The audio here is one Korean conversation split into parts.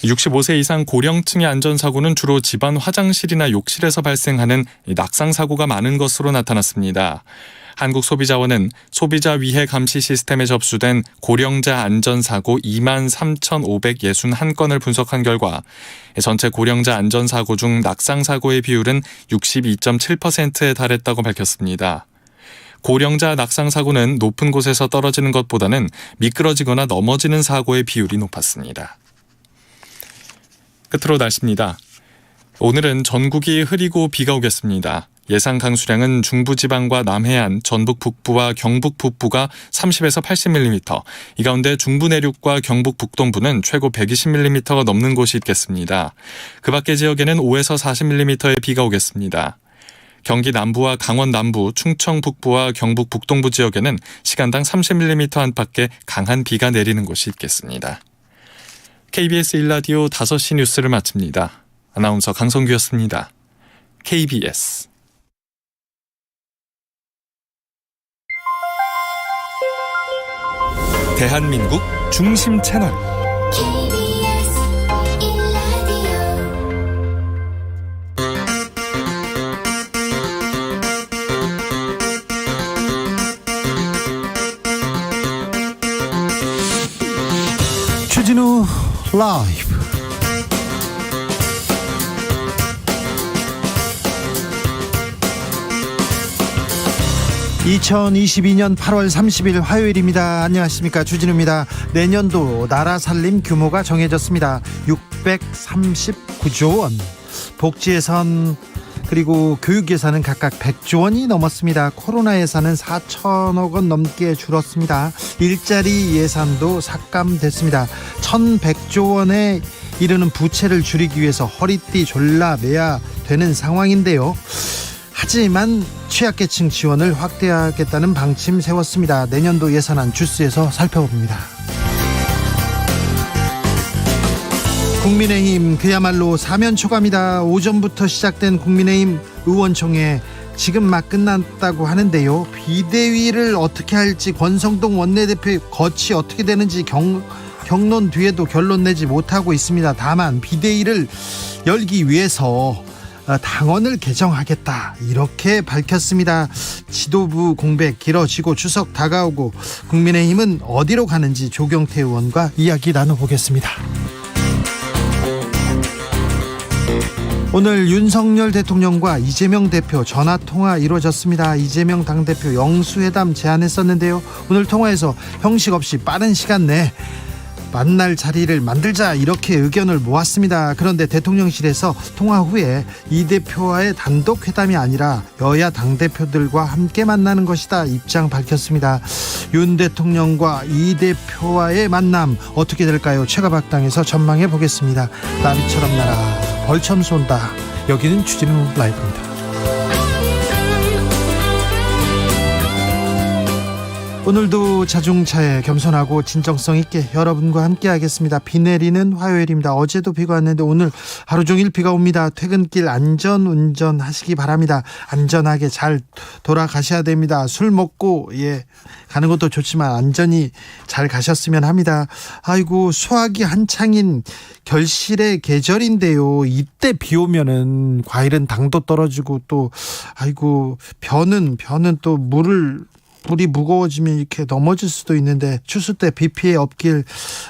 65세 이상 고령층의 안전사고는 주로 집안 화장실이나 욕실에서 발생하는 낙상사고가 많은 것으로 나타났습니다. 한국소비자원은 소비자 위해 감시 시스템에 접수된 고령자 안전사고 23,561건을 분석한 결과 전체 고령자 안전사고 중 낙상사고의 비율은 62.7%에 달했다고 밝혔습니다. 고령자 낙상사고는 높은 곳에서 떨어지는 것보다는 미끄러지거나 넘어지는 사고의 비율이 높았습니다. 끝으로 날씨입니다. 오늘은 전국이 흐리고 비가 오겠습니다. 예상 강수량은 중부지방과 남해안, 전북 북부와 경북 북부가 30에서 80mm, 이 가운데 중부 내륙과 경북 북동부는 최고 120mm가 넘는 곳이 있겠습니다. 그 밖의 지역에는 5에서 40mm의 비가 오겠습니다. 경기 남부와 강원 남부, 충청 북부와 경북 북동부 지역에는 시간당 30mm 안팎의 강한 비가 내리는 곳이 있겠습니다. KBS 1라디오 5시 뉴스를 마칩니다. 아나운서 강성규였습니다. KBS 대한민국 중심 채널 KBS 1라디오 주진우 라이브. (2022년 8월 30일) 화요일입니다. 안녕하십니까, 주진우입니다. 내년도 나라 살림 규모가 정해졌습니다. 639조 원. 복지 예산 그리고 교육 예산은 각각 100조 원이 넘었습니다. 코로나 예산은 4천억 원 넘게 줄었습니다. 일자리 예산도 삭감됐습니다. 1100조 원에 이르는 부채를 줄이기 위해서 허리띠 졸라매야 되는 상황인데요. 하지만 취약계층 지원을 확대하겠다는 방침 세웠습니다. 내년도 예산안 주스에서 살펴봅니다. 국민의힘 그야말로 사면초가입니다. 오전부터 시작된 국민의힘 의원총회 지금 막 끝났다고 하는데요. 비대위를 어떻게 할지, 권성동 원내대표의 거치 어떻게 되는지 경론 뒤에도 결론 내지 못하고 있습니다. 다만 비대위를 열기 위해서 당원을 개정하겠다, 이렇게 밝혔습니다. 지도부 공백 길어지고 추석 다가오고 국민의힘은 어디로 가는지 조경태 의원과 이야기 나눠보겠습니다. 오늘 윤석열 대통령과 이재명 대표 전화통화 이루어졌습니다. 이재명 당대표 영수회담 제안했었는데요. 오늘 통화에서 형식 없이 빠른 시간 내에 만날 자리를 만들자, 이렇게 의견을 모았습니다. 그런데 대통령실에서 통화 후에 이 대표와의 단독 회담이 아니라 여야 당대표들과 함께 만나는 것이다, 입장 밝혔습니다. 윤 대통령과 이 대표와의 만남 어떻게 될까요? 최가박당에서 전망해 보겠습니다. 나비처럼 날아 벌처럼 쏜다. 여기는 주진우 라이브입니다. 오늘도 자중차에 겸손하고 진정성 있게 여러분과 함께 하겠습니다. 비 내리는 화요일입니다. 어제도 비가 왔는데 오늘 하루 종일 비가 옵니다. 퇴근길 안전 운전하시기 바랍니다. 안전하게 잘 돌아가셔야 됩니다. 술 먹고 가는 것도 좋지만 안전히 잘 가셨으면 합니다. 아이고, 수확이 한창인 결실의 계절인데요. 이때 비 오면은 과일은 당도 떨어지고 또 벼는 또 물이 무거워지면 이렇게 넘어질 수도 있는데 추수 때 비 피해 없길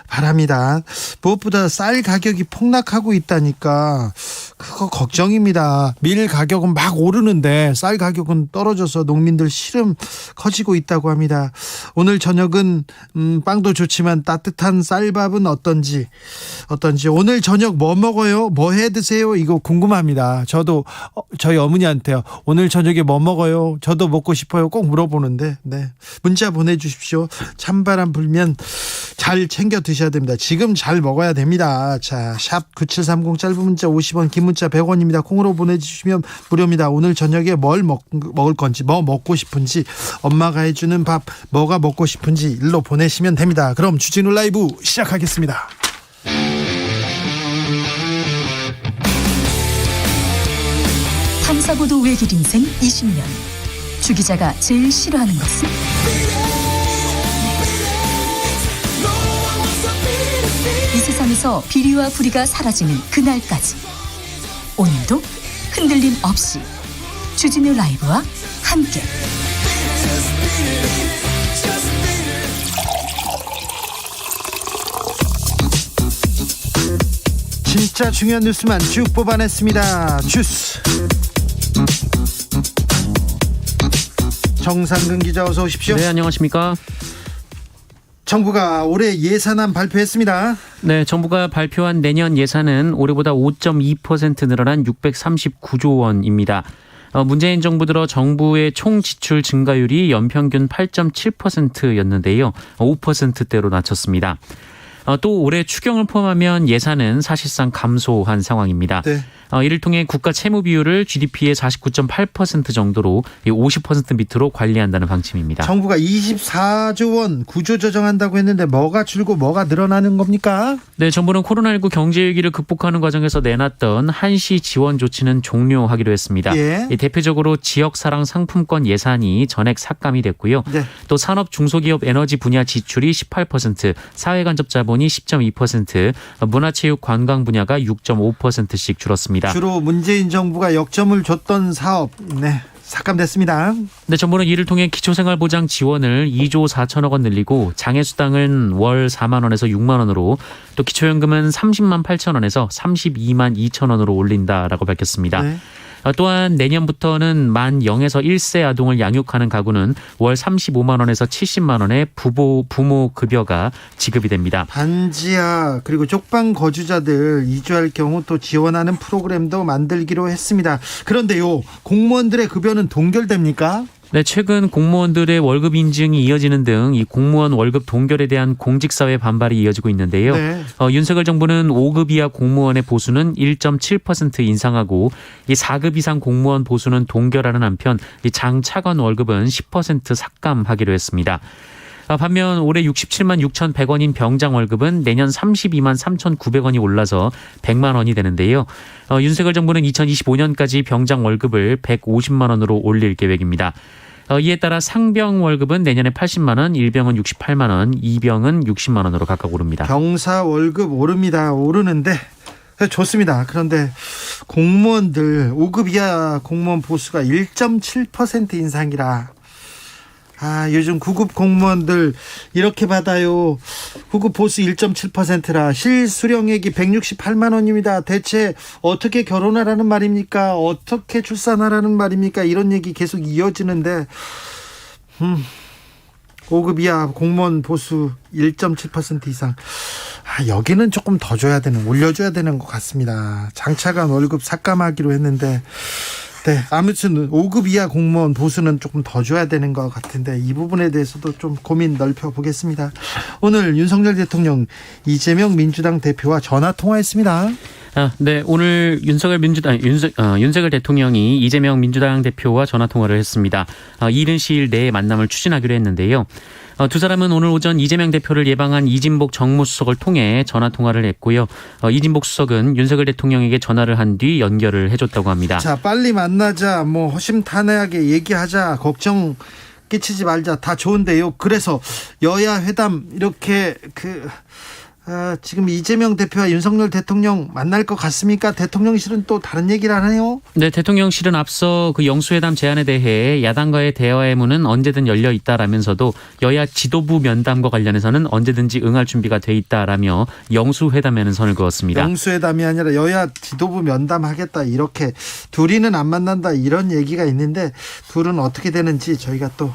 바랍니다. 무엇보다 쌀 가격이 폭락하고 있다니까 그거 걱정입니다. 밀 가격은 막 오르는데 쌀 가격은 떨어져서 농민들 시름 커지고 있다고 합니다. 오늘 저녁은 빵도 좋지만 따뜻한 쌀밥은 어떤지 오늘 저녁 뭐 먹어요? 뭐 해 드세요? 이거 궁금합니다. 저도 저희 어머니한테요, 오늘 저녁에 뭐 먹어요? 저도 먹고 싶어요, 꼭 물어보는데 문자 보내주십시오. 찬바람 불면 잘 챙겨 드셔야 됩니다. 지금 잘 먹어야 됩니다. 자, 샵 9730, 짧은 문자 50원, 긴 문자 100원입니다. 콩으로 보내주시면 무료입니다. 오늘 저녁에 뭘 먹을 건지, 뭐 먹고 싶은지, 엄마가 해주는 밥 뭐가 먹고 싶은지 일로 보내시면 됩니다. 그럼 주진우 라이브 시작하겠습니다. 탐사보도 외길 인생 20년. 주 기자가 제일 싫어하는 것은? 이 세상 마음에서 비리와 부리가 사라지는 그날까지 오늘도 흔들림 없이 주진우 라이브와 함께 진짜 중요한 뉴스만 쭉 뽑아냈습니다. 주스 정상근 기자 어서 오십시오. 네, 안녕하십니까? 정부가 올해 예산안 발표했습니다. 네, 정부가 발표한 내년 예산은 올해보다 5.2% 늘어난 639조 원입니다. 문재인 정부 들어 정부의 총 지출 증가율이 연평균 8.7%였는데요. 5%대로 낮췄습니다. 또 올해 추경을 포함하면 예산은 사실상 감소한 상황입니다. 네. 이를 통해 국가 채무 비율을 GDP의 49.8% 정도로 50% 밑으로 관리한다는 방침입니다. 정부가 24조 원 구조 조정한다고 했는데 뭐가 줄고 뭐가 늘어나는 겁니까? 네, 정부는 코로나19 경제 위기를 극복하는 과정에서 내놨던 한시 지원 조치는 종료하기로 했습니다. 예. 대표적으로 지역사랑 상품권 예산이 전액 삭감이 됐고요. 네. 또 산업 중소기업 에너지 분야 지출이 18%, 사회간접 자본이 10.2%, 문화체육 관광 분야가 6.5%씩 줄었습니다. 주로 문재인 정부가 역점을 줬던 사업 삭감됐습니다. 네, 정부는 이를 통해 기초생활보장 지원을 2조 4천억 원 늘리고 장애수당은 월 4만 원에서 6만 원으로 또 기초연금은 30만 8천 원에서 32만 2천 원으로 올린다라고 밝혔습니다. 네. 또한 내년부터는 만 0에서 1세 아동을 양육하는 가구는 월 35만 원에서 70만 원의 부모 급여가 지급이 됩니다. 반지하 그리고 쪽방 거주자들 이주할 경우 또 지원하는 프로그램도 만들기로 했습니다. 그런데요, 공무원들의 급여는 동결됩니까? 네, 최근 공무원들의 월급 인증이 이어지는 등 이 공무원 월급 동결에 대한 공직사회 반발이 이어지고 있는데요. 네. 윤석열 정부는 5급 이하 공무원의 보수는 1.7% 인상하고 이 4급 이상 공무원 보수는 동결하는 한편 이 장차관 월급은 10% 삭감하기로 했습니다. 반면 올해 67만 6,100원인 병장 월급은 내년 32만 3,900원이 올라서 100만 원이 되는데요. 윤석열 정부는 2025년까지 병장 월급을 150만 원으로 올릴 계획입니다. 이에 따라 상병 월급은 내년에 80만 원, 일병은 68만 원, 이병은 60만 원으로 각각 오릅니다. 병사 월급 오르는데 좋습니다. 그런데 공무원들 5급 이하 공무원 보수가 1.7% 인상이라 요즘 9급 공무원들 이렇게 받아요. 9급 보수 1.7%라 실수령액이 168만 원입니다. 대체 어떻게 결혼하라는 말입니까? 어떻게 출산하라는 말입니까? 이런 얘기 계속 이어지는데 5급 이하 공무원 보수 1.7% 이상. 여기는 조금 더 올려줘야 되는 것 같습니다. 장차관 월급 삭감하기로 했는데 네, 아무튼 5급 이하 공무원 보수는 조금 더 줘야 되는 것 같은데 이 부분에 대해서도 좀 고민 넓혀보겠습니다. 오늘 윤석열 대통령 이재명 민주당 대표와 전화 통화했습니다. 네, 오늘 윤석열 대통령이 이재명 민주당 대표와 전화 통화를 했습니다. 이른 시일 내에 만남을 추진하기로 했는데요. 두 사람은 오늘 오전 이재명 대표를 예방한 이진복 정무수석을 통해 전화 통화를 했고요. 이진복 수석은 윤석열 대통령에게 전화를 한 뒤 연결을 해줬다고 합니다. 자, 빨리 만나자, 허심탄회하게 얘기하자, 걱정 끼치지 말자, 다 좋은데요. 그래서 여야 회담 이렇게 지금 이재명 대표와 윤석열 대통령 만날 것 같습니까? 대통령실은 또 다른 얘기를 하네요. 네, 대통령실은 앞서 그 영수회담 제안에 대해 야당과의 대화의 문은 언제든 열려 있다라면서도 여야 지도부 면담과 관련해서는 언제든지 응할 준비가 돼 있다라며 영수회담에는 선을 그었습니다. 영수회담이 아니라 여야 지도부 면담하겠다, 이렇게 둘이는 안 만난다, 이런 얘기가 있는데 둘은 어떻게 되는지 저희가 또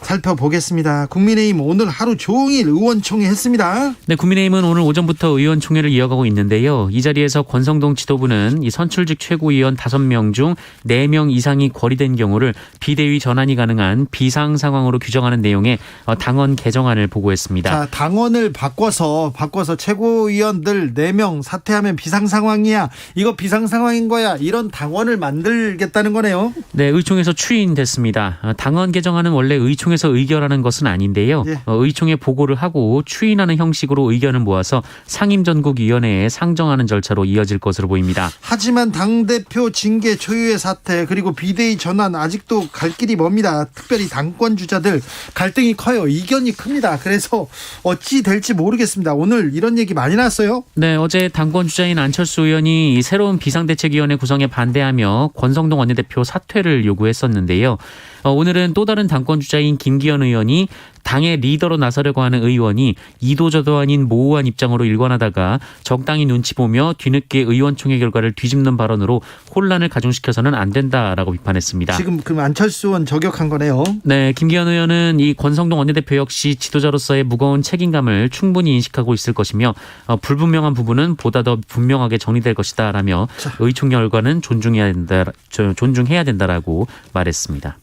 살펴보겠습니다. 국민의힘 오늘 하루 종일 의원총회 했습니다. 네, 국민의힘은 오늘 오전부터 의원총회를 이어가고 있는데요. 이 자리에서 권성동 지도부는 이 선출직 최고위원 5명 중 4명 이상이 거리된 경우를 비대위 전환이 가능한 비상 상황으로 규정하는 내용의 당원 개정안을 보고했습니다. 자, 당원을 바꿔서 최고위원들 4명 사퇴하면 비상 상황이야, 이거 비상 상황인 거야, 이런 당원을 만들겠다는 거네요. 네, 의총에서 추인됐습니다. 당원 개정안은 원래 의총에서 의결하는 것은 아닌데요. 예. 의총에 보고를 하고 추인하는 형식으로 의견을 모아서 올라와서 상임전국위원회에 상정하는 절차로 이어질 것으로 보입니다. 하지만 당대표 징계 초유의 사태 그리고 비대위 전환 아직도 갈 길이 멉니다. 특별히 당권 주자들 갈등이 커요. 이견이 큽니다. 그래서 어찌 될지 모르겠습니다. 오늘 이런 얘기 많이 나왔어요. 네, 어제 당권 주자인 안철수 의원이 새로운 비상대책위원회 구성에 반대하며 권성동 원내대표 사퇴를 요구했었는데요. 오늘은 또 다른 당권 주자인 김기현 의원이 당의 리더로 나서려고 하는 의원이 이도저도 아닌 모호한 입장으로 일관하다가 적당히 눈치 보며 뒤늦게 의원총회 결과를 뒤집는 발언으로 혼란을 가중시켜서는 안 된다라고 비판했습니다. 지금 그럼 안철수 의원 저격한 거네요. 네, 김기현 의원은 이 권성동 원내대표 역시 지도자로서의 무거운 책임감을 충분히 인식하고 있을 것이며 불분명한 부분은 보다 더 분명하게 정리될 것이다라며 의총회 결과는 존중해야 된다라고 말했습니다.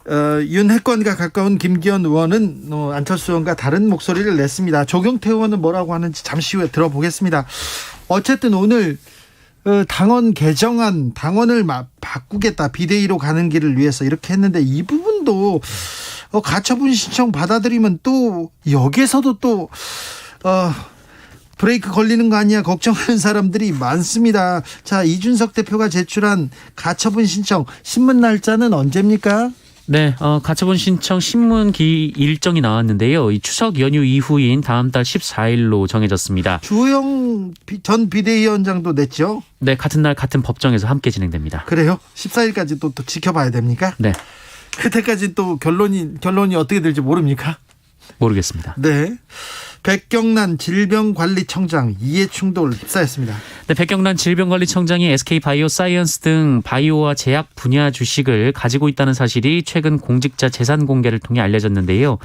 윤핵관과 가까운 김기현 의원은 안철수 의원과 다른 목소리를 냈습니다. 조경태 의원은 뭐라고 하는지 잠시 후에 들어보겠습니다. 어쨌든 오늘 당원 개정안, 당원을 바꾸겠다, 비대위로 가는 길을 위해서 이렇게 했는데 이 부분도 가처분 신청 받아들이면 또 여기에서도 또 브레이크 걸리는 거 아니야 걱정하는 사람들이 많습니다. 자, 이준석 대표가 제출한 가처분 신청 신문 날짜는 언제입니까? 네, 가처분 신청 신문기 일정이 나왔는데요. 이 추석 연휴 이후인 다음 달 14일로 정해졌습니다. 주호영 전 비대위원장도 냈죠? 네, 같은 날 같은 법정에서 함께 진행됩니다. 그래요? 14일까지 또 지켜봐야 됩니까? 네, 그때까지 또 결론이 어떻게 될지 모릅니까? 모르겠습니다. 네. 백경란 질병관리청장 이해충돌 휩싸였습니다. 네, 백경란 질병관리청장이 SK바이오사이언스 등 바이오와 제약 분야 주식을 가지고 있다는 사실이 최근 공직자 재산 공개를 통해 알려졌는데요.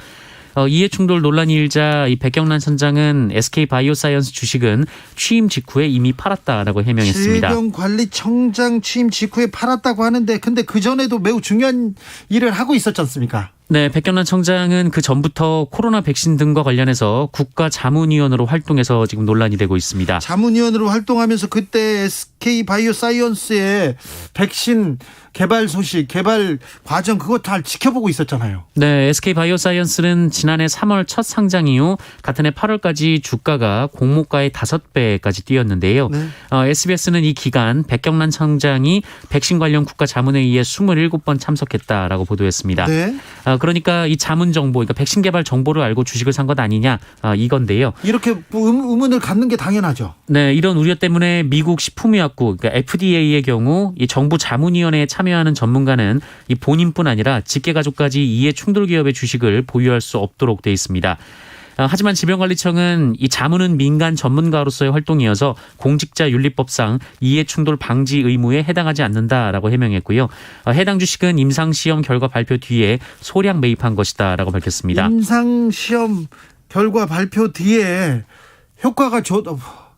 이해충돌 논란이 일자 이 백경란 선장은 SK바이오사이언스 주식은 취임 직후에 이미 팔았다라고 해명했습니다. 질병관리청장 취임 직후에 팔았다고 하는데 근데 그전에도 매우 중요한 일을 하고 있었지 않습니까? 네, 백경란 청장은 그 전부터 코로나 백신 등과 관련해서 국가자문위원으로 활동해서 지금 논란이 되고 있습니다. 자문위원으로 활동하면서 그때 SK바이오사이언스의 백신 개발 소식, 개발 과정 그거 잘 지켜보고 있었잖아요. 네, SK바이오사이언스는 지난해 3월 첫 상장 이후 같은 해 8월까지 주가가 공모가의 5배까지 뛰었는데요. 네. SBS는 이 기간 백경란 청장이 백신 관련 국가자문회의에 27번 참석했다라고 보도했습니다. 네. 그러니까 이 자문 정보, 그러니까 백신 개발 정보를 알고 주식을 산 것 아니냐 이건데요. 이렇게 의문을 갖는 게 당연하죠. 네, 이런 우려 때문에 미국 식품의약국, 그러니까 FDA의 경우 이 정부 자문위원회에 참여하는 전문가는 이 본인뿐 아니라 직계가족까지 이해 충돌 기업의 주식을 보유할 수 없도록 돼 있습니다. 하지만 질병관리청은 이 자문은 민간 전문가로서의 활동이어서 공직자윤리법상 이해충돌 방지 의무에 해당하지 않는다라고 해명했고요. 해당 주식은 임상시험 결과 발표 뒤에 소량 매입한 것이다라고 밝혔습니다. 임상시험 결과 발표 뒤에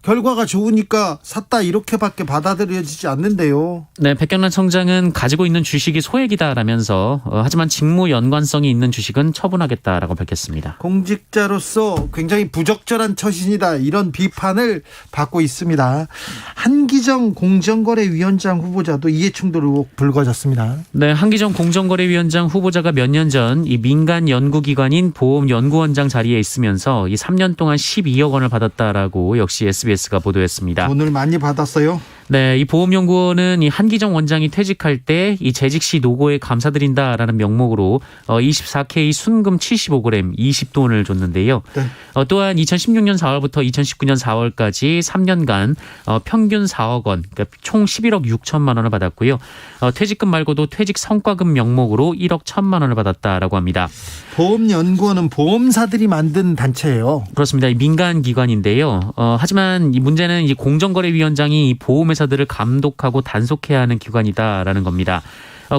결과가 좋으니까 샀다 이렇게밖에 받아들여지지 않는데요. 네, 백경란 청장은 가지고 있는 주식이 소액이다라면서 하지만 직무 연관성이 있는 주식은 처분하겠다라고 밝혔습니다. 공직자로서 굉장히 부적절한 처신이다 이런 비판을 받고 있습니다. 한기정 공정거래위원장 후보자도 이해충돌 의혹 불거졌습니다. 네, 한기정 공정거래위원장 후보자가 몇 년 전 이 민간 연구기관인 보험연구원장 자리에 있으면서 이 3년 동안 12억 원을 받았다라고 역시 SBS가 보도했습니다. 돈을 많이 받았어요. 네, 이 보험연구원은 이 한기정 원장이 퇴직할 때 이 재직 시 노고에 감사드린다라는 명목으로 24K 순금 75g 20돈을 줬는데요. 네. 또한 2016년 4월부터 2019년 4월까지 3년간 평균 4억 원, 그러니까 총 11억 6천만 원을 받았고요. 퇴직금 말고도 퇴직 성과금 명목으로 1억 1천만 원을 받았다라고 합니다. 보험연구원은 보험사들이 만든 단체예요. 그렇습니다. 이 민간 기관인데요. 하지만 이 문제는 이 공정거래위원장이 이 보험회사들을 감독하고 단속해야 하는 기관이다라는 겁니다.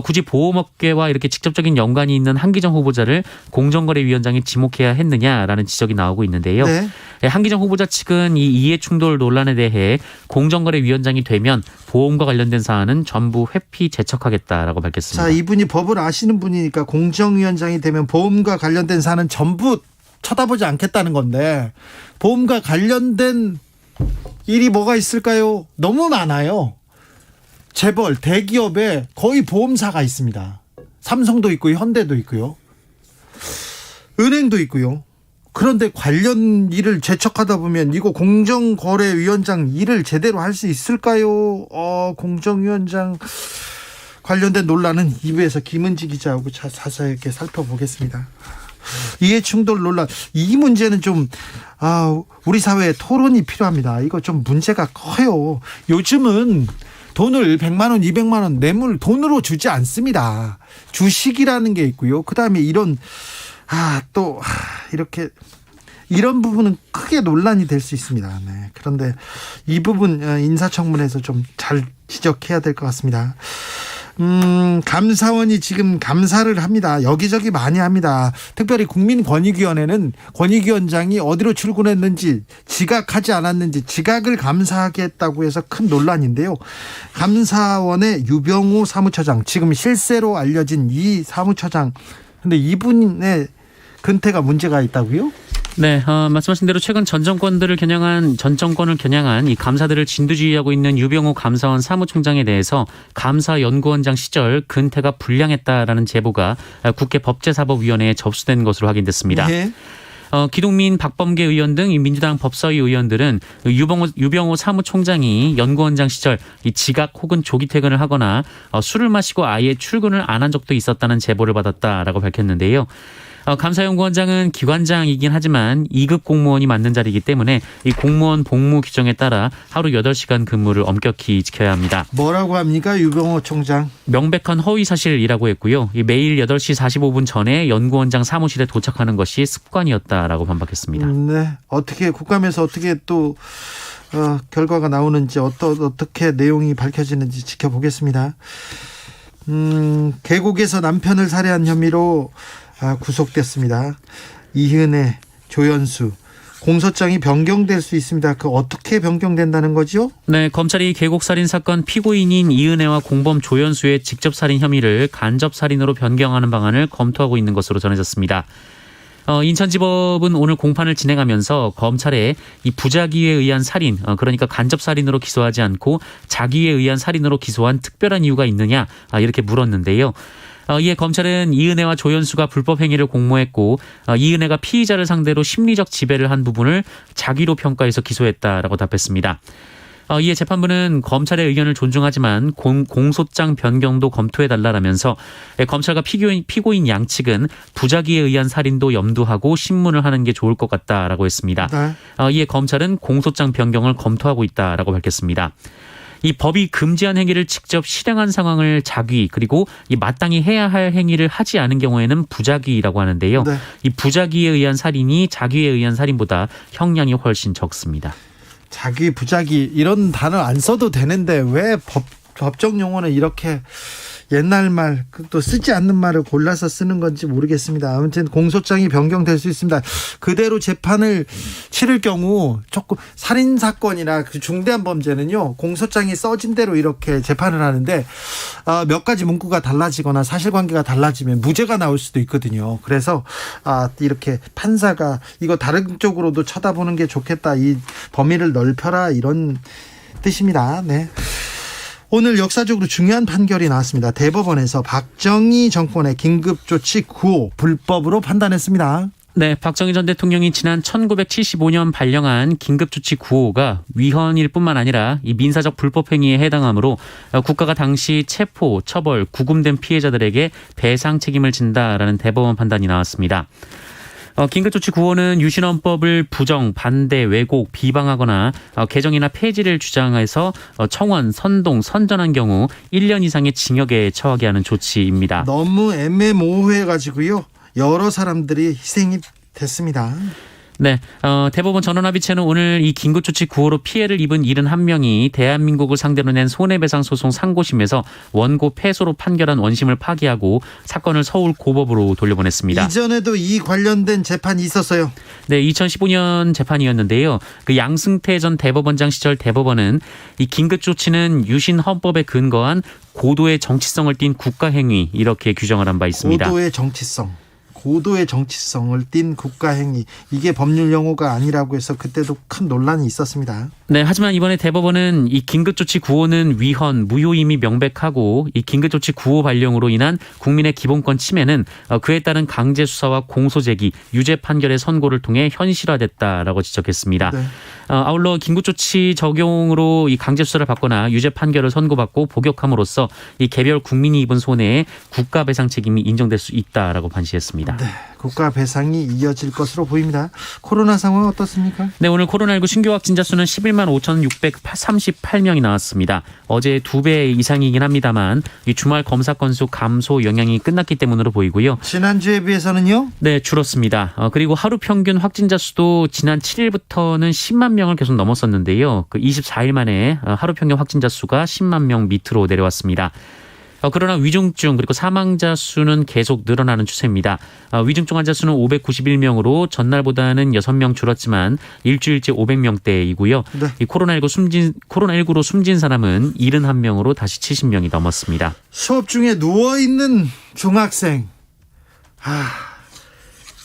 굳이 보험업계와 이렇게 직접적인 연관이 있는 한기정 후보자를 공정거래위원장에 지목해야 했느냐라는 지적이 나오고 있는데요. 네. 한기정 후보자 측은 이 이해충돌 논란에 대해 공정거래위원장이 되면 보험과 관련된 사안은 전부 회피 제척하겠다라고 밝혔습니다. 자, 이분이 법을 아시는 분이니까 공정위원장이 되면 보험과 관련된 사안은 전부 쳐다보지 않겠다는 건데 보험과 관련된 일이 뭐가 있을까요? 너무 많아요. 재벌, 대기업에 거의 보험사가 있습니다. 삼성도 있고요, 현대도 있고요, 은행도 있고요. 그런데 관련 일을 재척하다 보면 이거 공정거래위원장 일을 제대로 할 수 있을까요? 공정위원장 관련된 논란은 2부에서 김은지 기자하고 자세히 이렇게 살펴보겠습니다. 이해충돌 논란, 이 문제는 좀 우리 사회에 토론이 필요합니다. 이거 좀 문제가 커요. 요즘은 돈을 100만 원, 200만 원 뇌물 돈으로 주지 않습니다. 주식이라는 게 있고요. 그다음에 이렇게 이런 부분은 크게 논란이 될 수 있습니다. 네. 그런데 이 부분 인사청문회에서 좀 잘 지적해야 될 것 같습니다. 감사원이 지금 감사를 합니다. 여기저기 많이 합니다. 특별히 국민권익위원회는 권익위원장이 어디로 출근했는지, 지각하지 않았는지 지각을 감사하겠다고 해서 큰 논란인데요. 감사원의 유병호 사무처장, 지금 실세로 알려진 이 사무처장, 근데 이분의 근태가 문제가 있다고요? 네, 말씀하신 대로 최근 전 정권을 겨냥한 이 감사들을 진두지휘하고 있는 유병호 감사원 사무총장에 대해서 감사연구원장 시절 근태가 불량했다라는 제보가 국회 법제사법위원회에 접수된 것으로 확인됐습니다. 네. 기동민, 박범계 의원 등 민주당 법사위 의원들은 유병호 사무총장이 연구원장 시절 이 지각 혹은 조기 퇴근을 하거나 술을 마시고 아예 출근을 안 한 적도 있었다는 제보를 받았다라고 밝혔는데요. 감사연구원장은 기관장이긴 하지만 2급 공무원이 맡는 자리이기 때문에 이 공무원 복무 규정에 따라 하루 8시간 근무를 엄격히 지켜야 합니다. 뭐라고 합니까, 유병호 총장? 명백한 허위 사실이라고 했고요. 이 매일 8시 45분 전에 연구원장 사무실에 도착하는 것이 습관이었다라고 반박했습니다. 네, 국감에서 어떻게 또 결과가 나오는지 어떻게 내용이 밝혀지는지 지켜보겠습니다. 계곡에서 남편을 살해한 혐의로 구속됐습니다. 이은혜, 조연수 공소장이 변경될 수 있습니다. 어떻게 변경된다는 거죠? 네, 검찰이 계곡살인 사건 피고인인 이은혜와 공범 조연수의 직접 살인 혐의를 간접 살인으로 변경하는 방안을 검토하고 있는 것으로 전해졌습니다. 인천지법은 오늘 공판을 진행하면서 검찰에 이 부작위에 의한 살인, 그러니까 간접 살인으로 기소하지 않고 자기에 의한 살인으로 기소한 특별한 이유가 있느냐 이렇게 물었는데요. 이에 검찰은 이은혜와 조연수가 불법 행위를 공모했고 이은혜가 피의자를 상대로 심리적 지배를 한 부분을 자기로 평가해서 기소했다라고 답했습니다. 이에 재판부는 검찰의 의견을 존중하지만 공소장 변경도 검토해달라라면서 검찰과 피고인 양측은 부작위에 의한 살인도 염두하고 신문을 하는 게 좋을 것 같다라고 했습니다. 네. 이에 검찰은 공소장 변경을 검토하고 있다라고 밝혔습니다. 이 법이 금지한 행위를 직접 실행한 상황을 자기, 그리고 이 마땅히 해야 할 행위를 하지 않은 경우에는 부작위라고 하는데요. 네. 이 부작위에 의한 살인이 자기에 의한 살인보다 형량이 훨씬 적습니다. 자기, 부작위 이런 단어 안 써도 되는데 왜 법적 용어는 이렇게 옛날 말, 또 쓰지 않는 말을 골라서 쓰는 건지 모르겠습니다. 아무튼 공소장이 변경될 수 있습니다. 그대로 재판을 치를 경우 조금 살인 사건이나 그 중대한 범죄는요, 공소장이 써진 대로 이렇게 재판을 하는데 몇 가지 문구가 달라지거나 사실관계가 달라지면 무죄가 나올 수도 있거든요. 그래서 이렇게 판사가 이거 다른 쪽으로도 쳐다보는 게 좋겠다, 이 범위를 넓혀라, 이런 뜻입니다. 네. 오늘 역사적으로 중요한 판결이 나왔습니다. 대법원에서 박정희 정권의 긴급조치 9호 불법으로 판단했습니다. 네, 박정희 전 대통령이 지난 1975년 발령한 긴급조치 9호가 위헌일 뿐만 아니라 이 민사적 불법 행위에 해당하므로 국가가 당시 체포, 처벌, 구금된 피해자들에게 배상 책임을 진다라는 대법원 판단이 나왔습니다. 긴급조치 9호는 유신헌법을 부정, 반대, 왜곡, 비방하거나 개정이나 폐지를 주장해서 청원, 선동, 선전한 경우 1년 이상의 징역에 처하게 하는 조치입니다. 너무 애매모호해가지고요, 여러 사람들이 희생이 됐습니다. 네, 대법원 전원합의체는 오늘 이 긴급조치 9호로 피해를 입은 71명이 대한민국을 상대로 낸 손해배상 소송 상고심에서 원고 패소로 판결한 원심을 파기하고 사건을 서울 고법으로 돌려보냈습니다. 이전에도 이 관련된 재판이 있었어요. 네, 2015년 재판이었는데요. 그 양승태 전 대법원장 시절 대법원은 이 긴급조치는 유신 헌법에 근거한 고도의 정치성을 띤 국가행위, 이렇게 규정을 한 바 있습니다. 고도의 정치성. 고도의 정치성을 띤 국가행위, 이게 법률 용어가 아니라고 해서 그때도 큰 논란이 있었습니다. 네, 하지만 이번에 대법원은 이 긴급조치 구호는 위헌, 무효임이 명백하고 이 긴급조치 구호 발령으로 인한 국민의 기본권 침해는 그에 따른 강제 수사와 공소 제기, 유죄 판결의 선고를 통해 현실화됐다라고 지적했습니다. 네. 아울러 긴급조치 적용으로 이 강제 수사를 받거나 유죄 판결을 선고받고 복역함으로써 이 개별 국민이 입은 손해에 국가 배상 책임이 인정될 수 있다라고 반시했습니다. 네, 국가 배상이 이어질 것으로 보입니다. 코로나 상황 어떻습니까? 네, 오늘 코로나19 신규 확진자 수는 11만 5,638명이 나왔습니다. 어제 2배 이상이긴 합니다만 이 주말 검사 건수 감소 영향이 끝났기 때문으로 보이고요. 지난주에 비해서는요? 네, 줄었습니다. 그리고 하루 평균 확진자 수도 지난 7일부터는 10만 명을 계속 넘었었는데요. 그 24일 만에 하루 평균 확진자 수가 10만 명 밑으로 내려왔습니다. 그러나 위중증 그리고 사망자 수는 계속 늘어나는 추세입니다. 위중증 환자 수는 591명으로 전날보다는 6명 줄었지만 일주일째 500명대이고요. 네. 이 코로나19로 숨진 사람은 71명으로 다시 70명이 넘었습니다. 수업 중에 누워있는 중학생.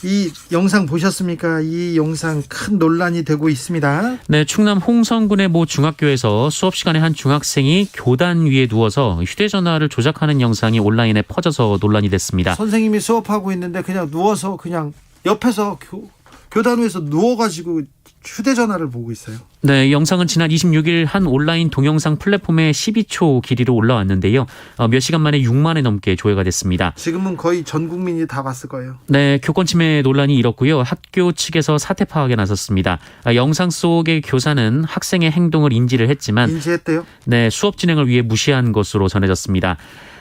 이 영상 보셨습니까? 이 영상 큰 논란이 되고 있습니다. 네, 충남 홍성군의 모 중학교에서 수업 시간에 한 중학생이 교단 위에 누워서 휴대전화를 조작하는 영상이 온라인에 퍼져서 논란이 됐습니다. 선생님이 수업하고 있는데 그냥 누워서 그냥 옆에서 교단 위에서 누워가지고 휴대전화를 보고 있어요. 네, 이 영상은 지난 26일 한 온라인 동영상 플랫폼에 12초 길이로 올라왔는데요. 몇 시간 만에 6만회 넘게 조회가 됐습니다. 지금은 거의 전 국민이 다 봤을 거예요. 네, 교권 침해 논란이 일었고요. 학교 측에서 사태 파악에 나섰습니다. 영상 속의 교사는 학생의 행동을 인지를 했지만 인지했대요? 네, 수업 진행을 위해 무시한 것으로 전해졌습니다.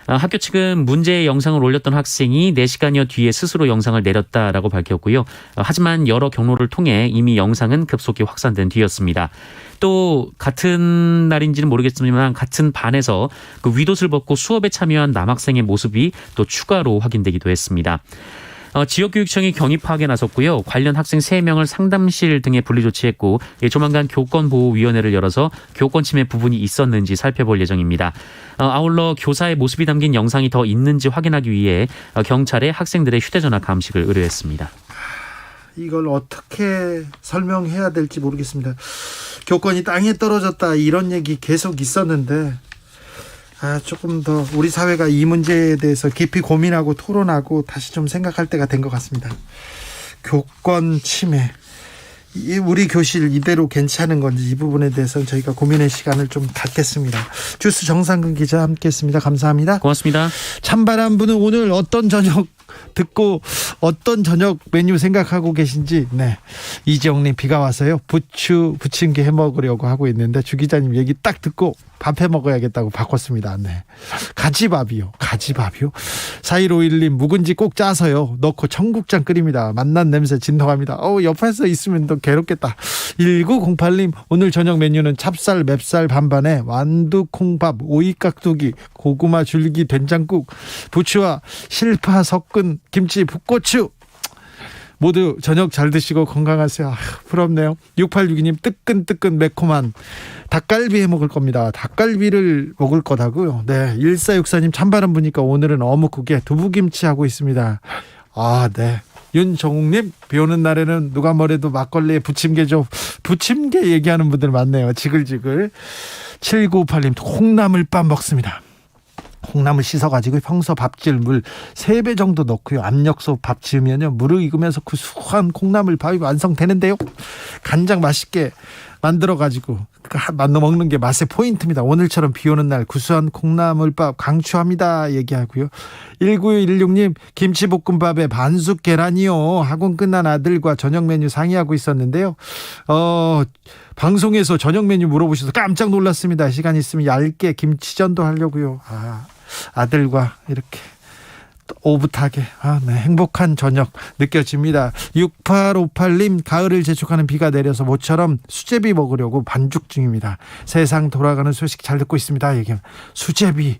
학교 측은 문제의 영상을 올렸던 학생이 4시간여 뒤에 스스로 영상을 내렸다라고 밝혔고요. 하지만 여러 경로를 통해 이미 영상은 급속히 확산된 뒤였습니다. 또 같은 날인지는 모르겠지만 같은 반에서 그 윗옷을 벗고 수업에 참여한 남학생의 모습이 또 추가로 확인되기도 했습니다. 지역교육청이 경위 파악에 나섰고요. 관련 학생 3명을 상담실 등에 분리 조치했고 조만간 교권보호위원회를 열어서 교권 침해 부분이 있었는지 살펴볼 예정입니다. 아울러 교사의 모습이 담긴 영상이 더 있는지 확인하기 위해 경찰에 학생들의 휴대전화 감식을 의뢰했습니다. 이걸 어떻게 설명해야 될지 모르겠습니다. 교권이 땅에 떨어졌다 이런 얘기 계속 있었는데 조금 더 우리 사회가 이 문제에 대해서 깊이 고민하고 토론하고 다시 좀 생각할 때가 된 것 같습니다. 교권 침해, 우리 교실 이대로 괜찮은 건지 이 부분에 대해서는 저희가 고민의 시간을 좀 갖겠습니다. 주스 정상근 기자 함께했습니다. 감사합니다. 고맙습니다. 찬바람 부는 오늘 어떤 저녁 듣고 어떤 저녁 메뉴 생각하고 계신지. 네, 이지영님 비가 와서요 부침개 해 먹으려고 하고 있는데 주 기자님 얘기 딱 듣고 밥 해 먹어야겠다고 바꿨습니다. 네, 가지밥이요. 4151님 묵은지 꼭 짜서요 넣고 청국장 끓입니다. 맛난 냄새 진동합니다. 옆에서 있으면 더 괴롭겠다. 1908님 오늘 저녁 메뉴는 찹쌀 맵쌀 반반에 완두콩밥 오이깍두기 고구마 줄기 된장국 부추와 실파 섞은 김치 풋고추. 모두 저녁 잘 드시고 건강하세요. 부럽네요. 6862님 뜨끈뜨끈 매콤한 닭갈비 해 먹을 겁니다. 닭갈비를 먹을 거다고요. 네, 1464님 찬바람 부니까 오늘은 어묵국에 두부김치 하고 있습니다. 네. 윤정욱님 비 오는 날에는 누가 뭐래도 막걸리에 부침개죠. 부침개 얘기하는 분들 많네요. 지글지글. 7958님 콩나물밥 먹습니다. 콩나물 씻어가지고 평소 밥질 물 3배 정도 넣고요. 압력솥 밥 지으면요 무르익으면서 구수한 콩나물 밥이 완성되는데요. 간장 맛있게 만들어가지고 먹는 게 맛의 포인트입니다. 오늘처럼 비 오는 날 구수한 콩나물밥 강추합니다 얘기하고요. 1916님 김치볶음밥에 반숙 계란이요. 학원 끝난 아들과 저녁 메뉴 상의하고 있었는데요. 방송에서 저녁 메뉴 물어보셔서 깜짝 놀랐습니다. 시간 있으면 얇게 김치전도 하려고요. 아들과 이렇게 오붓하게 네, 행복한 저녁 느껴집니다. 6858님 가을을 재촉하는 비가 내려서 모처럼 수제비 먹으려고 반죽 중입니다. 세상 돌아가는 소식 잘 듣고 있습니다. 얘기하면 수제비.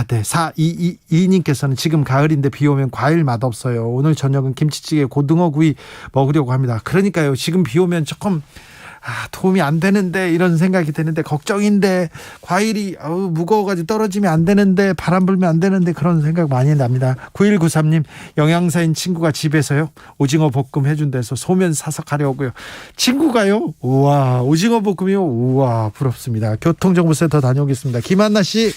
네. 4222님께서는 지금 가을인데 비 오면 과일 맛없어요. 오늘 저녁은 김치찌개 고등어구이 먹으려고 합니다. 그러니까요. 지금 비 오면 조금 도움이 안 되는데 이런 생각이 드는데 걱정인데 과일이 무거워가지고 떨어지면 안 되는데 바람 불면 안 되는데 그런 생각 많이 납니다. 9193님 영양사인 친구가 집에서요 오징어 볶음 해준대서 소면 사서 가려고요. 친구가요? 우와 오징어 볶음이요? 우와 부럽습니다. 교통정보센터 다녀오겠습니다. 김한나 씨.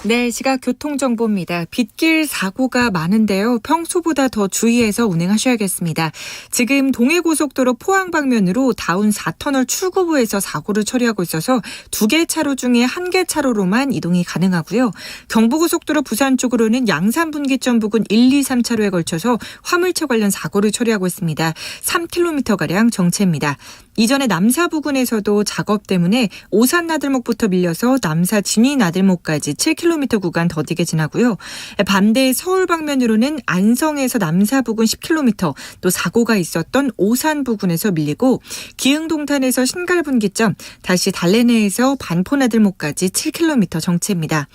네, 시각 교통정보입니다. 빗길 사고가 많은데요. 평소보다 더 주의해서 운행하셔야겠습니다. 지금 동해고속도로 포항 방면으로 다운 4터널 출구부에서 사고를 처리하고 있어서 2개 차로 중에 1개 차로로만 이동이 가능하고요. 경부고속도로 부산 쪽으로는 양산분기점 부근 1, 2, 3차로에 걸쳐서 화물차 관련 사고를 처리하고 있습니다. 3km가량 정체입니다. 이전에 남사 부근에서도 작업 때문에 오산 나들목부터 밀려서 남사 진위 나들목까지 7km 구간 더디게 지나고요. 반대 서울 방면으로는 안성에서 남사 부근 10km, 또 사고가 있었던 오산 부근에서 밀리고 기흥동탄에서 신갈분기점, 다시 달래내에서 반포나들목까지 7km 정체입니다.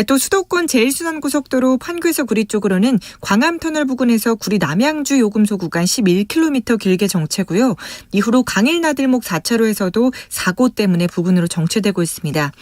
또 수도권 제1순환고속도로 판교에서 구리 쪽으로는 광암터널 부근에서 구리 남양주 요금소 구간 11km 길게 정체고요. 이후로 강일나들목 4차로에서도 사고 때문에 부근으로 정체되고 있습니다.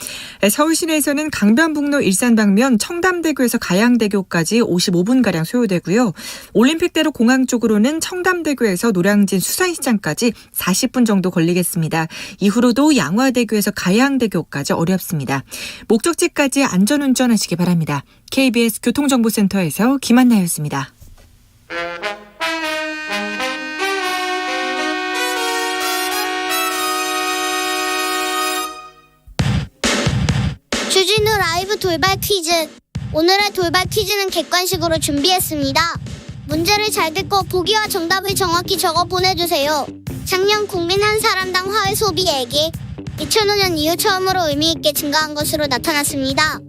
서울 시내에서는 강변북로 일산 방면 청담대교에서 가양대교까지 55분가량 소요되고요. 올림픽대로 공항 쪽으로는 청담대교에서 노량진 수산시장까지 40분 정도 걸리겠습니다. 이후로도 양화대교에서 가양대교까지 어렵습니다. 목적지까지 안전운전하시기 바랍니다. KBS 교통정보센터에서 김한나였습니다. 주진우 라이브 돌발 퀴즈. 오늘의 돌발 퀴즈는 객관식으로 준비했습니다. 문제를 잘 듣고 보기와 정답을 정확히 적어 보내주세요. 작년 국민 한 사람당 화훼 소비액이 2005년 이후 처음으로 의미있게 증가한 것으로 나타났습니다.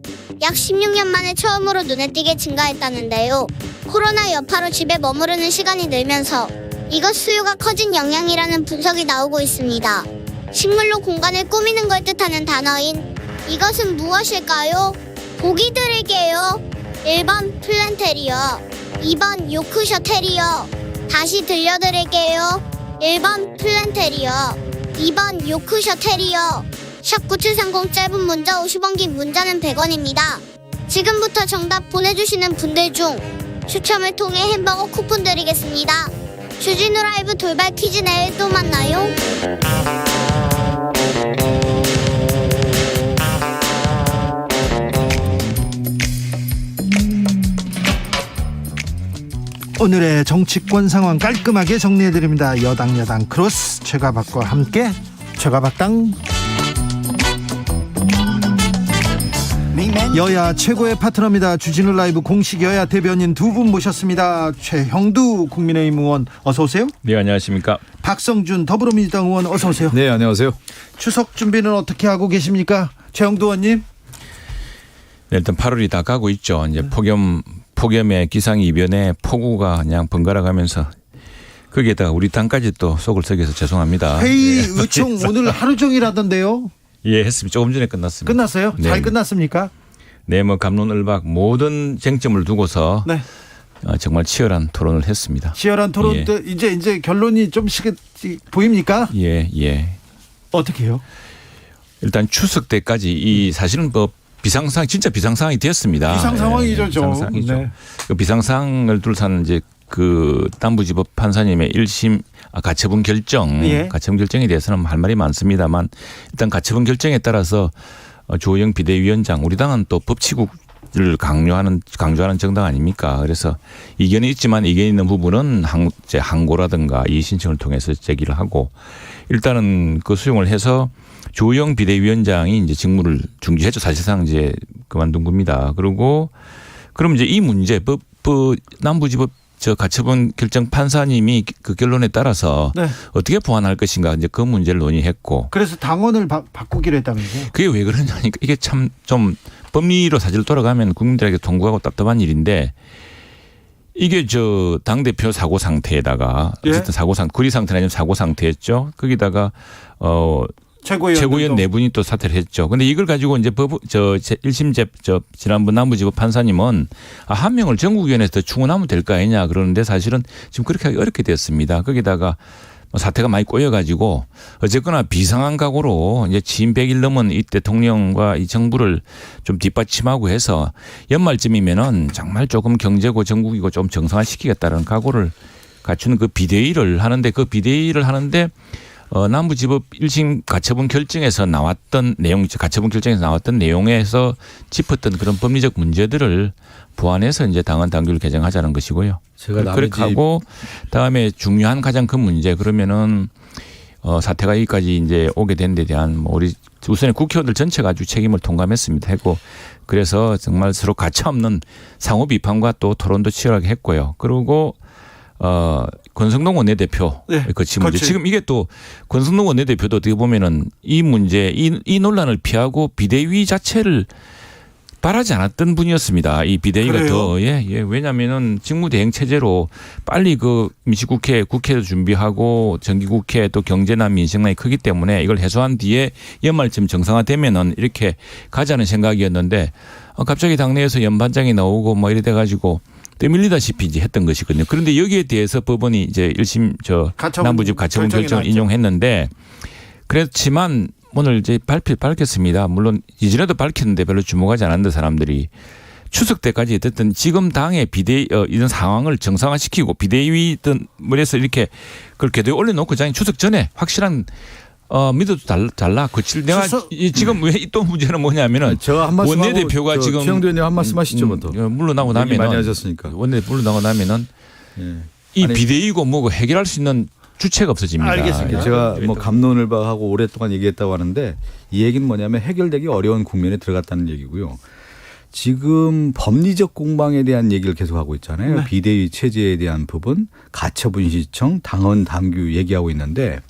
약 16년 만에 처음으로 눈에 띄게 증가했다는데요. 코로나 여파로 집에 머무르는 시간이 늘면서 이것 수요가 커진 영향이라는 분석이 나오고 있습니다. 식물로 공간을 꾸미는 걸 뜻하는 단어인 이것은 무엇일까요? 보기 드릴게요. 1번 플랜테리어, 2번 요크셔 테리어. 다시 들려드릴게요. 1번 플랜테리어, 2번 요크셔 테리어. 샵9730 짧은 문자 50원, 긴 문자는 100원입니다. 지금부터 정답 보내주시는 분들 중 추첨을 통해 햄버거 쿠폰 드리겠습니다. 주진우 라이브 돌발 퀴즈 내일 또 만나요. 오늘의 정치권 상황 깔끔하게 정리해드립니다. 여당 크로스 최가박과 함께 최가박당. 여야 최고의 파트너입니다. 주진우 라이브 공식 여야 대변인 두 분 모셨습니다. 최형두 국민의힘 의원 어서 오세요. 네, 안녕하십니까. 박성준 더불어민주당 의원 어서 오세요. 네, 안녕하세요. 추석 준비는 어떻게 하고 계십니까? 최형두 의원님. 네, 일단 8월이 다 가고 있죠. 이제 폭염의 기상이변에 폭우가 그냥 번갈아 가면서 거기에다가 우리 당까지 또 속을 썩여서 죄송합니다. 회의 의총 오늘 하루 종일 하던데요. 예, 했습니다. 조금 전에 끝났습니다. 끝났어요? 네. 잘 끝났습니까? 네, 뭐 갑론을박 모든 쟁점을 두고서 네. 정말 치열한 토론을 했습니다. 치열한 토론 예. 때 이제 결론이 좀씩 보입니까? 예, 예. 어떻게 해요? 일단 추석 때까지 이 사실은 뭐 진짜 비상상황이 되었습니다. 비상 상황이죠, 예, 비상상황이죠. 네. 그 비상상을 둘러싼 이제 그 남부지법 판사님의 1심 가처분 결정, 예. 가처분 결정에 대해서는 할 말이 많습니다만 일단 가처분 결정에 따라서 조호영 비대위원장, 우리 당은 또 법치국을 강조하는 정당 아닙니까? 그래서 이견이 있지만 이견이 있는 부분은 항고라든가 이의 신청을 통해서 제기를 하고 일단은 그 수용을 해서 조호영 비대위원장이 이제 직무를 중지했죠. 사실상 이제 그만둔 겁니다. 그리고 그럼 이제 이 문제 남부지법 가처분 결정 판사님이 그 결론에 따라서 네. 어떻게 보완할 것인가 이제 그 문제를 논의했고. 그래서 당원을 바꾸기로 했다면서요? 그게 왜 그러냐니까 이게 참 좀 법리로 사실 돌아가면 국민들에게 통구하고 답답한 일인데 이게 당대표 사고 상태에다가 예? 어쨌든 구리 상태는 아니면 사고 상태였죠. 거기다가 최고위원 네 분이 또 사퇴를 했죠. 그런데 이걸 가지고 이제 1심 지난번 남부지법 판사님은 한 명을 전국위원회에서 더 충원하면 될 거 아니냐 그러는데 사실은 지금 그렇게 하기 어렵게 됐습니다. 거기다가 사태가 많이 꼬여가지고 어쨌거나 비상한 각오로 이제 취임 100일 넘은 이 대통령과 이 정부를 좀 뒷받침하고 해서 연말쯤이면은 정말 조금 경제고 정국이고 좀 정상화시키겠다는 각오를 갖춘 그 비대위를 하는데 그 비대위를 하는데 남부지법 1심 가처분 결정에서 나왔던 내용, 가처분 결정에서 나왔던 내용에서 짚었던 그런 법리적 문제들을 보완해서 이제 당헌 당규를 개정하자는 것이고요. 그렇게 하고 다음에 중요한 가장 큰 문제 그러면은 사태가 여기까지 이제 오게 된 데 대한 뭐 우리 우선에 국회의원들 전체가 아주 책임을 통감했습니다. 했고 그래서 정말 서로 가차없는 상호 비판과 또 토론도 치열하게 했고요. 그리고 권성동 원내대표 네, 거치 문제. 지금 이게 또 권성동 원내대표도 어떻게 보면은 이 문제, 이 논란을 피하고 비대위 자체를 바라지 않았던 분이었습니다. 이 비대위가 그래요? 더, 왜냐면은 직무대행 체제로 빨리 그 임시국회도 준비하고 정기국회 또 경제난 민생난이 크기 때문에 이걸 해소한 뒤에 연말쯤 정상화되면은 이렇게 가자는 생각이었는데 갑자기 당내에서 연반장이 나오고 뭐 이래 돼가지고 떠밀리다시피 이제 했던 것이거든요. 그런데 여기에 대해서 법원이 이제 1심 남부집 가처분 결정을 인용했는데 그렇지만 오늘 이제 밝혔습니다. 물론 이전에도 밝혔는데 별로 주목하지 않았는데 사람들이 추석 때까지 어쨌든 지금 당의 이런 상황을 정상화시키고 비대위든 뭐래서 이렇게 그걸 궤도에 올려놓고 추석 전에 확실한 믿어도 달라. 내가 지금 왜 또 문제는 뭐냐면은 제가 한 말씀 원내대표가 지금 최영도 의원님 한 말씀 하시죠, 먼저. 물러나고 나면은 많이 하셨으니까. 원내대표 물러나고 나면은 이 비대위고 뭐고 해결할 수 있는 주체가 없어집니다. 알겠습니다. 제가 뭐 감론을 하고 오랫동안 얘기했다고 하는데 이 얘기는 뭐냐면 해결되기 어려운 국면에 들어갔다는 얘기고요. 지금 법리적 공방에 대한 얘기를 계속하고 있잖아요. 네. 비대위 체제에 대한 부분, 가처분 시청, 당헌 당규 얘기하고 있는데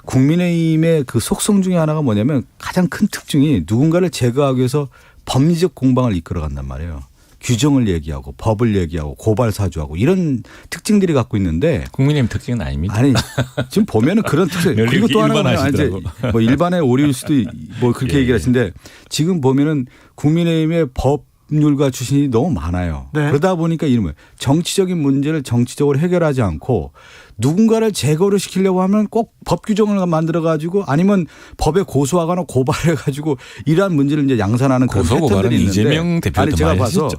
국민의힘의 그 속성 중에 하나가 뭐냐면 가장 큰 특징이 누군가를 제거하기 위해서 법리적 공방을 이끌어간단 말이에요. 규정을 얘기하고 법을 얘기하고 고발 사주하고 이런 특징들이 갖고 있는데 국민의힘 특징은 아닙니다. 아니 지금 보면은 그런 특징 그리고 또 하나는 이제 뭐 일반의 오류일 수도 뭐 그렇게 얘기를 하시는데 지금 보면은 국민의힘의 법률가 출신이 너무 많아요. 네. 그러다 보니까 이런 정치적인 문제를 정치적으로 해결하지 않고 누군가를 제거를 시키려고 하면 꼭 법 규정을 만들어 가지고 아니면 법에 고소하거나 고발해 가지고 이러한 문제를 이제 양산하는 그런 패턴들이 있는데 이재명 대표도 아니 제가 봐서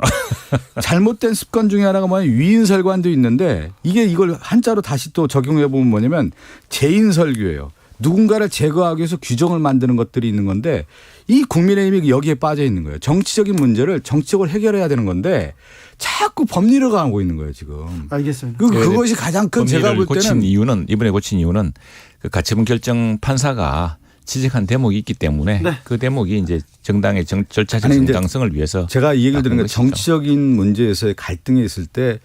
잘못된 습관 중에 하나가 뭐냐면 위인설관도 있는데 이걸 한자로 다시 또 적용해 보면 뭐냐면 재인설규예요. 누군가를 제거하기 위해서 규정을 만드는 것들이 있는 건데 이 국민의힘이 여기에 빠져 있는 거예요. 정치적인 문제를 정치적으로 해결해야 되는 건데 자꾸 법리를 가고 있는 거예요 지금. 알겠습니다. 그것이 가장 큰 제가 볼 때는 이번에 고친 이유는 그 가처분 결정 판사가 지적한 대목이 있기 때문에 네. 그 대목이 이제 정당의 절차적 정당성을 위해서 제가 이 얘기를 드는 건 것이죠. 정치적인 문제에서의 갈등이 있을 때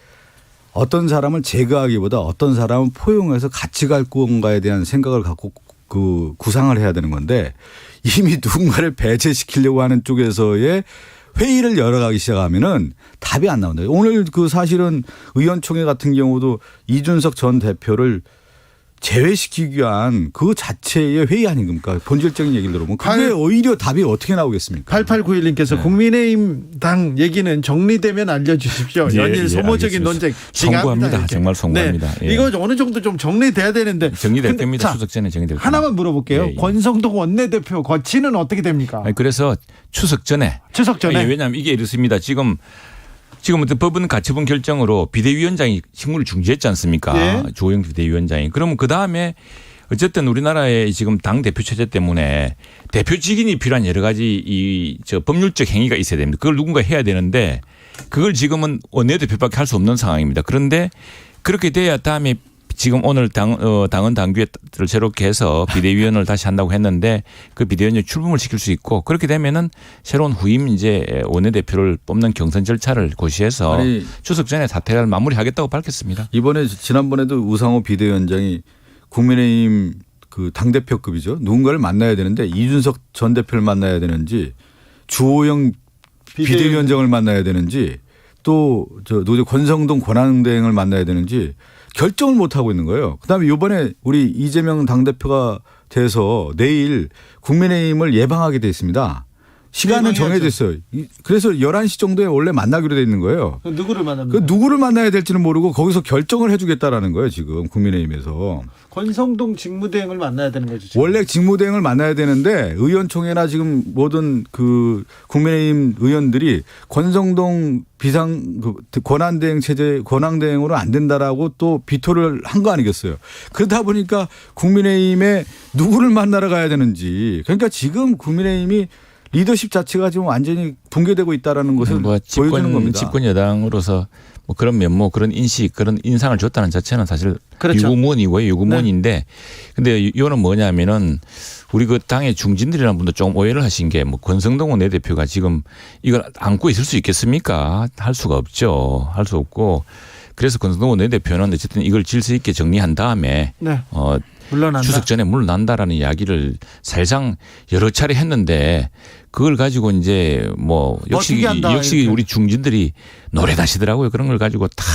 어떤 사람을 제거하기보다 어떤 사람을 포용해서 같이 갈 건가에 대한 생각을 갖고 그 구상을 해야 되는 건데 이미 누군가를 배제시키려고 하는 쪽에서의 회의를 열어가기 시작하면은 답이 안 나온다. 오늘 그 사실은 의원총회 같은 경우도 이준석 전 대표를 제외시키기 위한 그 자체의 회의 아닙니까? 본질적인 얘기를 들어보면 그게 오히려 답이 어떻게 나오겠습니까? 8891님께서 네. 국민의힘 당 얘기는 정리되면 알려주십시오. 연일 소모적인 논쟁 송구합니다. 이렇게. 정말 송구합니다. 네. 이거 어느 정도 좀 정리돼야 되는데. 정리될 근데 겁니다. 자, 추석 전에 정리될 겁니다. 하나만 물어볼게요. 예, 예. 권성동 원내대표 거치는 어떻게 됩니까? 아니, 그래서 추석 전에 왜냐하면 이게 이렇습니다. 지금 법은 가처분 결정으로 비대위원장이 직무를 중지했지 않습니까? 예. 조영 비대위원장이. 그러면 그다음에 어쨌든 우리나라의 지금 당 대표 체제 때문에 대표 직인이 필요한 여러 가지 법률적 행위가 있어야 됩니다. 그걸 누군가 해야 되는데 그걸 지금은 원내대표밖에 할 수 없는 상황입니다. 그런데 그렇게 돼야 다음에 지금 오늘 당헌 당규를 새롭게 해서 비대위원을 다시 한다고 했는데 그 비대위원을 출범을 시킬 수 있고 그렇게 되면은 새로운 후임 이제 원내대표를 뽑는 경선 절차를 고시해서 추석 전에 사퇴를 마무리하겠다고 밝혔습니다. 이번에 지난번에도 우상호 비대위원장이 국민의힘 그 당대표급이죠. 누군가를 만나야 되는데 이준석 전 대표를 만나야 되는지 주호영 비대위원장을 만나야 되는지 또 노조 권성동 권한대행을 만나야 되는지 결정을 못하고 있는 거예요. 그다음에 이번에 우리 이재명 당대표가 돼서 내일 국민의힘을 예방하게 돼 있습니다. 시간은 해명해야죠. 정해져 있어요. 그래서 11시 정도에 원래 만나기로 돼 있는 거예요. 누구를 만납니까? 그 누구를 만나야 될지는 모르고 거기서 결정을 해주겠다라는 거예요. 지금 국민의힘에서. 권성동 직무대행을 만나야 되는 거죠. 지금. 원래 직무대행을 만나야 되는데 의원총회나 지금 모든 그 국민의힘 의원들이 권성동 비상 권한대행 체제 권한대행으로 안 된다라고 또 비토를 한 거 아니겠어요. 그러다 보니까 국민의힘에 누구를 만나러 가야 되는지 그러니까 지금 국민의힘이 리더십 자체가 지금 완전히 붕괴되고 있다라는 것을 뭐 보여주는 겁니다. 집권 여당으로서 뭐 그런 면모, 그런 인식, 그런 인상을 줬다는 자체는 사실 그렇죠. 유구무원이고요, 유구무원인데, 근데 이거는 뭐냐면은 우리 그 당의 중진들이라는 분도 좀 오해를 하신 게 뭐 권성동 원내대표가 지금 이걸 안고 있을 수 있겠습니까? 할 수가 없죠. 할 수 없고. 그래서 권성동 원내대표는 어쨌든 이걸 질서 있게 정리한 다음에 네. 물러난다. 추석 전에 물러난다라는 이야기를 사실상 여러 차례 했는데 그걸 가지고 이제 뭐 역시 이렇게. 우리 중진들이 노래다시더라고요. 그런 걸 가지고 탁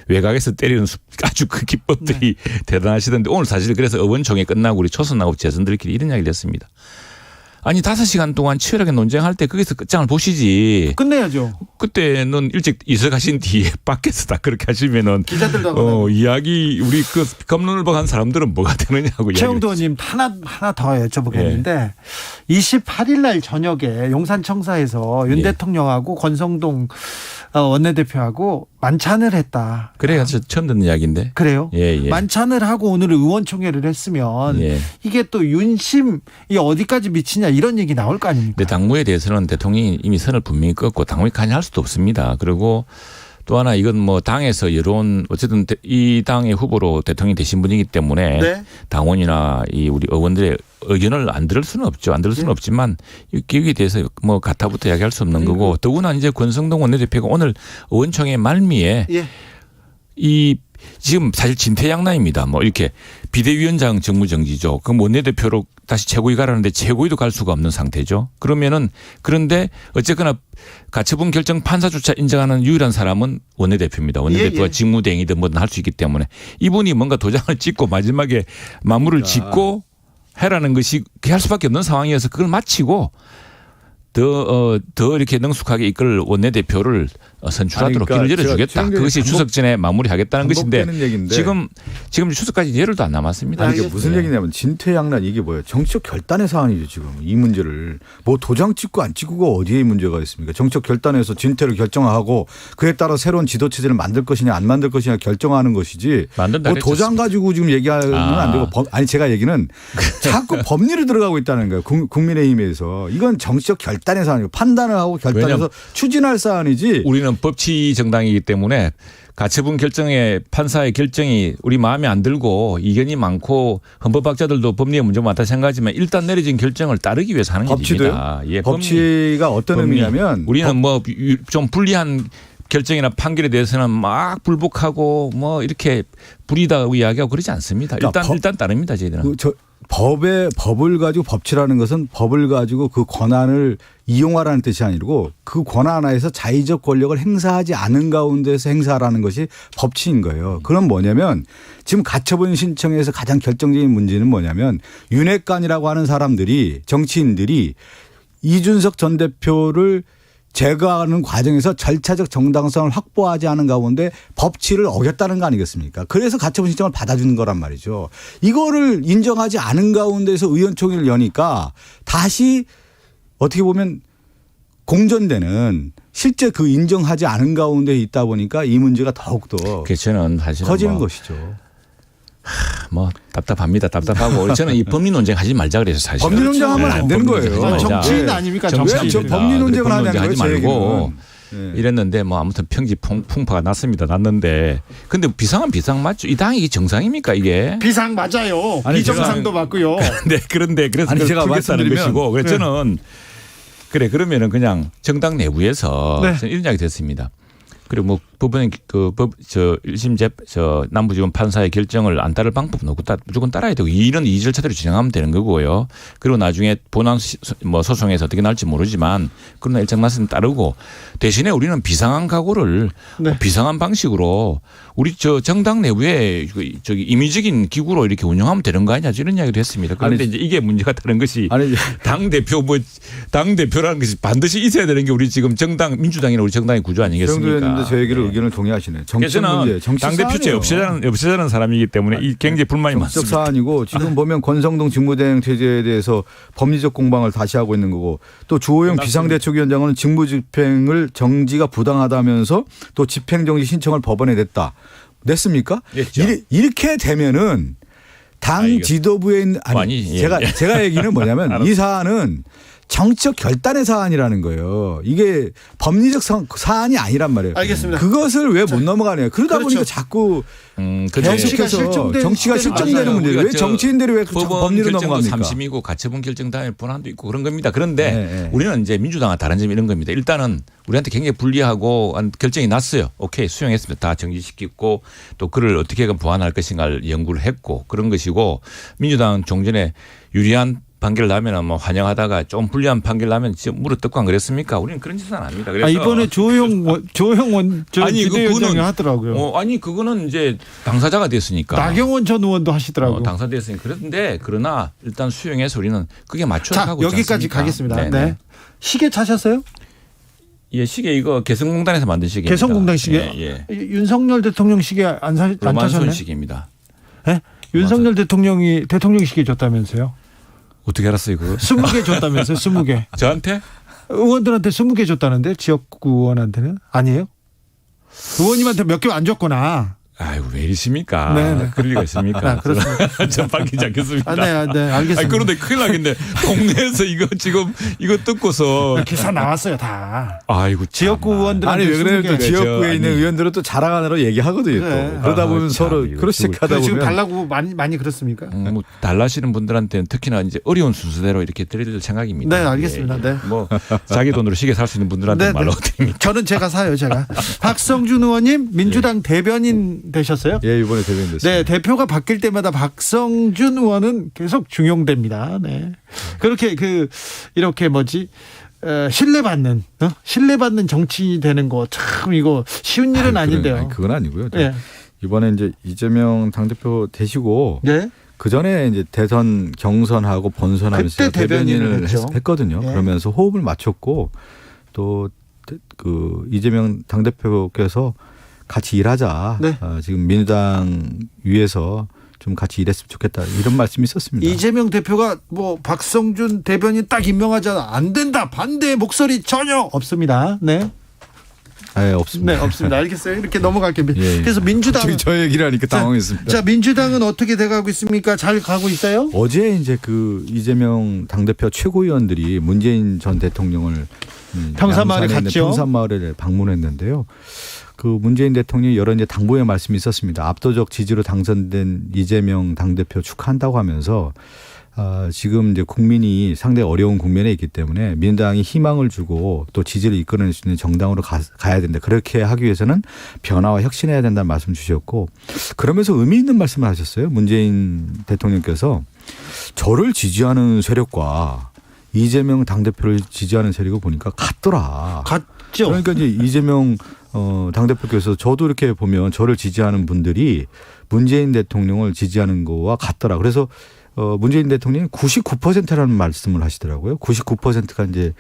외곽에서 때리는 아주 그 기법들이 대단하시던데 오늘 사실 그래서 의원총회 끝나고 우리 초선하고 재선들끼리 이런 이야기를 했습니다. 아니 5시간 동안 치열하게 논쟁할 때 거기서 끝장을 보시지. 끝내야죠. 그때는 일찍 이사가신 뒤에 밖에서 다 그렇게 하시면은 기자들도 하고 이야기 우리 그 검론을박한 사람들은 뭐가 되느냐고. 최영도 의원님 하나 더 여쭤보겠는데 28일 날 저녁에 용산청사에서 윤 예. 대통령하고 권성동 원내대표하고 만찬을 했다. 그래야 처음 듣는 이야기인데. 그래요? 예. 만찬을 하고 오늘 의원총회를 했으면 예. 이게 또 윤심이 어디까지 미치냐 이런 얘기 나올 거 아닙니까? 근데 당무에 대해서는 대통령이 이미 선을 분명히 긋고 당무에 관여할 수도 없습니다. 그리고 또 하나 이건 뭐 당에서 여론 어쨌든 이 당의 후보로 대통령이 되신 분이기 때문에 네. 당원이나 이 우리 의원들의 의견을 안 들을 수는 없죠. 안 들을 수는 없지만 이 기획에 대해서 뭐 가타부터 이야기할 수 없는 거고 더구나 이제 권성동 원내대표가 오늘 의원총회 말미에 예. 이 지금 사실 진퇴양난입니다. 뭐 이렇게 비대위원장 직무정지죠. 그럼 원내대표로 다시 최고위 가라는데 최고위도 갈 수가 없는 상태죠. 그러면은 그런데 어쨌거나 가처분 결정 판사조차 인정하는 유일한 사람은 원내대표입니다. 원내대표가 예. 직무대행이든 뭐든 할 수 있기 때문에 이분이 뭔가 도장을 찍고 마지막에 마무리를 짓고 해라는 것이 할 수밖에 없는 상황이어서 그걸 마치고 더 이렇게 능숙하게 이끌 원내대표를 선출하도록 아니, 그러니까 길을 열어주겠다. 그것이 추석 전에 마무리하겠다는 것인데 얘기인데. 지금 추석까지 열흘도 안 남았습니다. 아니, 이게 무슨 얘기냐면 진퇴양난 이게 뭐예요? 정치적 결단의 사안이죠 지금 이 문제를 뭐 도장 찍고 안 찍고가 어디에 문제가 있습니까? 정치적 결단에서 진퇴를 결정하고 그에 따라 새로운 지도 체제를 만들 것이냐 안 만들 것이냐 결정하는 것이지. 만든다 뭐 도장 가지고 지금 얘기하면 안 되고 제가 얘기는 자꾸 법리를 들어가고 있다는 거예요. 국민의힘에서 이건 정치적 결단의 사안이고 판단을 하고 결단해서 왜냐하면 추진할 사안이지. 우리는 법치 정당이기 때문에 가처분 결정에 판사의 결정이 우리 마음에 안 들고 이견이 많고 헌법학자들도 법리에 문제가 많다 생각하지만 일단 내려진 결정을 따르기 위해서 하는 일입니다. 예, 법치가 어떤 의미냐면 우리는 뭐 좀 불리한 결정이나 판결에 대해서는 막 불복하고 뭐 이렇게 불이다고 이야기하고 그러지 않습니다. 일단 따릅니다. 저희들은. 법을 가지고 법치라는 것은 법을 가지고 그 권한을 이용하라는 뜻이 아니고 그 권한 하에서 자의적 권력을 행사하지 않은 가운데서 행사하라는 것이 법치인 거예요. 그럼 뭐냐면 지금 가처분 신청에서 가장 결정적인 문제는 뭐냐면 윤핵관이라고 하는 사람들이 정치인들이 이준석 전 대표를 제거하는 과정에서 절차적 정당성을 확보하지 않은 가운데 법치를 어겼다는 거 아니겠습니까? 그래서 가처분 신청을 받아주는 거란 말이죠. 이거를 인정하지 않은 가운데서 의원총회를 여니까 다시 어떻게 보면 공전되는 실제 그 인정하지 않은 가운데 있다 보니까 이 문제가 더욱더 저는 사실은 커지는 것이죠. 뭐 답답합니다. 답답하고 저는 이 법리 논쟁하지 말자 그래서 사실 법리 논쟁하면 안 되는 거예요. 정치인 아닙니까? 저 법리 논쟁을 하냐는 거예요. 하지 말고 네. 이랬는데 뭐 아무튼 평지 풍파가 났는데 근데 비상은 비상 맞죠? 이 당이 정상입니까 이게? 비상 맞아요. 아니, 비정상도 맞고요. 그런데 그래서 아니, 제가 풀겠다는 말씀드리면- 것이고 그래서 저는 그러면은 그냥 정당 내부에서 네. 저는 이런 이야기 됐습니다. 그리고 뭐 법원의 저 1심 남부지법 판사의 결정을 안 따를 방법은 없고 무조건 따라야 되고 이런 이 절차대로 진행하면 되는 거고요. 그리고 나중에 본안 소송에서 어떻게 나올지 모르지만 그러나 일정 말씀 따르고 대신에 우리는 비상한 각오를 네. 비상한 방식으로 우리 저 정당 내부에 저기 임의적인 기구로 이렇게 운영하면 되는 거 아니냐 이런 이야기도 했습니다. 그런데 이제 이게 문제가 되는 것이 당 대표라는 것이 반드시 있어야 되는 게 우리 지금 정당 민주당이나 우리 정당의 구조 아니겠습니까? 정도였는데 저 얘기를 의견을 동의하시네. 정책 문제, 정치 당 대표제 없애자는 사람이기 때문에 이 굉장히 불만이 정치적 많습니다. 사안이고 지금 보면 권성동 직무대행 체제에 대해서 법리적 공방을 다시 하고 있는 거고 또 주호영 비상대책위원장은 직무집행을 정지가 부당하다면서 또 집행정지 신청을 법원에 냈습니까? 냈죠. 이렇게 되면은 당 지도부에 있는 제가 얘기는 뭐냐면 이 사안은 정치적 결단의 사안이라는 거예요. 이게 법리적 사안이 아니란 말이에요. 알겠습니다. 그것을 왜 못 넘어가네요. 그러다 보니까 자꾸 계속해서 정치가 실종되는 문제예요. 왜 정치인들이 왜 법리로 넘어갑니까? 3심이고 가처분 결정 다음에 본안도 있고 그런 겁니다. 그런데 우리는 이제 민주당과 다른 점이 이런 겁니다. 일단은 우리한테 굉장히 불리하고 결정이 났어요. 오케이 수용했습니다. 다 정지시키고 또 그를 어떻게 보완할 것인가를 연구를 했고 그런 것이고 민주당은 종전에 유리한 판결 나면 뭐 환영하다가 좀 불리한 판결 나면 물어뜯고 안 그랬습니까? 우리는 그런 짓은 안 합니다. 그래서 이번에 조영 비대위원장이 하더라고요. 아니 그거는 이제 당사자가 됐으니까. 나경원 전 의원도 하시더라고요. 당사자 됐으니까 그런데 그러나 일단 수용해서 우리는 그게 맞춰서 가고 있지 여기까지 않습니까? 가겠습니다. 네. 시계 차셨어요? 예, 시계 이거 개성공단에서 만든 시계입니다. 개성공단 시계. 예. 윤석열 대통령 시계 안 로만손 타셨나요? 시계입니다. 네? 윤석열 대통령이 대통령 시계 줬다면서요? 어떻게 알았어요 그거? 20개 줬다면서요? 20개. 저한테? 의원들한테 20개 줬다는데 지역구 의원한테는? 아니에요? 의원님한테 몇 개 안 줬구나. 아이고 왜 이러십니까? 네네. 그럴 리가 있습니까? 그렇습니다. 전 밝히지 않겠습니다. 네, 알겠습니다. 그런데 큰일 나겠네. 동네에서 이거 듣고서 기사 나왔어요 다. 아이고 지역구 의원들한테 아니 왜 그래요? 또 지역구에 있는 아니. 의원들은 또 자랑하느라 얘기하거든요. 네. 또. 그러다 보면 서로 크로스체크하다 지금 보면 달라고 많이 그렇습니까? 뭐 달라시는 분들한테는 특히나 이제 어려운 순서대로 이렇게 드릴 생각입니다. 네, 알겠습니다. 예. 네. 뭐 자기 돈으로 시계 살 수 있는 분들한테 네, 말로 네. 드립니다. 저는 제가 사요, 제가. 박성준 의원님 민주당 대변인 되셨어요? 예, 이번에 대변인 됐습니다. 네, 대표가 바뀔 때마다 박성준 의원은 계속 중용됩니다. 네. 그렇게 이렇게 신뢰받는 정치 되는 거 참 이거 쉬운 일은 아닌데요. 그건 아니고요. 네. 이번에 이제 이재명 당대표 되시고 네. 그 전에 이제 대선 경선하고 본선하면서 그때 대변인을 했거든요. 네. 그러면서 호흡을 맞췄고 또 그 이재명 당대표께서 같이 일하자. 네. 지금 민주당 위에서 좀 같이 일했으면 좋겠다 이런 말씀이 있었습니다. 이재명 대표가 박성준 대변인 딱 임명하자 안 된다 반대 목소리 전혀 없습니다. 네. 네, 없습니다. 네, 없습니다. 알겠어요. 이렇게 넘어갈게요. 예. 그래서 민주당 저 얘기를 하니까 당황했습니다. 자, 민주당은 어떻게 돼가고 있습니까? 잘 가고 있어요? 어제 이제 그 이재명 당대표 최고위원들이 문재인 전 대통령을 평산마을에 양산에 있는 갔죠. 평산마을을 방문했는데요. 그 문재인 대통령이 여러 이제 당부의 말씀이 있었습니다. 압도적 지지로 당선된 이재명 당대표 축하한다고 하면서 지금 이제 국민이 상당히 어려운 국면에 있기 때문에 민주당이 희망을 주고 또 지지를 이끌어낼 수 있는 정당으로 가야 된다. 그렇게 하기 위해서는 변화와 혁신해야 된다는 말씀 주셨고 그러면서 의미 있는 말씀을 하셨어요. 문재인 대통령께서 저를 지지하는 세력과 이재명 당대표를 지지하는 세력을 보니까 같더라. 같죠. 그러니까 이제 이재명 당대표께서 저도 이렇게 보면 저를 지지하는 분들이 문재인 대통령을 지지하는 거와 같더라. 그래서 문재인 대통령이 99%라는 말씀을 하시더라고요. 99%가 이제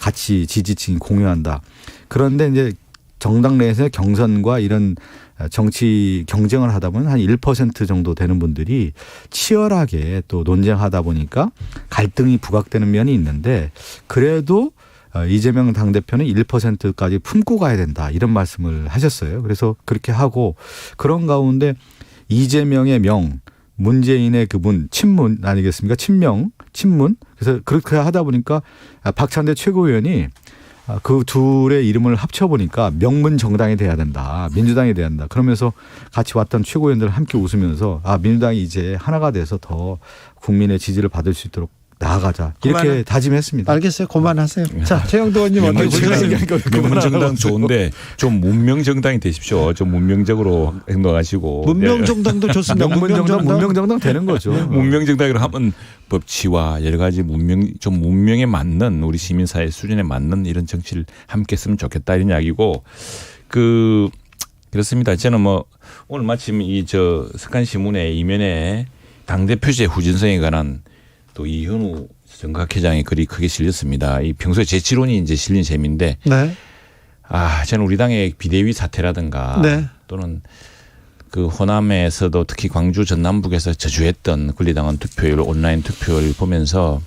같이 지지층이 공유한다. 그런데 이제 정당 내에서 경선과 이런 정치 경쟁을 하다 보면 한 1% 정도 되는 분들이 치열하게 또 논쟁하다 보니까 갈등이 부각되는 면이 있는데 그래도 이재명 당대표는 1%까지 품고 가야 된다 이런 말씀을 하셨어요. 그래서 그렇게 하고 그런 가운데 이재명의 명 문재인의 그분 친문 아니겠습니까? 친문. 그래서 그렇게 하다 보니까 박찬대 최고위원이 그 둘의 이름을 합쳐보니까 명문 정당이 돼야 된다. 민주당이 돼야 된다. 그러면서 같이 왔던 최고위원들 함께 웃으면서 민주당이 이제 하나가 돼서 더 국민의 지지를 받을 수 있도록 나아가자 이렇게 다짐했습니다. 알겠어요. 그만하세요. 자, 최영도 의원님 어떻게 보세요? 문명정당 좋은데 좀 문명정당이 되십시오. 좀 문명적으로 행동하시고. 문명정당도 좋습니다. 문명정당 되는 거죠. 문명정당으로 하면 법치와 여러 가지 좀 문명에 맞는 우리 시민사회 수준에 맞는 이런 정치를 함께 했으면 좋겠다 이런 이야기고 그렇습니다. 저는 뭐 오늘 마침 석간신문의 이면에 당대표제 후진성에 관한 또 이현우 정각회장의 글이 크게 실렸습니다. 이 평소에 제 지론이 이제 실린 셈인데 네. 저는 우리 당의 비대위 사태라든가 네. 또는 그 호남에서도 특히 광주 전남북에서 저주했던 권리당원 투표율 온라인 투표를 보면서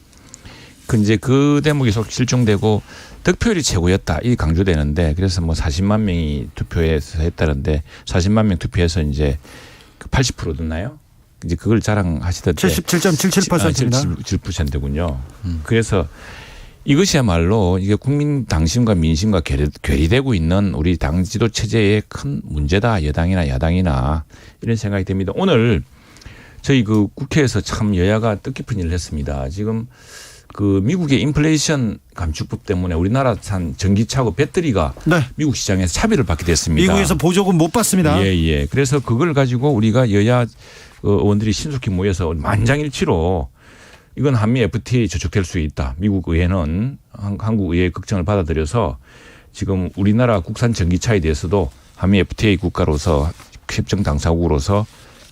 그 대목이 계속 실종되고 득표율이 최고였다 이 강조되는데 그래서 뭐 40만 명이 투표해서 했다는데 40만 명 투표해서 이제 80% 듣나요? 이제 그걸 자랑하시던데 77.77%입니다. 77%군요. 그래서 이것이야말로 이게 국민 당심과 민심과 괴리되고 있는 우리 당 지도 체제의 큰 문제다. 여당이나 야당이나 이런 생각이 듭니다. 오늘 저희 국회에서 참 여야가 뜻깊은 일을 했습니다. 지금 미국의 인플레이션 감축법 때문에 우리나라산 전기차하고 배터리가 네. 미국 시장에서 차별을 받게 됐습니다. 미국에서 보조금 못 받습니다. 예. 그래서 그걸 가지고 우리가 여야 의원들이 신속히 모여서 만장일치로 이건 한미 FTA 저촉될 수 있다. 미국 의회는 한국 의회의 걱정을 받아들여서 지금 우리나라 국산 전기차에 대해서도 한미 FTA 국가로서 협정 당사국으로서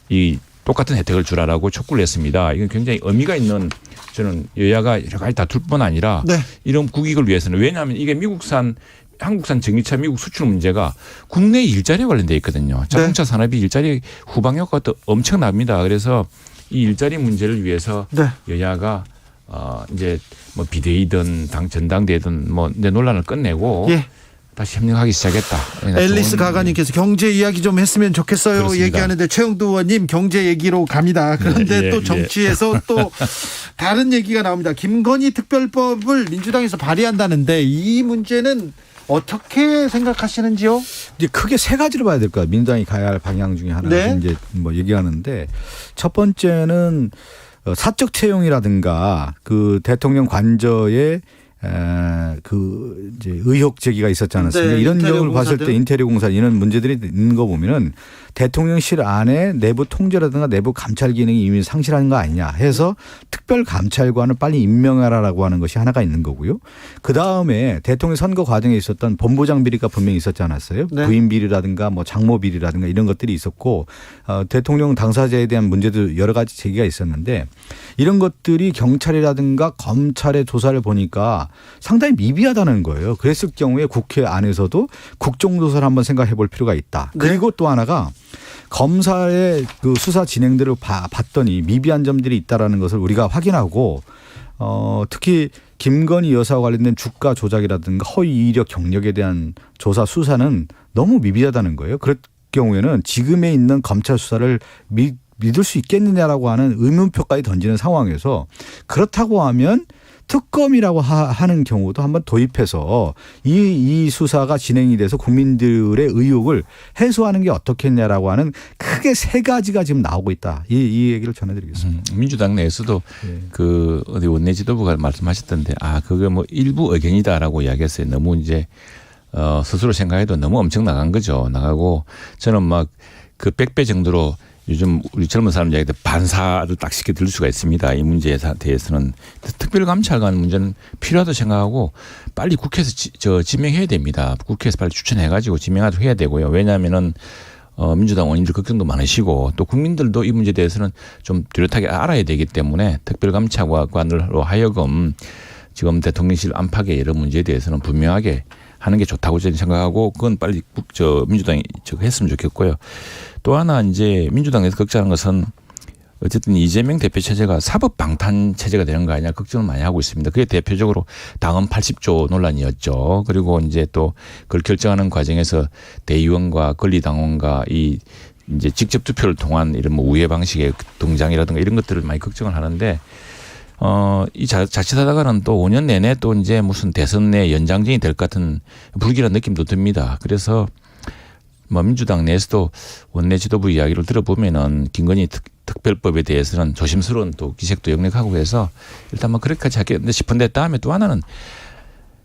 이 똑같은 혜택을 주라라고 촉구를 했습니다. 이건 굉장히 의미가 있는 저는 여야가 여러 가지 다툴 뿐 아니라 네. 이런 국익을 위해서는 왜냐하면 이게 한국산 전기차 미국 수출 문제가 국내 일자리에 관련돼 있거든요. 자동차 산업이 일자리 후방 효과가 엄청납니다. 그래서 이 일자리 문제를 위해서 네. 여야가 이제 뭐 비대위든 전당대든 뭐 내 논란을 끝내고 예. 다시 협력하기 시작했다. 앨리스 가가님께서 경제 이야기 좀 했으면 좋겠어요. 그렇습니다. 얘기하는데 최영도 의원님 경제 얘기로 갑니다. 그런데 예, 또 정치에서 또 다른 얘기가 나옵니다. 김건희 특별법을 민주당에서 발의한다는데 이 문제는 어떻게 생각하시는지요? 이제 크게 세 가지로 봐야 될 거예요. 민주당이 가야 할 방향 중에 하나가 네. 이제 뭐 얘기하는데 첫 번째는 사적 채용이라든가 대통령 관저에 이제 의혹 제기가 있었지 않았습니까? 네, 이런 인테리어 경우를 봤을 때 공사들. 인테리어 공사 이런 문제들이 있는 거 보면은 대통령실 안에 내부 통제라든가 내부 감찰 기능이 이미 상실한 거 아니냐 해서 특별 감찰관을 빨리 임명하라라고 하는 것이 하나가 있는 거고요. 그 다음에 대통령 선거 과정에 있었던 본부장 비리가 분명히 있었지 않았어요? 네. 부인 비리라든가 뭐 장모 비리라든가 이런 것들이 있었고 대통령 당사자에 대한 문제도 여러 가지 제기가 있었는데 이런 것들이 경찰이라든가 검찰의 조사를 보니까 상당히 미비하다는 거예요. 그랬을 경우에 국회 안에서도 국정조사를 한번 생각해 볼 필요가 있다. 네. 그리고 또 하나가 검사의 수사 진행들을 봤더니 미비한 점들이 있다라는 것을 우리가 확인하고 특히 김건희 여사와 관련된 주가 조작이라든가 허위 이력 경력에 대한 조사 수사는 너무 미비하다는 거예요. 그럴 경우에는 지금에 있는 검찰 수사를 믿을 수 있겠느냐라고 하는 의문표까지 던지는 상황에서 그렇다고 하면 특검이라고 하는 경우도 한번 도입해서 이 수사가 진행이 돼서 국민들의 의혹을 해소하는 게 어떻겠냐라고 하는 크게 세 가지가 지금 나오고 있다. 이 얘기를 전해드리겠습니다. 민주당 내에서도 어디 원내 지도부가 말씀하셨던데 그게 뭐 일부 의견이다라고 이야기했어요. 너무 이제 스스로 생각해도 너무 엄청 나간 거죠. 나가고 저는 막 100배 정도로 요즘 우리 젊은 사람 이야기할 때 반사를 딱 쉽게 들을 수가 있습니다. 이 문제에 대해서는 특별감찰관 문제는 필요하다고 생각하고 빨리 국회에서 지명해야 됩니다. 국회에서 빨리 추천해가지고 지명하도록 해야 되고요. 왜냐하면은 민주당 의원님들 걱정도 많으시고 또 국민들도 이 문제에 대해서는 좀 뚜렷하게 알아야 되기 때문에 특별감찰관으로 하여금 지금 대통령실 안팎의 여러 문제에 대해서는 분명하게 하는 게 좋다고 저는 생각하고 그건 빨리 민주당이 했으면 좋겠고요. 또 하나 이제 민주당에서 걱정하는 것은 어쨌든 이재명 대표 체제가 사법 방탄 체제가 되는 거 아니냐 걱정을 많이 하고 있습니다. 그게 대표적으로 당헌 80조 논란이었죠. 그리고 이제 또 그걸 결정하는 과정에서 대의원과 권리당원과 이제 직접 투표를 통한 이런 뭐 우회 방식의 등장이라든가 이런 것들을 많이 걱정을 하는데 이 자칫하다가는 또 5년 내내 또 이제 무슨 대선 내 연장전이 될 것 같은 불길한 느낌도 듭니다. 그래서 뭐 민주당 내에서도 원내 지도부 이야기를 들어보면은 김건희 특별법에 대해서는 조심스러운 또 기색도 역력하고 해서 일단 뭐 그렇게까지 하겠는데 싶은데 다음에 또 하나는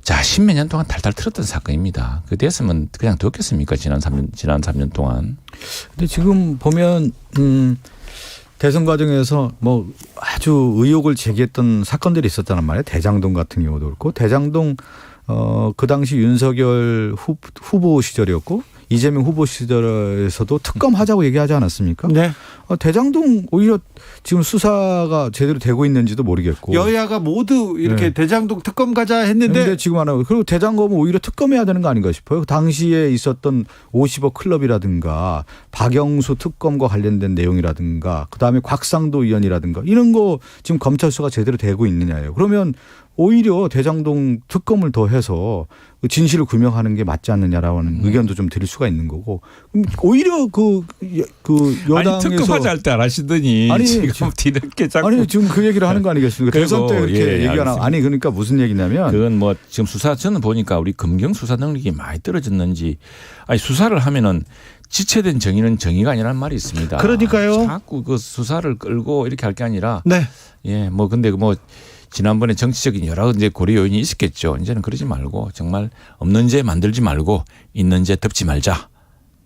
자, 10몇 년 동안 탈탈 틀었던 사건입니다. 그 됐으면 그냥 뒀겠습니까? 지난 3년 동안. 근데 지금 보면 대선 과정에서 뭐 아주 의혹을 제기했던 사건들이 있었단 말이에요. 대장동 같은 경우도 그렇고 대장동 그 당시 윤석열 후보 시절이었고 이재명 후보 시절에서도 특검하자고 얘기하지 않았습니까? 네. 대장동 오히려 지금 수사가 제대로 되고 있는지도 모르겠고 여야가 모두 이렇게 네. 대장동 특검 가자 했는데 근데 지금 안 하고 그리고 대장검은 오히려 특검해야 되는 거 아닌가 싶어요. 당시에 있었던 50억 클럽이라든가 박영수 특검과 관련된 내용이라든가 그다음에 곽상도 의원이라든가 이런 거 지금 검찰 수사가 제대로 되고 있느냐예요. 그러면 오히려 대장동 특검을 더 해서 진실을 규명하는 게 맞지 않느냐라는 의견도 좀 드릴 수가 있는 거고 오히려 그 여당에서 아니 특검하자 할 때 안 하시더니 아니, 지금 뒤늦게 자꾸 아니 지금 그 얘기를 하는 거 아니겠습니까? 대선 때 이렇게 예, 얘기가 나 알겠습니다. 아니 그러니까 무슨 얘기냐면 그건 뭐 지금 수사 저는 보니까 우리 검경 수사 능력이 많이 떨어졌는지 아니 수사를 하면은 지체된 정의는 정의가 아니라는 말이 있습니다. 그러니까요. 자꾸 그 수사를 끌고 이렇게 할 게 아니라 네. 예, 뭐 근데 뭐 지난번에 정치적인 여러 이제 고려 요인이 있었겠죠. 이제는 그러지 말고 정말 없는 죄 만들지 말고 있는 죄 덮지 말자.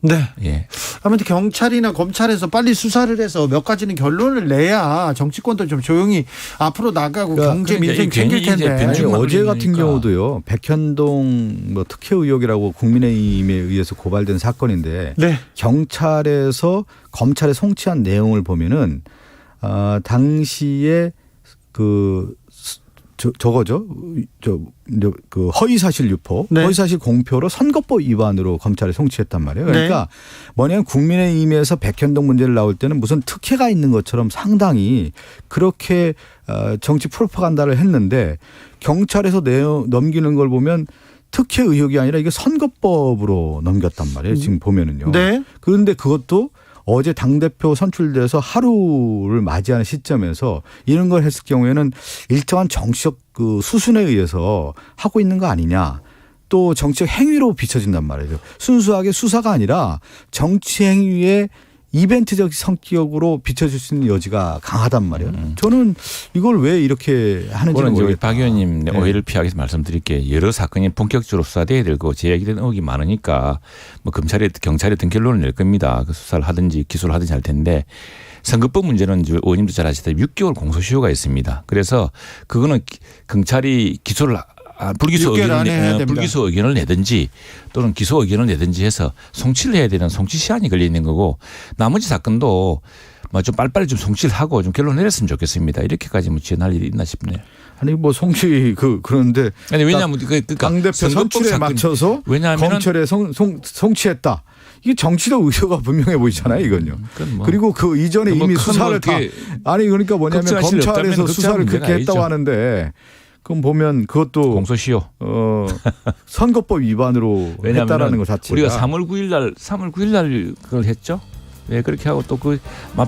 네. 예. 아무튼 경찰이나 검찰에서 빨리 수사를 해서 몇 가지는 결론을 내야 정치권도 좀 조용히 앞으로 나가고 경제 그러니까 민생 챙길 괜히 이제 텐데. 아니, 변증만 어제 같은 흘리니까. 경우도요. 백현동 뭐 특혜 의혹이라고 국민의힘에 의해서 고발된 사건인데 네. 경찰에서 검찰에 송치한 내용을 보면은 당시에 저거죠. 그 허위사실 유포, 네. 허위사실 공표로 선거법 위반으로 검찰에 송치했단 말이에요. 그러니까 뭐냐면 국민의힘에서 백현동 문제를 나올 때는 무슨 특혜가 있는 것처럼 상당히 그렇게 정치 프로파간다를 했는데 경찰에서 넘기는 걸 보면 특혜 의혹이 아니라 이게 선거법으로 넘겼단 말이에요. 지금 보면은요. 네. 그런데 그것도 어제 당대표 선출돼서 하루를 맞이하는 시점에서 이런 걸 했을 경우에는 일정한 정치적 그 수순에 의해서 하고 있는 거 아니냐. 또 정치적 행위로 비춰진단 말이죠. 순수하게 수사가 아니라 정치 행위의 이벤트적 성격으로 비춰질 수 있는 여지가 강하단 말이에요. 저는 이걸 왜 이렇게 하는지 그거는 이제 우리 모르겠다. 박 의원님 네. 오해를 피하기 위해서 말씀드릴게요. 여러 사건이 본격적으로 수사돼야 되고 제기된 의혹이 많으니까 뭐 경찰이 어떤 결론을 낼 겁니다. 그 수사를 하든지 기소를 하든지 할 텐데 선거법 문제는 의원님도 잘 아시다시피 6개월 공소시효가 있습니다. 그래서 그거는 경찰이 기소를 불기소 6개월 안에 해야 됩니다. 불기소 의견을 내든지 또는 기소 의견을 내든지 해서 송치를 해야 되는 송치 시한이 걸려 있는 거고 나머지 사건도 뭐 좀 빨리빨리 좀 송치를 하고 좀 결론 내렸으면 좋겠습니다. 이렇게까지 뭐 지연할 일이 있나 싶네요. 아니 뭐 송치 그런데 아니 왜냐하면 당대표 선출에 맞춰서 왜냐하면 검찰에 송치했다. 이게 정치적 의도가 분명해 보이잖아요, 이건요. 뭐 그리고 그 이전에 뭐 이미 큰 수사를 다 아니 그러니까 뭐냐면 걱정하실 일 검찰에서 없다면 수사를 걱정하면 그렇게 했다고 아니죠. 하는데 그럼 보면 그것도 공소시효. 선거법 위반으로 했다라는 것 자체가 우리가 3월 9일 날 그걸 했죠. 네, 그렇게 하고 또 그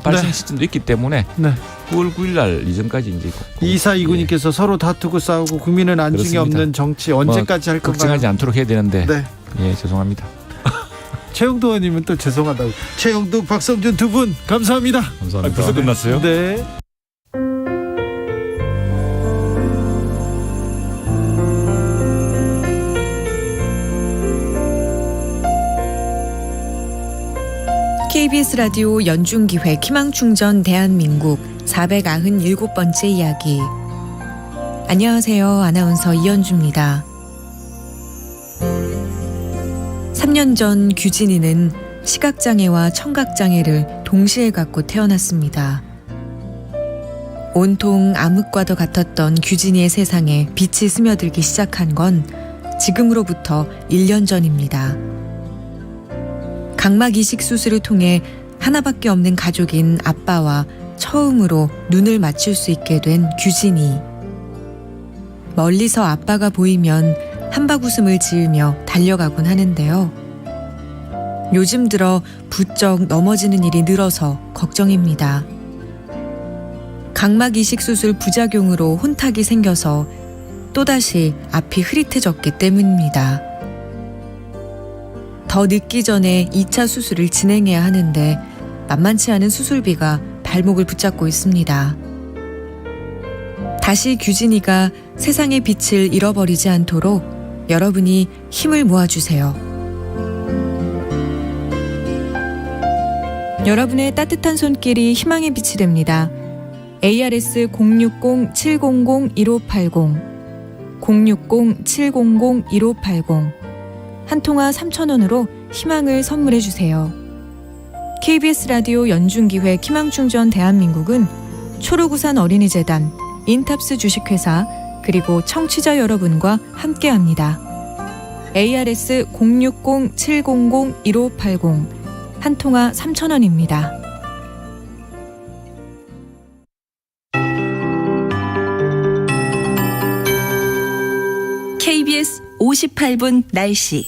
발생 네. 시점도 있기 때문에 네. 9월 9일 날 이전까지 이제 이사 이구님께서 서로 다투고 싸우고 국민은 안중에 그렇습니다. 없는 정치 언제까지 할 건가요? 걱정하지 않도록 해야 되는데 네. 예 죄송합니다. 최영도 의원님은 또 죄송하다고. 최영도, 박성준 두 분 감사합니다. 감사합니다. 벌써 끝났어요? 네. KBS 라디오 연중기획 희망충전 대한민국 497번째 이야기. 안녕하세요. 아나운서 이연주입니다. 3년 전 규진이는 시각장애와 청각장애를 동시에 갖고 태어났습니다. 온통 암흑과도 같았던 규진이의 세상에 빛이 스며들기 시작한 건 지금으로부터 1년 전입니다. 각막 이식 수술을 통해 하나밖에 없는 가족인 아빠와 처음으로 눈을 맞출 수 있게 된 규진이. 멀리서 아빠가 보이면 한바구음을 지으며 달려가곤 하는데요. 요즘 들어 부쩍 넘어지는 일이 늘어서 걱정입니다. 각막 이식 수술 부작용으로 혼탁이 생겨서 또다시 앞이 흐릿해졌기 때문입니다. 더 늦기 전에 2차 수술을 진행해야 하는데 만만치 않은 수술비가 발목을 붙잡고 있습니다. 다시 규진이가 세상의 빛을 잃어버리지 않도록 여러분이 힘을 모아주세요. 여러분의 따뜻한 손길이 희망의 빛이 됩니다. ARS 060-700-1580 060-700-1580 한 통화 3,000원으로 희망을 선물해 주세요. KBS 라디오 연중기획 희망충전 대한민국은 초록우산 어린이재단, 인탑스 주식회사 그리고 청취자 여러분과 함께합니다. ARS 060-700-1580 한 통화 3,000원입니다. KBS 58분 날씨.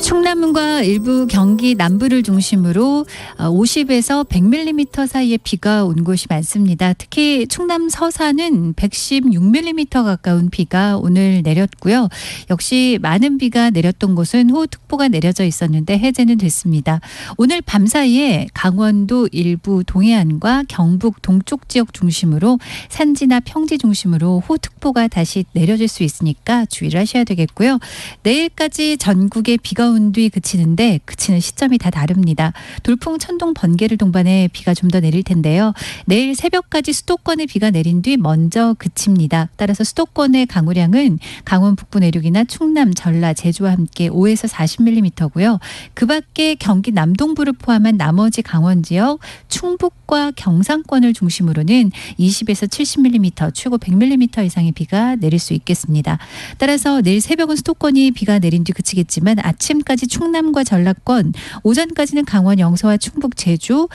충남과 일부 경기 남부를 중심으로 50에서 100mm 사이의 비가 온 곳이 많습니다. 특히 충남 서산은 116mm 가까운 비가 오늘 내렸고요. 역시 많은 비가 내렸던 곳은 호우특보가 내려져 있었는데 해제는 됐습니다. 오늘 밤 사이에 강원도 일부 동해안과 경북 동쪽 지역 중심으로 산지나 평지 중심으로 호우특보가 다시 내려질 수 있으니까 주의를 하셔야 되겠고요. 내일까지 전국에 비가 온 뒤 그치는데 그치는 시점이 다 다릅니다. 돌풍, 천둥, 번개를 동반해 비가 좀 더 내릴 텐데요. 내일 새벽까지 수도권에 비가 내린 뒤 먼저 그칩니다. 따라서 수도권의 강우량은 강원 북부 내륙이나 충남, 전라, 제주와 함께 5에서 40mm고요. 그 밖에 경기 남동부를 포함한 나머지 강원 지역, 충북과 경상권을 중심으로는 20에서 70mm, 최고 100mm 이상의 비가 내릴 수 있겠습니다. 따라서 내일 새벽은 수도권이 비가 내린 뒤 그치겠지만 아침까지 충남과 전라권, 오전까지는 강원, 영서와 충북, 제주,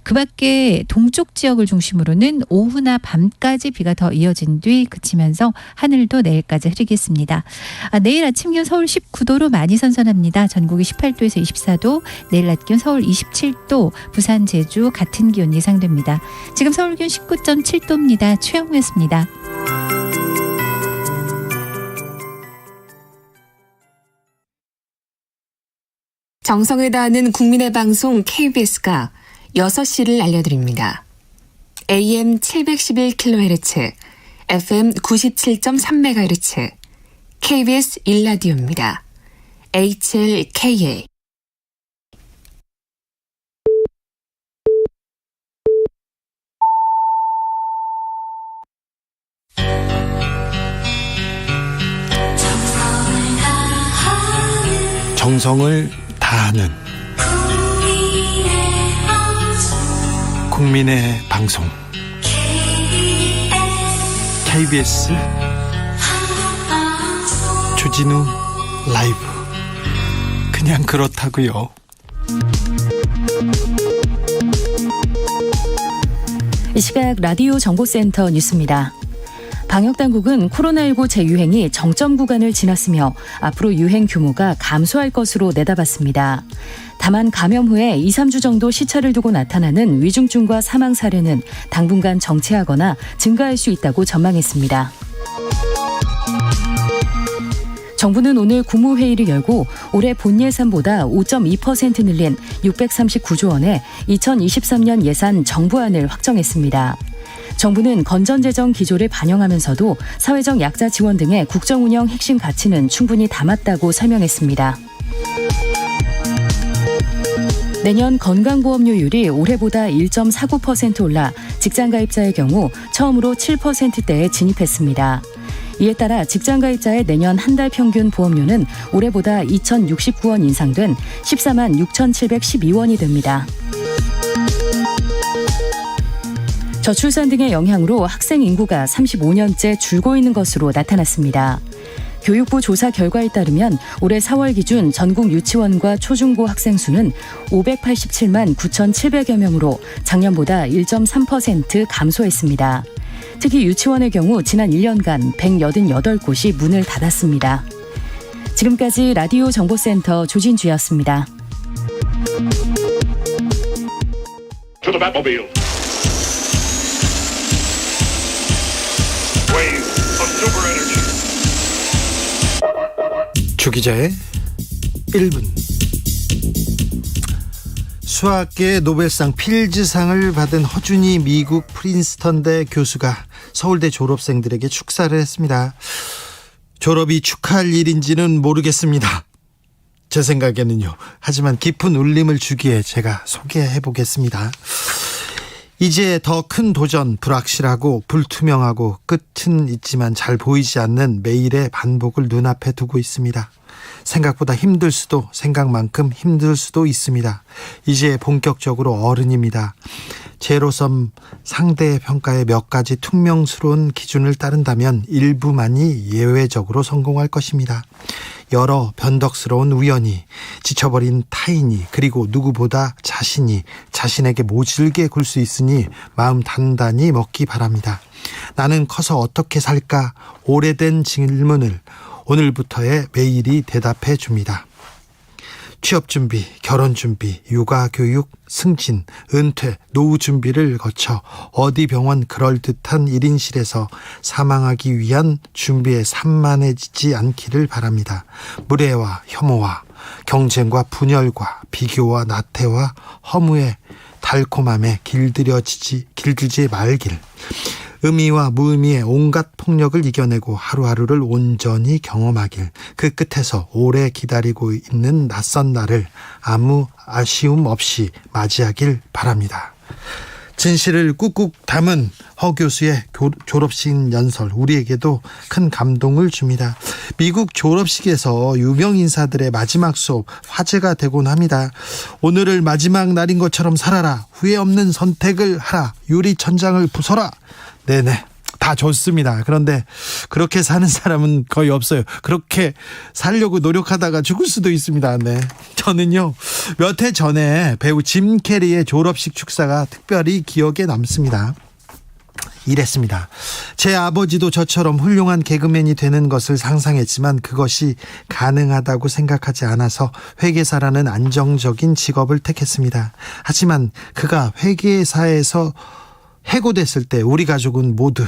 그 밖에 동쪽 지역을 중심으로는 오후나 밤까지 비가 더 이어진 뒤 그치면서 하늘도 내일까지 흐리겠습니다. 내일 아침 기온 서울 19도로 많이 선선합니다. 전국이 18도에서 24도, 내일 낮 기온 서울 27도, 부산, 제주 같은 기온 예상됩니다. 지금 서울 기온 19.7도입니다. 최영우였습니다. 정성을 다하는 국민의 방송 KBS가 6시를 알려드립니다. AM 711kHz, FM 97.3MHz, KBS 1라디오입니다. HLKA. 정성을 다하는 국민의 방송 KBS 주진우 라이브. 그냥 그렇다고요. 이 시각 라디오 정보센터 뉴스입니다. 방역당국은 코로나19 재유행이 정점 구간을 지났으며 앞으로 유행 규모가 감소할 것으로 내다봤습니다. 다만 감염 후에 2, 3주 정도 시차를 두고 나타나는 위중증과 사망 사례는 당분간 정체하거나 증가할 수 있다고 전망했습니다. 정부는 오늘 국무회의를 열고 올해 본 예산보다 5.2% 늘린 639조 원의 2023년 예산 정부안을 확정했습니다. 정부는 건전재정 기조를 반영하면서도 사회적 약자 지원 등의 국정운영 핵심 가치는 충분히 담았다고 설명했습니다. 내년 건강보험료율이 올해보다 1.49% 올라 직장가입자의 경우 처음으로 7%대에 진입했습니다. 이에 따라 직장가입자의 내년 한 달 평균 보험료는 올해보다 2,069원 인상된 14만 6,712원이 됩니다. 저출산 등의 영향으로 학생 인구가 35년째 줄고 있는 것으로 나타났습니다. 교육부 조사 결과에 따르면 올해 4월 기준 전국 유치원과 초중고 학생 수는 587만 9,700여 명으로 작년보다 1.3% 감소했습니다. 특히 유치원의 경우 지난 1년간 188곳이 문을 닫았습니다. 지금까지 라디오 정보센터 조진주였습니다. 주 기자의 1분. 수학계의 노벨상 필즈상을 받은 허준이 미국 프린스턴대 교수가 서울대 졸업생들에게 축사를 했습니다. 졸업이 축하할 일인지는 모르겠습니다. 제 생각에는요. 하지만 깊은 울림을 주기에 제가 소개해 보겠습니다. 이제 더 큰 도전, 불확실하고 불투명하고 끝은 있지만 잘 보이지 않는 매일의 반복을 눈앞에 두고 있습니다. 생각보다 힘들 수도 생각만큼 힘들 수도 있습니다. 이제 본격적으로 어른입니다. 제로섬 상대의 평가에 몇 가지 퉁명스러운 기준을 따른다면 일부만이 예외적으로 성공할 것입니다. 여러 변덕스러운 우연이, 지쳐버린 타인이, 그리고 누구보다 자신이 자신에게 모질게 굴 수 있으니 마음 단단히 먹기 바랍니다. 나는 커서 어떻게 살까? 오래된 질문을 오늘부터의 매일이 대답해 줍니다. 취업 준비, 결혼 준비, 육아 교육, 승진, 은퇴, 노후 준비를 거쳐 어디 병원 그럴듯한 1인실에서 사망하기 위한 준비에 산만해지지 않기를 바랍니다. 무례와 혐오와 경쟁과 분열과 비교와 나태와 허무의 달콤함에 길들지 말길. 의미와 무의미의 온갖 폭력을 이겨내고 하루하루를 온전히 경험하길. 그 끝에서 오래 기다리고 있는 낯선 날을 아무 아쉬움 없이 맞이하길 바랍니다. 진실을 꾹꾹 담은 허 교수의 졸업식 연설, 우리에게도 큰 감동을 줍니다. 미국 졸업식에서 유명 인사들의 마지막 수업 화제가 되곤 합니다. 오늘을 마지막 날인 것처럼 살아라. 후회 없는 선택을 하라. 유리천장을 부숴라. 네네, 다 좋습니다. 그런데 그렇게 사는 사람은 거의 없어요. 그렇게 살려고 노력하다가 죽을 수도 있습니다. 네, 저는요 몇 해 전에 배우 짐 캐리의 졸업식 축사가 특별히 기억에 남습니다. 이랬습니다. 제 아버지도 저처럼 훌륭한 개그맨이 되는 것을 상상했지만 그것이 가능하다고 생각하지 않아서 회계사라는 안정적인 직업을 택했습니다. 하지만 그가 회계사에서 해고됐을 때 우리 가족은 모두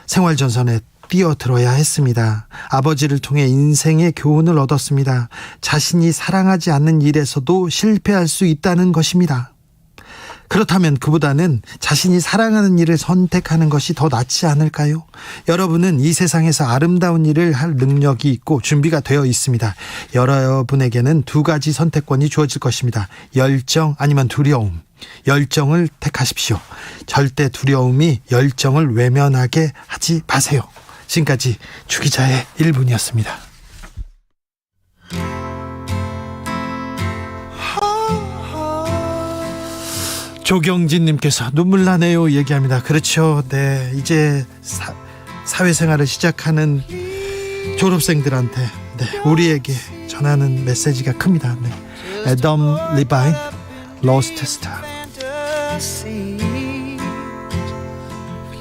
생활전선에 뛰어들어야 했습니다. 아버지를 통해 인생의 교훈을 얻었습니다. 자신이 사랑하지 않는 일에서도 실패할 수 있다는 것입니다. 그렇다면 그보다는 자신이 사랑하는 일을 선택하는 것이 더 낫지 않을까요? 여러분은 이 세상에서 아름다운 일을 할 능력이 있고 준비가 되어 있습니다. 여러분에게는 두 가지 선택권이 주어질 것입니다. 열정 아니면 두려움. 열정을 택하십시오. 절대 두려움이 열정을 외면하게 하지 마세요. 지금까지 주 기자의 1분이었습니다. 조경진님께서 눈물 나네요 얘기합니다. 그렇죠. 네, 이제 사회생활을 시작하는 졸업생들한테 우리에게 전하는 메시지가 큽니다. 네. 애덤 리바인 Lost Star.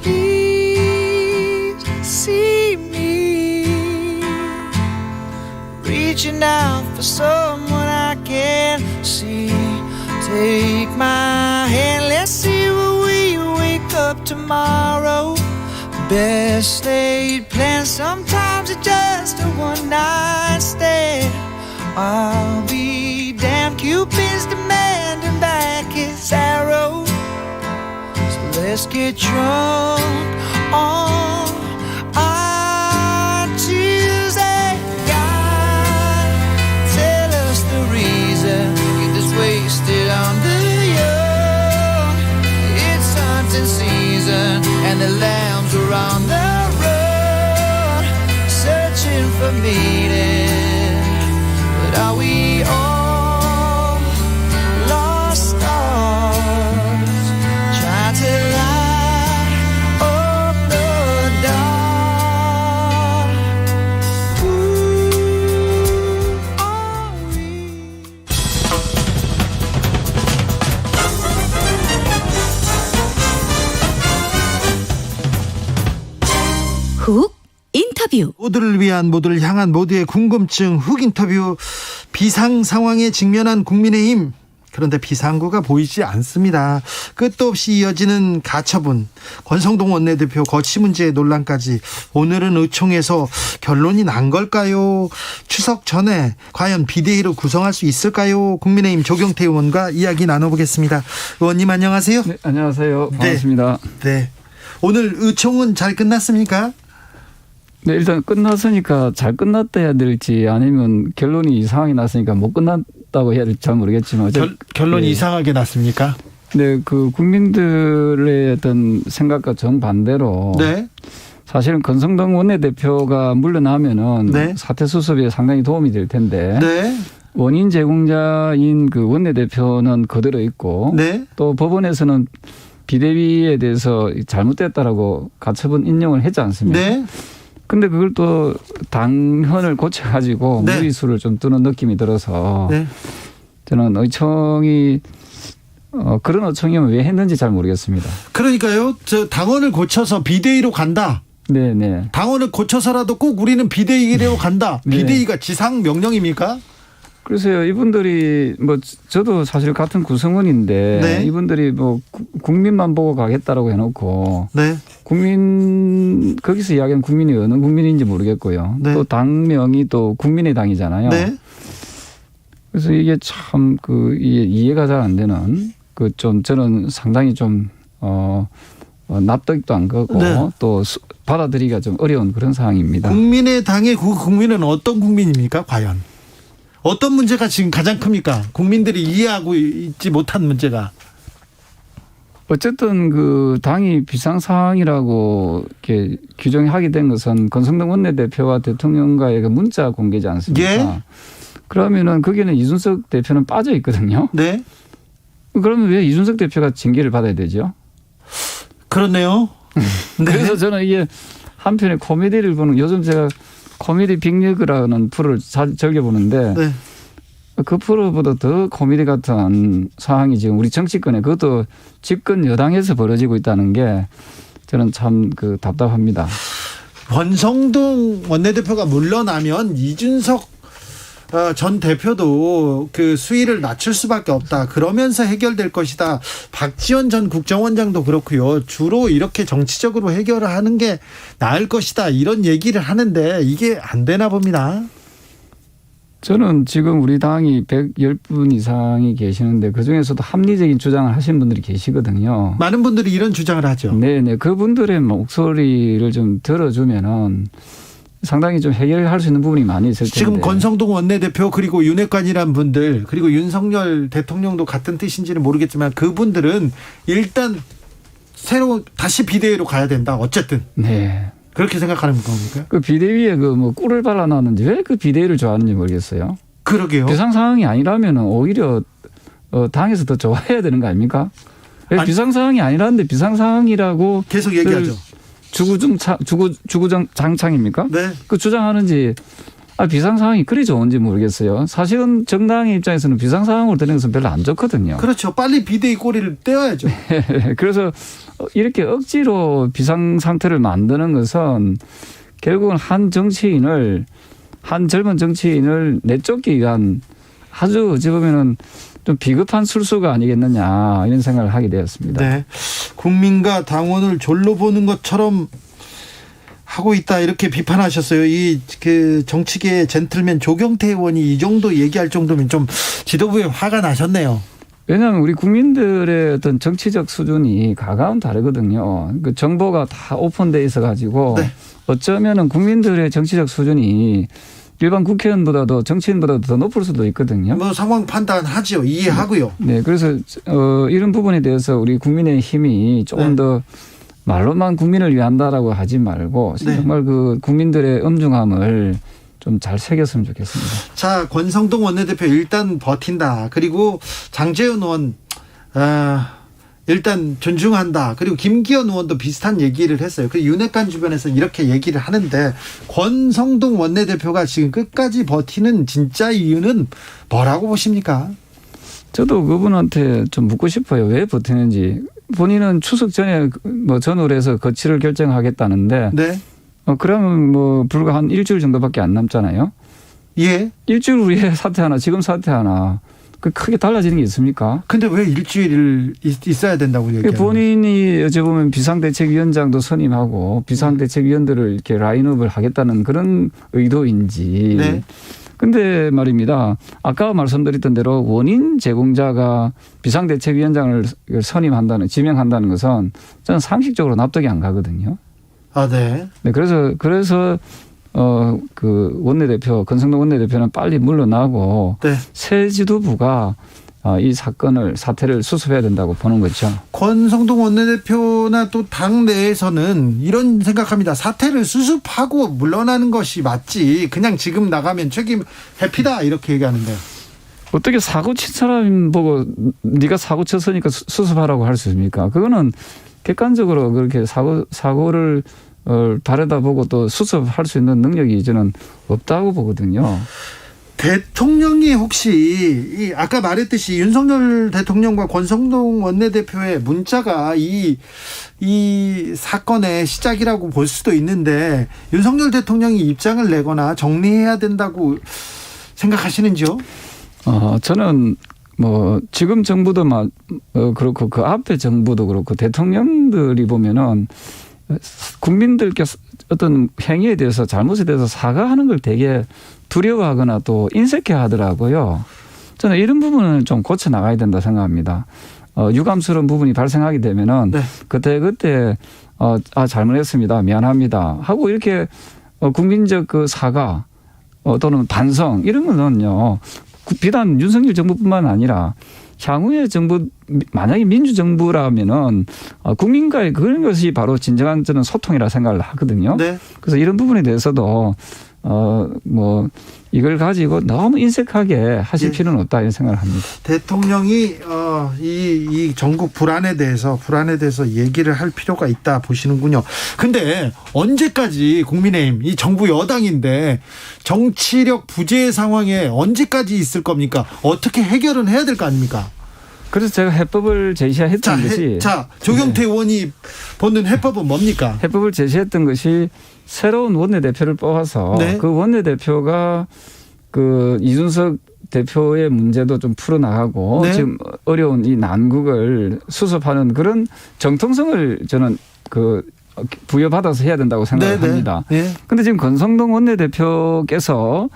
Please see me reaching out for someone I can't see. Take my hand, let's see where we wake up tomorrow. Best laid plans, sometimes it's just a one night stand. I'll be damned, Cupid's demanding back his arrow. So let's get drunk on our Tuesday. God, tell us the reason, get this wasted on the young. It's hunting season and the lambs are on the run, searching for meaning. But are we all lost stars, trying to light up the dark? Who are we? 훅 인터뷰. 모두를 위한, 모두를 향한 모두의 궁금증 훅 인터뷰. 비상 상황에 직면한 국민의힘 그런데 비상구가 보이지 않습니다. 끝도 없이 이어지는 가처분, 권성동 원내대표 거취 문제 논란까지 오늘은 의총에서 결론이 난 걸까요? 추석 전에 과연 비대위로 구성할 수 있을까요? 국민의힘 조경태 의원과 이야기 나눠보겠습니다. 의원님 안녕하세요. 네, 안녕하세요. 반갑습니다. 네. 오늘 의총은 잘 끝났습니까? 네, 일단 끝났으니까 잘 끝났다 해야 될지 아니면 결론이 이상하게 났으니까 못 끝났다고 해야 될지 잘 모르겠지만 결론이 네. 이상하게 났습니까? 네, 그 국민들의 어떤 생각과 정반대로 네. 사실은 권성동 원내대표가 물러나면은 네. 사태 수습에 상당히 도움이 될 텐데 네. 원인 제공자인 그 원내대표는 그대로 있고 네. 또 법원에서는 비대위에 대해서 잘못됐다라고 가처분 인용을 했지 않습니까? 네. 근데 그걸 또 당헌을 고쳐가지고 네. 무리수를 좀 두는 느낌이 들어서 네. 저는 의총이 그런 의총이면 왜 했는지 잘 모르겠습니다. 그러니까요. 저 당원을 고쳐서 비대위로 간다. 네네. 당원을 고쳐서라도 꼭 우리는 비대위로 간다. 네. 비대위가 지상 명령입니까? 그래서요, 이분들이 뭐 저도 사실 같은 구성원인데 네. 이분들이 뭐 국민만 보고 가겠다라고 해놓고 네. 국민 거기서 이야기하는 국민이 어느 국민인지 모르겠고요. 네. 또 당명이 또 국민의당이잖아요. 네. 그래서 이게 참 그 이해가 잘 안 되는 그 좀 저는 상당히 좀 납득도 안 가고 네. 또 받아들이기가 좀 어려운 그런 상황입니다. 국민의당의 국민은 어떤 국민입니까? 과연 어떤 문제가 지금 가장 큽니까? 국민들이 이해하고 있지 못한 문제가. 어쨌든 그 당이 비상사항이라고 이렇게 규정하게 된 것은 권성동 원내대표와 대통령과의 그 문자 공개지 않습니까? 예. 그러면은 거기는 이준석 대표는 빠져 있거든요. 네. 그러면 왜 이준석 대표가 징계를 받아야 되죠? 그렇네요. 네. 그래서 저는 이게 한편의 코미디를 보는, 요즘 제가 코미디 빅리그라는 프로를 즐겨보는데 네. 그 프로보다 더 코미디 같은 상황이 지금 우리 정치권에, 그것도 집권 여당에서 벌어지고 있다는 게 저는 참 그 답답합니다. 권성동 원내대표가 물러나면 이준석 전 대표도 그 수위를 낮출 수밖에 없다. 그러면서 해결될 것이다. 박지원 전 국정원장도 그렇고요. 주로 이렇게 정치적으로 해결을 하는 게 나을 것이다. 이런 얘기를 하는데 이게 안 되나 봅니다. 저는 지금 우리 당이 110분 이상이 계시는데 그중에서도 합리적인 주장을 하신 분들이 계시거든요. 많은 분들이 이런 주장을 하죠. 네네. 그분들의 목소리를 좀 들어주면은 상당히 좀 해결할 수 있는 부분이 많이 있을 텐데. 지금 권성동 원내대표 그리고 윤핵관이란 분들 그리고 윤석열 대통령도 같은 뜻인지는 모르겠지만 그분들은 일단 새로 다시 비대위로 가야 된다. 어쨌든. 네. 그렇게 생각하는 겁니까? 그 비대위에 그 뭐 꿀을 발라놨는지 왜 그 비대위를 좋아하는지 모르겠어요. 그러게요. 비상 상황이 아니라면 오히려 당에서 더 좋아해야 되는 거 아닙니까? 비상 상황이 아니라는데 비상 상황이라고 계속 얘기하죠. 주구장창입니까? 네. 그 주장하는지 비상 상황이 그리 좋은지 모르겠어요. 사실은 정당의 입장에서는 비상 상황으로 되는 것은 별로 안 좋거든요. 그렇죠. 빨리 비대위 꼬리를 떼어야죠. 그래서 이렇게 억지로 비상 상태를 만드는 것은 결국은 한 젊은 정치인을 내쫓기 위한 아주 어찌 보면은 좀 비겁한 술수가 아니겠느냐 이런 생각을 하게 되었습니다. 네. 국민과 당원을 졸로 보는 것처럼 하고 있다 이렇게 비판하셨어요. 이 그 정치계의 젠틀맨 조경태 의원이 이 정도 얘기할 정도면 좀 지도부에 화가 나셨네요. 왜냐하면 우리 국민들의 어떤 정치적 수준이 가까운 다르거든요. 그 정보가 다 오픈돼 있어 가지고 네. 어쩌면은 국민들의 정치적 수준이 일반 국회의원보다도 정치인보다도 더 높을 수도 있거든요. 뭐 상황 판단하죠. 이해하고요. 네, 그래서 이런 부분에 대해서 우리 국민의 힘이 조금 네. 더 말로만 국민을 위한다라고 하지 말고 네. 정말 그 국민들의 엄중함을 좀 잘 새겼으면 좋겠습니다. 자, 권성동 원내대표 일단 버틴다. 그리고 장제원 의원 일단 존중한다. 그리고 김기현 의원도 비슷한 얘기를 했어요. 그 윤핵관 주변에서는 이렇게 얘기를 하는데 권성동 원내대표가 지금 끝까지 버티는 진짜 이유는 뭐라고 보십니까? 저도 그분한테 좀 묻고 싶어요. 왜 버티는지. 본인은 추석 전에 뭐 전월에서 거취를 결정하겠다는데 네. 그러면 뭐 불과 한 일주일 정도밖에 안 남잖아요. 예. 일주일 후에 사퇴하나 지금 사퇴하나 그 크게 달라지는 게 있습니까? 근데 왜 일주일 있어야 된다고 얘기하는 거예요? 본인이 어찌 보면 비상대책위원장도 선임하고 비상대책위원들을 이렇게 라인업을 하겠다는 그런 의도인지. 네. 근데 말입니다. 아까 말씀드렸던 대로 원인 제공자가 비상대책위원장을 선임한다는, 지명한다는 것은 저는 상식적으로 납득이 안 가거든요. 아, 네. 네, 그래서 그 원내대표, 권성동 원내대표는 빨리 물러나고 네. 새 지도부가 이 사태를 수습해야 된다고 보는 거죠. 권성동 원내대표나 또 당 내에서는 이런 생각합니다. 사태를 수습하고 물러나는 것이 맞지. 그냥 지금 나가면 책임 회피다 이렇게 얘기하는데요. 어떻게 사고 친 사람 보고 네가 사고 쳤으니까 수습하라고 할 수 있습니까? 그거는 객관적으로 그렇게 사고를 바라다 보고 또 수습할 수 있는 능력이 저는 없다고 보거든요. 대통령이 혹시 아까 말했듯이 윤석열 대통령과 권성동 원내대표의 문자가 이 사건의 시작이라고 볼 수도 있는데 윤석열 대통령이 입장을 내거나 정리해야 된다고 생각하시는지요? 저는 뭐 지금 정부도 그렇고 그 앞에 정부도 그렇고 대통령들이 보면은 국민들께 어떤 행위에 대해서 잘못에 대해서 사과하는 걸 되게 두려워하거나 또 인색해 하더라고요. 저는 이런 부분은 좀 고쳐 나가야 된다 생각합니다. 유감스러운 부분이 발생하게 되면은 네. 그때 잘못했습니다. 미안합니다. 하고 이렇게 국민적 그 사과 또는 반성 이런 거는요. 비단 윤석열 정부뿐만 아니라 향후의 정부, 만약에 민주정부라면은 국민과의 그런 것이 바로 진정한 저는 소통이라 생각을 하거든요. 네. 그래서 이런 부분에 대해서도 뭐 이걸 가지고 너무 인색하게 하실 필요는 없다 이런 생각을 합니다. 대통령이 이 전국 불안에 대해서 얘기를 할 필요가 있다 보시는군요. 근데 언제까지 국민의힘 이 정부 여당인데 정치력 부재 상황에 언제까지 있을 겁니까? 어떻게 해결은 해야 될 거 아닙니까? 그래서 제가 해법을 제시했던 것이 조경태 의원이 보는 해법은 뭡니까? 해법을 제시했던 것이 새로운 원내대표를 뽑아서 네. 그 원내대표가 그 이준석 대표의 문제도 좀 풀어나가고 네. 지금 어려운 이 난국을 수습하는 그런 정통성을 저는 부여받아서 해야 된다고 생각을 합니다. 그런데 지금 권성동 원내대표께서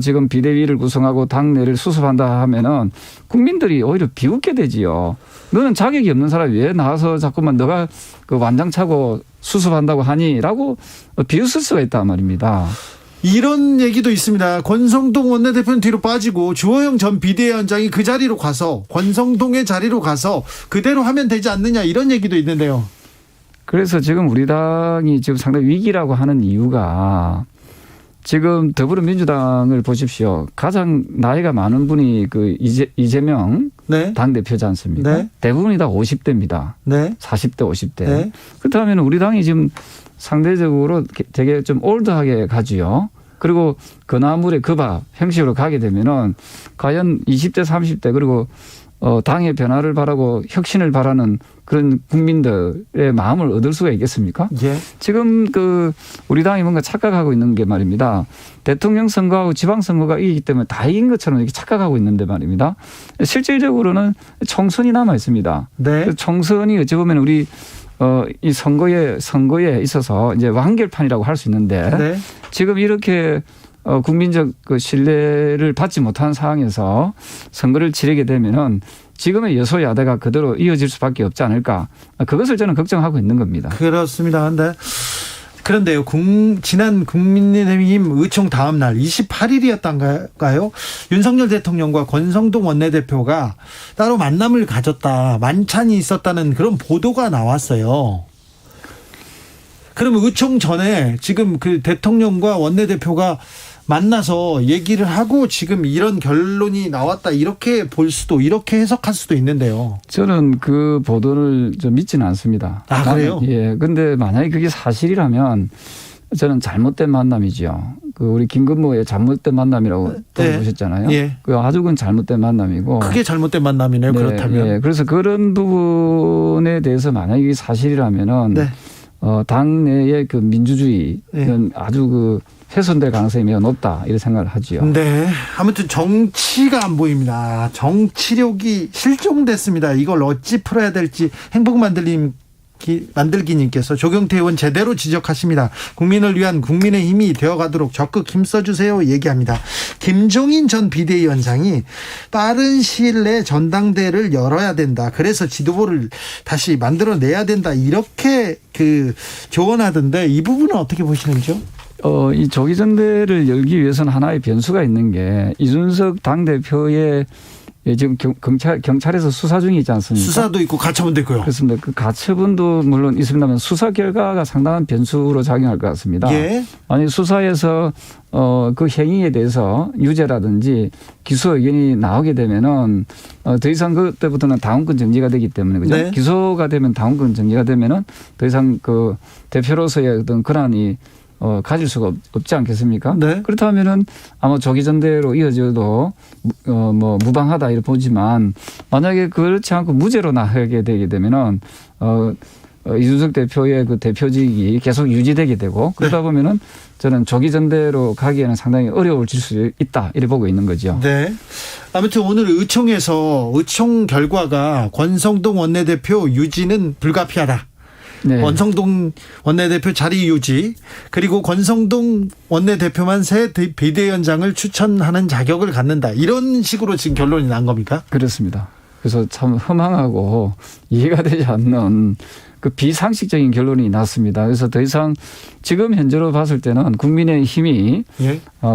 지금 비대위를 구성하고 당내를 수습한다 하면은 국민들이 오히려 비웃게 되지요. 너는 자격이 없는 사람이 왜 나와서 자꾸만 너가 그 완장차고 수습한다고 하니라고 비웃을 수가 있단 말입니다. 이런 얘기도 있습니다. 권성동 원내대표는 뒤로 빠지고 주호영 전 비대위원장이 그 자리로 가서 권성동의 자리로 가서 그대로 하면 되지 않느냐 이런 얘기도 있는데요. 그래서 지금 우리 당이 지금 상당히 위기라고 하는 이유가 지금 더불어민주당을 보십시오. 가장 나이가 많은 분이 그 이재명 네. 당대표지 않습니까? 네. 대부분이 다 50대입니다. 네. 40대, 50대. 네. 그렇다면 우리 당이 지금 상대적으로 되게 좀 올드하게 가지요. 그리고 그나물의 그밥 형식으로 가게 되면은 과연 20대, 30대 그리고 당의 변화를 바라고 혁신을 바라는 그런 국민들의 마음을 얻을 수가 있겠습니까? 예. 지금 우리 당이 뭔가 착각하고 있는 게 말입니다. 대통령 선거하고 지방선거가 이기기 때문에 다 이긴 것처럼 이렇게 착각하고 있는데 말입니다. 실질적으로는 총선이 남아 있습니다. 네. 총선이 어찌 보면 우리 이 선거에 있어서 이제 완결판이라고 할 수 있는데 네. 지금 이렇게 국민적 그 신뢰를 받지 못한 상황에서 선거를 치르게 되면은 지금의 여소야대가 그대로 이어질 수밖에 없지 않을까. 그것을 저는 걱정하고 있는 겁니다. 그렇습니다. 그런데요, 지난 국민의힘 의총 다음 날 28일이었던가요? 윤석열 대통령과 권성동 원내대표가 따로 만남을 가졌다, 만찬이 있었다는 그런 보도가 나왔어요. 그러면 의총 전에 지금 그 대통령과 원내대표가 만나서 얘기를 하고 지금 이런 결론이 나왔다 이렇게 볼 수도 이렇게 해석할 수도 있는데요. 저는 그 보도를 좀 믿지는 않습니다. 아, 그래요? 예. 근데 만약에 그게 사실이라면 저는 잘못된 만남이죠. 우리 김근모의 잘못된 만남이라고 보셨잖아요. 예. 그 아주 그 잘못된 만남이고. 크게 잘못된 만남이네요. 네, 그렇다면. 예. 그래서 그런 부분에 대해서 만약에 이게 사실이라면은 네. 당내의 그 민주주의는 아주 그 훼손될 가능성이 매우 높다 이런 생각을 하지요. 네. 아무튼 정치가 안 보입니다. 정치력이 실종됐습니다. 이걸 어찌 풀어야 될지 만들기님께서 조경태 의원 제대로 지적하십니다. 국민을 위한 국민의 힘이 되어가도록 적극 힘써주세요 얘기합니다. 김종인 전 비대위원장이 빠른 시일 내에 전당대회를 열어야 된다. 그래서 지도부를 다시 만들어내야 된다. 이렇게 조언하던데 이 부분은 어떻게 보시는지요? 이 조기 전대를 열기 위해서는 하나의 변수가 있는 게 이준석 당대표의 지금 경찰에서 수사 중에 있지 않습니까? 수사도 있고 가처분도 있고요. 그렇습니다. 그 가처분도 물론 있습니다만 수사 결과가 상당한 변수로 작용할 것 같습니다. 예. 만약 수사에서 그 행위에 대해서 유죄라든지 기소 의견이 나오게 되면은 더 이상 그때부터는 당원권 정지가 되기 때문에 그죠? 네. 기소가 되면 당원권 정지가 되면은 더 이상 그 대표로서의 어떤 권한이 가질 수가 없지 않겠습니까? 네. 그렇다면은 아마 조기 전대로 이어져도 뭐 무방하다 이렇게 보지만 만약에 그렇지 않고 무죄로 나가게 되게 되면은 이준석 대표의 그 대표직이 계속 유지되게 되고 그러다 보면은 저는 조기 전대로 가기에는 상당히 어려워질 수 있다 이렇게 보고 있는 거죠. 네. 아무튼 오늘 의총 결과가 권성동 원내대표 유지는 불가피하다. 네. 권성동 원내대표 자리 유지 그리고 권성동 원내대표만 새 비대위원장을 추천하는 자격을 갖는다. 이런 식으로 지금 결론이 난 겁니까? 그렇습니다. 그래서 참 허망하고 이해가 되지 않는 그 비상식적인 결론이 났습니다. 그래서 더 이상 지금 현재로 봤을 때는 국민의 힘이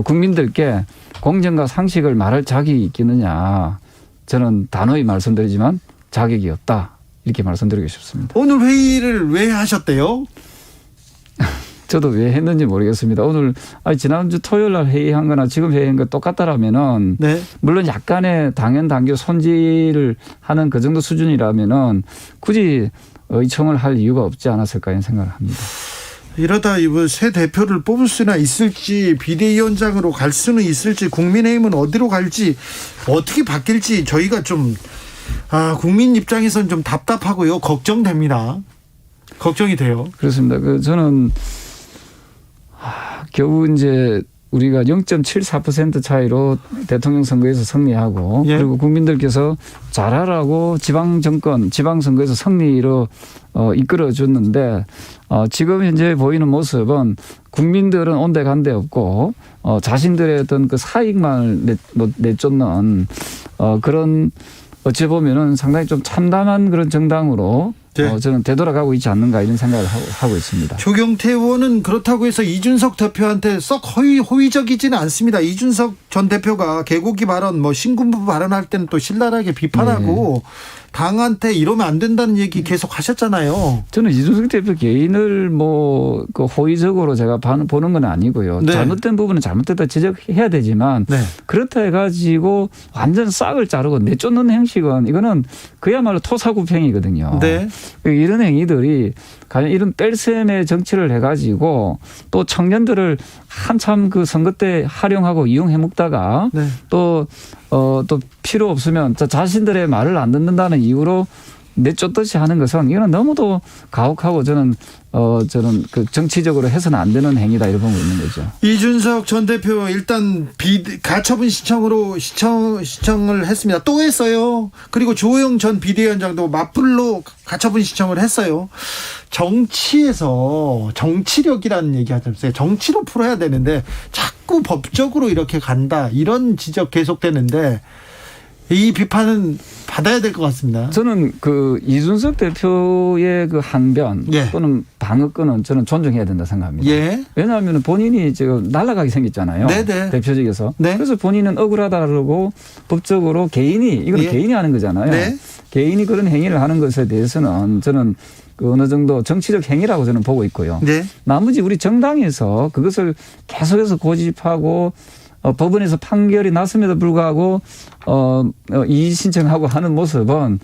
국민들께 공정과 상식을 말할 자격이 있겠느냐. 저는 단호히 말씀드리지만 자격이 없다. 이렇게 말씀드리고 싶습니다. 오늘 회의를 왜 하셨대요? 저도 왜 했는지 모르겠습니다. 오늘 지난주 토요일 날 회의한 거나 지금 회의한 거 똑같다라면은 네. 물론 약간의 당연 당규 손질을 하는 그 정도 수준이라면은 굳이 의총을 할 이유가 없지 않았을까 이런 생각을 합니다. 이러다 이번 새 대표를 뽑을 수나 있을지 비대위원장으로 갈 수는 있을지 국민의힘은 어디로 갈지 어떻게 바뀔지 저희가 좀 국민 입장에서는 좀 답답하고요. 걱정됩니다. 걱정이 돼요. 그렇습니다. 저는 겨우 이제 우리가 0.74% 차이로 대통령 선거에서 승리하고 그리고 국민들께서 잘하라고 지방선거에서 승리로 이끌어줬는데 지금 현재 보이는 모습은 국민들은 온데간데 없고 자신들의 어떤 그 사익만을 내쫓는 그런 어찌 보면은 상당히 좀 참담한 그런 정당으로 저는 되돌아가고 있지 않는가 이런 생각을 하고 있습니다. 조경태 의원은 그렇다고 해서 이준석 대표한테 썩 호의적이지는 않습니다. 이준석 전 대표가 개고기 발언, 신군부 발언할 때는 또 신랄하게 비판하고 당한테 이러면 안 된다는 얘기 계속 하셨잖아요. 저는 이준석 대표 개인을 그 호의적으로 제가 보는 건 아니고요. 네. 잘못된 부분은 잘못됐다 지적해야 되지만 그렇다 해가지고 완전 싹을 자르고 내쫓는 형식은 이거는 그야말로 토사구팽이거든요. 네. 이런 행위들이 과연 이런 뺄셈의 정치를 해가지고 또 청년들을 한참 그 선거 때 활용하고 이용해 먹다가 또 필요 없으면 자신들의 말을 안 듣는다는 이유로 내쫓듯이 하는 것은 이거는 너무도 가혹하고 저는 그 정치적으로 해서는 안 되는 행위다 이렇게 보고 있는 거죠. 이준석 전 대표 일단 가처분 신청을 했습니다. 또 했어요. 그리고 조호영 전 비대위원장도 맞불로 가처분 신청을 했어요. 정치에서 정치력이라는 얘기 하잖아요. 정치로 풀어야 되는데 자꾸 법적으로 이렇게 간다. 이런 지적 계속되는데 이 비판은 받아야 될 것 같습니다. 저는 그 이준석 대표의 그 항변 또는 방어권은 저는 존중해야 된다 생각합니다. 왜냐하면 본인이 지금 날아가게 생겼잖아요. 대표직에서. 그래서 본인은 억울하다고 법적으로 이건 개인이 하는 거잖아요. 개인이 그런 행위를 하는 것에 대해서는 저는 그 어느 정도 정치적 행위라고 저는 보고 있고요. 나머지 우리 정당에서 그것을 계속해서 고집하고 법원에서 판결이 났음에도 불구하고 이의 신청하고 하는 모습은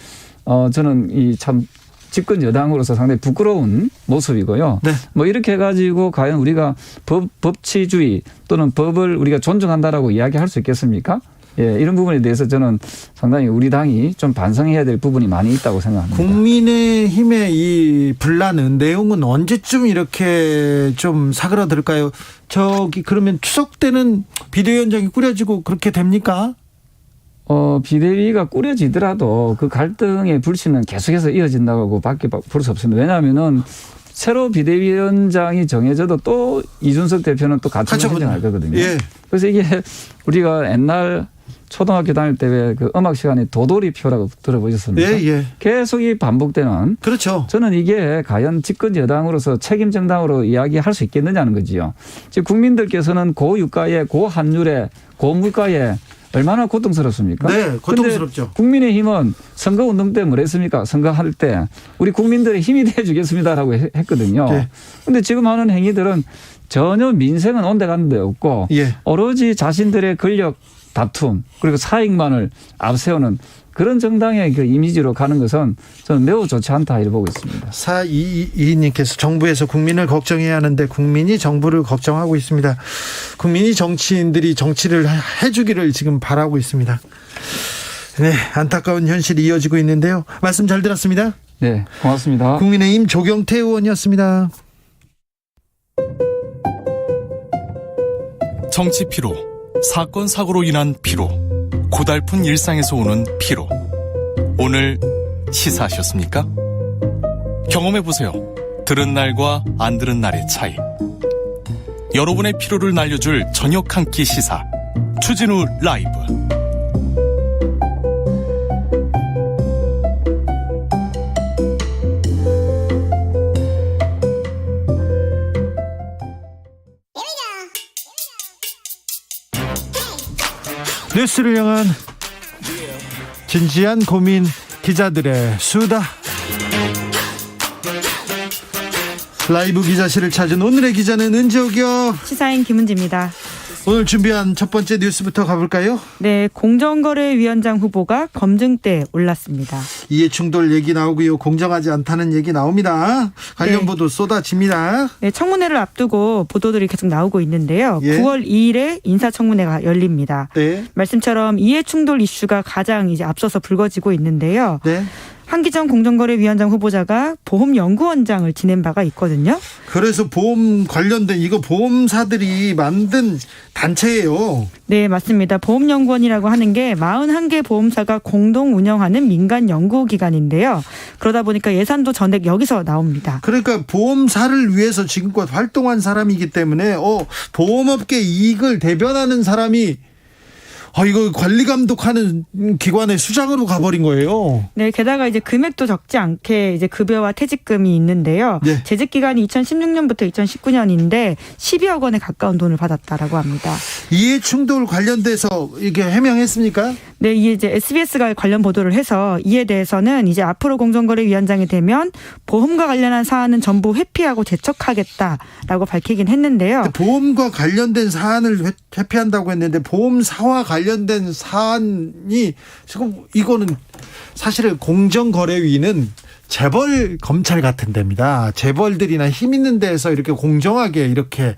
저는 이 참 집권 여당으로서 상당히 부끄러운 모습이고요. 이렇게 해가지고 과연 우리가 법치주의 또는 법을 우리가 존중한다라고 이야기할 수 있겠습니까? 예, 이런 부분에 대해서 저는 상당히 우리 당이 좀 반성해야 될 부분이 많이 있다고 생각합니다. 국민의힘의 이 분란은 내용은 언제쯤 이렇게 좀 사그라들까요? 그러면 추석 때는 비대위원장이 꾸려지고 그렇게 됩니까? 비대위가 꾸려지더라도 그 갈등의 불씨는 계속해서 이어진다고 밖에 볼 수 없습니다. 왜냐하면은 새로 비대위원장이 정해져도 또 이준석 대표는 또 같이 선정할 거거든요. 예. 그래서 이게 우리가 옛날 초등학교 다닐 때 왜 그 음악 시간에 도돌이표라고 들어보셨습니까? 예, 예. 계속 이 반복되는. 그렇죠. 저는 이게 과연 집권 여당으로서 책임 정당으로 이야기할 수 있겠느냐는 거지요. 지금 국민들께서는 고유가에 고환율에 고물가에 얼마나 고통스럽습니까? 네, 고통스럽죠. 국민의힘은 선거운동 때 뭐랬습니까? 선거할 때 우리 국민들의 힘이 되어주겠습니다라고 했거든요. 그런데 지금 하는 행위들은 전혀 민생은 온데가는 데 없고 예. 오로지 자신들의 권력 다툼 그리고 사익만을 앞세우는 그런 정당의 그 이미지로 가는 것은 저는 매우 좋지 않다 이렇게 보고 있습니다. 4222님께서 정부에서 국민을 걱정해야 하는데 국민이 정부를 걱정하고 있습니다. 국민이 정치인들이 정치를 해주기를 지금 바라고 있습니다. 네, 안타까운 현실이 이어지고 있는데요. 말씀 잘 들었습니다. 네, 고맙습니다. 국민의힘 조경태 의원이었습니다. 정치 피로, 사건 사고로 인한 피로, 고달픈 일상에서 오는 피로. 오늘 시사하셨습니까? 경험해보세요. 들은 날과 안 들은 날의 차이. 여러분의 피로를 날려줄 저녁 한 끼 시사. 추진우 라이브. 뉴스를 향한 진지한 고민, 기자들의 수다. 라이브 기자실을 찾은 오늘의 기자는 은지옥이요. 시사인 김은지입니다. 오늘 준비한 첫 번째 뉴스부터 가볼까요? 네, 공정거래위원장 후보가 검증대에 올랐습니다. 이해충돌 얘기 나오고요. 공정하지 않다는 얘기 나옵니다. 관련 네. 보도 쏟아집니다. 네, 청문회를 앞두고 보도들이 계속 나오고 있는데요. 예. 9월 2일에 인사청문회가 열립니다. 네. 말씀처럼 이해충돌 이슈가 가장 이제 앞서서 불거지고 있는데요. 네. 한기정 공정거래위원장 후보자가 보험연구원장을 지낸 바가 있거든요. 그래서 보험 관련된 이거 보험사들이 만든 단체예요. 네, 맞습니다. 보험연구원이라고 하는 게 41개 보험사가 공동 운영하는 민간 연구기관인데요. 그러다 보니까 예산도 전액 여기서 나옵니다. 그러니까 보험사를 위해서 지금껏 활동한 사람이기 때문에 보험업계 이익을 대변하는 사람이 이거 관리 감독하는 기관의 수장으로 가버린 거예요. 네, 게다가 이제 금액도 적지 않게 이제 급여와 퇴직금이 있는데요. 네. 재직 기간이 2016년부터 2019년인데 12억 원에 가까운 돈을 받았다라고 합니다. 이해충돌 관련돼서 이게 해명했습니까? 네, 이게 이제 SBS가 관련 보도를 해서 이에 대해서는 이제 앞으로 공정거래위원장이 되면 보험과 관련한 사안은 전부 회피하고 재척하겠다라고 밝히긴 했는데요. 보험과 관련된 사안을 회피한다고 했는데 보험사와 관련된 사안이 지금 이거는 사실은 공정거래위는 재벌 검찰 같은 데입니다. 재벌들이나 힘 있는 데에서 이렇게 공정하게 이렇게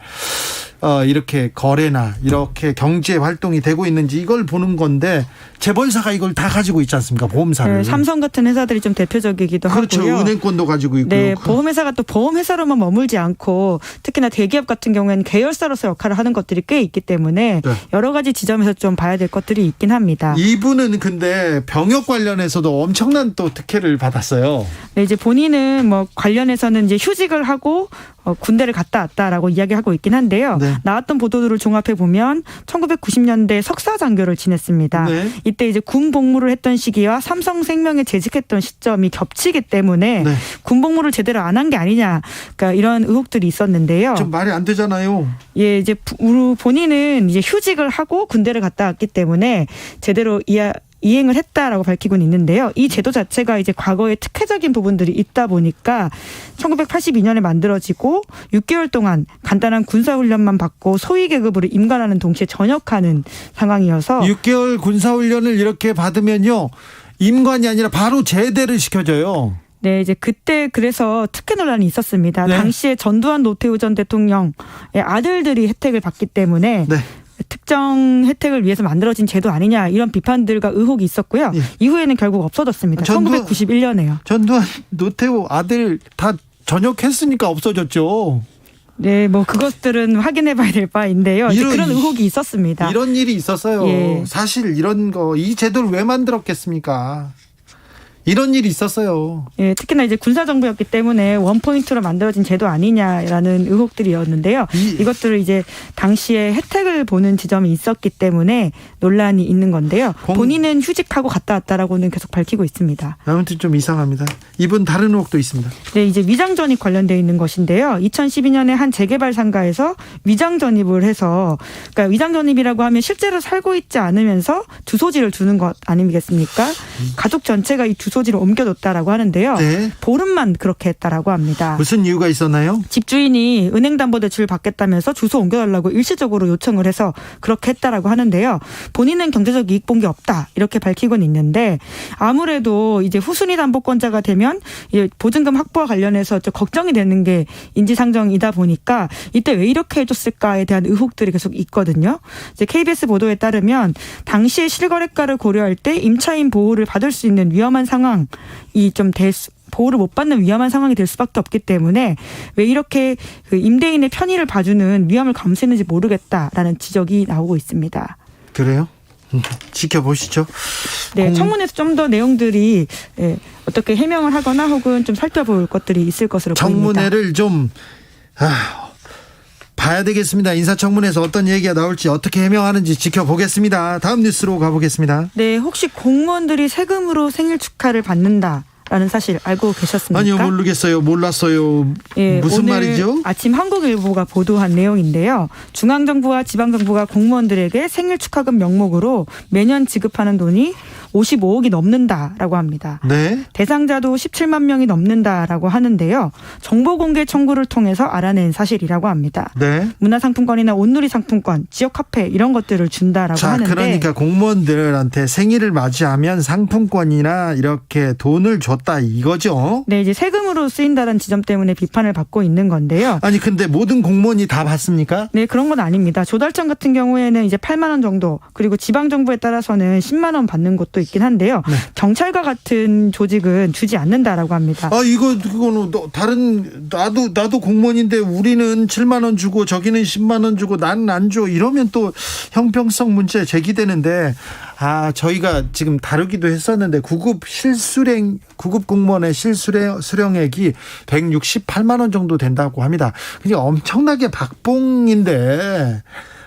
거래나 이렇게 경제 활동이 되고 있는지 이걸 보는 건데 재벌사가 이걸 다 가지고 있지 않습니까? 보험사를. 네, 삼성 같은 회사들이 좀 대표적이기도 그렇죠. 하고요. 은행권도 가지고 있고. 네, 보험회사가 또 보험회사로만 머물지 않고 특히나 대기업 같은 경우에는 계열사로서 역할을 하는 것들이 꽤 있기 때문에 네. 여러 가지 지점에서 좀 봐야 될 것들이 있긴 합니다. 이분은 근데 병역 관련해서도 엄청난 또 특혜를 받았어요. 네, 이제 본인은 뭐 관련해서는 이제 휴직을 하고 군대를 갔다 왔다라고 이야기하고 있긴 한데요. 네. 나왔던 보도들을 종합해 보면 1990년대 석사 장교를 지냈습니다. 네. 이때 이제 군 복무를 했던 시기와 삼성생명에 재직했던 시점이 겹치기 때문에 네. 군 복무를 제대로 안 한 게 아니냐, 그러니까 이런 의혹들이 있었는데요. 좀 말이 안 되잖아요. 예, 이제 본인은 이제 휴직을 하고 군대를 갔다 왔기 때문에 제대로 이행을 했다라고 밝히고는 있는데요. 이 제도 자체가 이제 과거에 특혜적인 부분들이 있다 보니까 1982년에 만들어지고 6개월 동안 간단한 군사훈련만 받고 소위 계급으로 임관하는 동시에 전역하는 상황이어서 6개월 군사훈련을 이렇게 받으면요. 임관이 아니라 바로 제대를 시켜줘요. 네, 이제 그때 그래서 특혜 논란이 있었습니다. 네. 당시에 전두환 노태우 전 대통령의 아들들이 혜택을 받기 때문에 네. 특정 혜택을 위해서 만들어진 제도 아니냐 이런 비판들과 의혹이 있었고요. 예. 이후에는 결국 없어졌습니다. 1991년에요. 전두환, 노태우 아들 다 전역했으니까 없어졌죠. 네, 뭐 그것들은 확인해봐야 될 바인데요. 그런 의혹이 있었습니다. 이런 일이 있었어요. 예. 사실 이런 거, 이 제도를 왜 만들었겠습니까? 이런 일이 있었어요. 예, 특히나 이제 군사정부였기 때문에 원포인트로 만들어진 제도 아니냐라는 의혹들이었는데요. 이것들을 이제 당시에 혜택을 보는 지점이 있었기 때문에 논란이 있는 건데요. 본인은 휴직하고 갔다 왔다라고는 계속 밝히고 있습니다. 아무튼 좀 이상합니다. 이분 다른 의혹도 있습니다. 네, 이제 위장 전입 관련되어 있는 것인데요. 2012년에 한 재개발 상가에서 위장 전입을 해서, 그러니까 위장 전입이라고 하면 실제로 살고 있지 않으면서 주소지를 두는 것 아니겠습니까? 가족 전체가 이 주소지를 옮겨뒀다라고 하는데요. 네. 보름만 그렇게 했다라고 합니다. 무슨 이유가 있었나요? 집주인이 은행담보대출을 받겠다면서 주소 옮겨달라고 일시적으로 요청을 해서 그렇게 했다라고 하는데요. 본인은 경제적 이익 본 게 없다 이렇게 밝히고는 있는데, 아무래도 이제 후순위 담보권자가 되면 보증금 확보와 관련해서 좀 걱정이 되는 게 인지상정이다 보니까 이때 왜 이렇게 해줬을까에 대한 의혹들이 계속 있거든요. 이제 KBS 보도에 따르면 당시의 실거래가를 고려할 때 임차인 보호를 받을 수 있는 위험한 상황이 좀 보호를 못 받는 위험한 상황이 될 수밖에 없기 때문에 왜 이렇게 그 임대인의 편의를 봐주는 위험을 감수했는지 모르겠다라는 지적이 나오고 있습니다. 그래요? 지켜보시죠. 네, 청문회에서 좀 더 내용들이 어떻게 해명을 하거나 혹은 좀 살펴볼 것들이 있을 것으로 보입니다. 청문회를 좀 봐야 되겠습니다. 인사청문회에서 어떤 얘기가 나올지, 어떻게 해명하는지 지켜보겠습니다. 다음 뉴스로 가보겠습니다. 네, 혹시 공무원들이 세금으로 생일 축하를 받는다라는 사실 알고 계셨습니까? 아니요, 모르겠어요. 몰랐어요. 예, 무슨 오늘 말이죠? 아침 한국일보가 보도한 내용인데요. 중앙정부와 지방정부가 공무원들에게 생일 축하금 명목으로 매년 지급하는 돈이 55억이 넘는다라고 합니다. 네. 대상자도 17만 명이 넘는다라고 하는데요. 정보 공개 청구를 통해서 알아낸 사실이라고 합니다. 네. 문화상품권이나 온누리 상품권, 지역 카페 이런 것들을 준다라고 하는데. 그러니까 공무원들한테 생일을 맞이하면 상품권이나 이렇게 돈을 줬다 이거죠? 네, 이제 세금으로 쓰인다는 지점 때문에 비판을 받고 있는 건데요. 아니 근데 모든 공무원이 다 받습니까? 네, 그런 건 아닙니다. 조달청 같은 경우에는 이제 8만 원 정도, 그리고 지방 정부에 따라서는 10만 원 받는 곳도 있긴 한데요. 네. 경찰과 같은 조직은 주지 않는다라고 합니다. 그거는 나도 공무원인데 우리는 7만 원 주고 저기는 10만 원 주고 나는 안 줘. 이러면 또 형평성 문제 제기되는데, 저희가 지금 다루기도 했었는데 구급 공무원의 실수령액이 168만 원 정도 된다고 합니다. 그러니까 엄청나게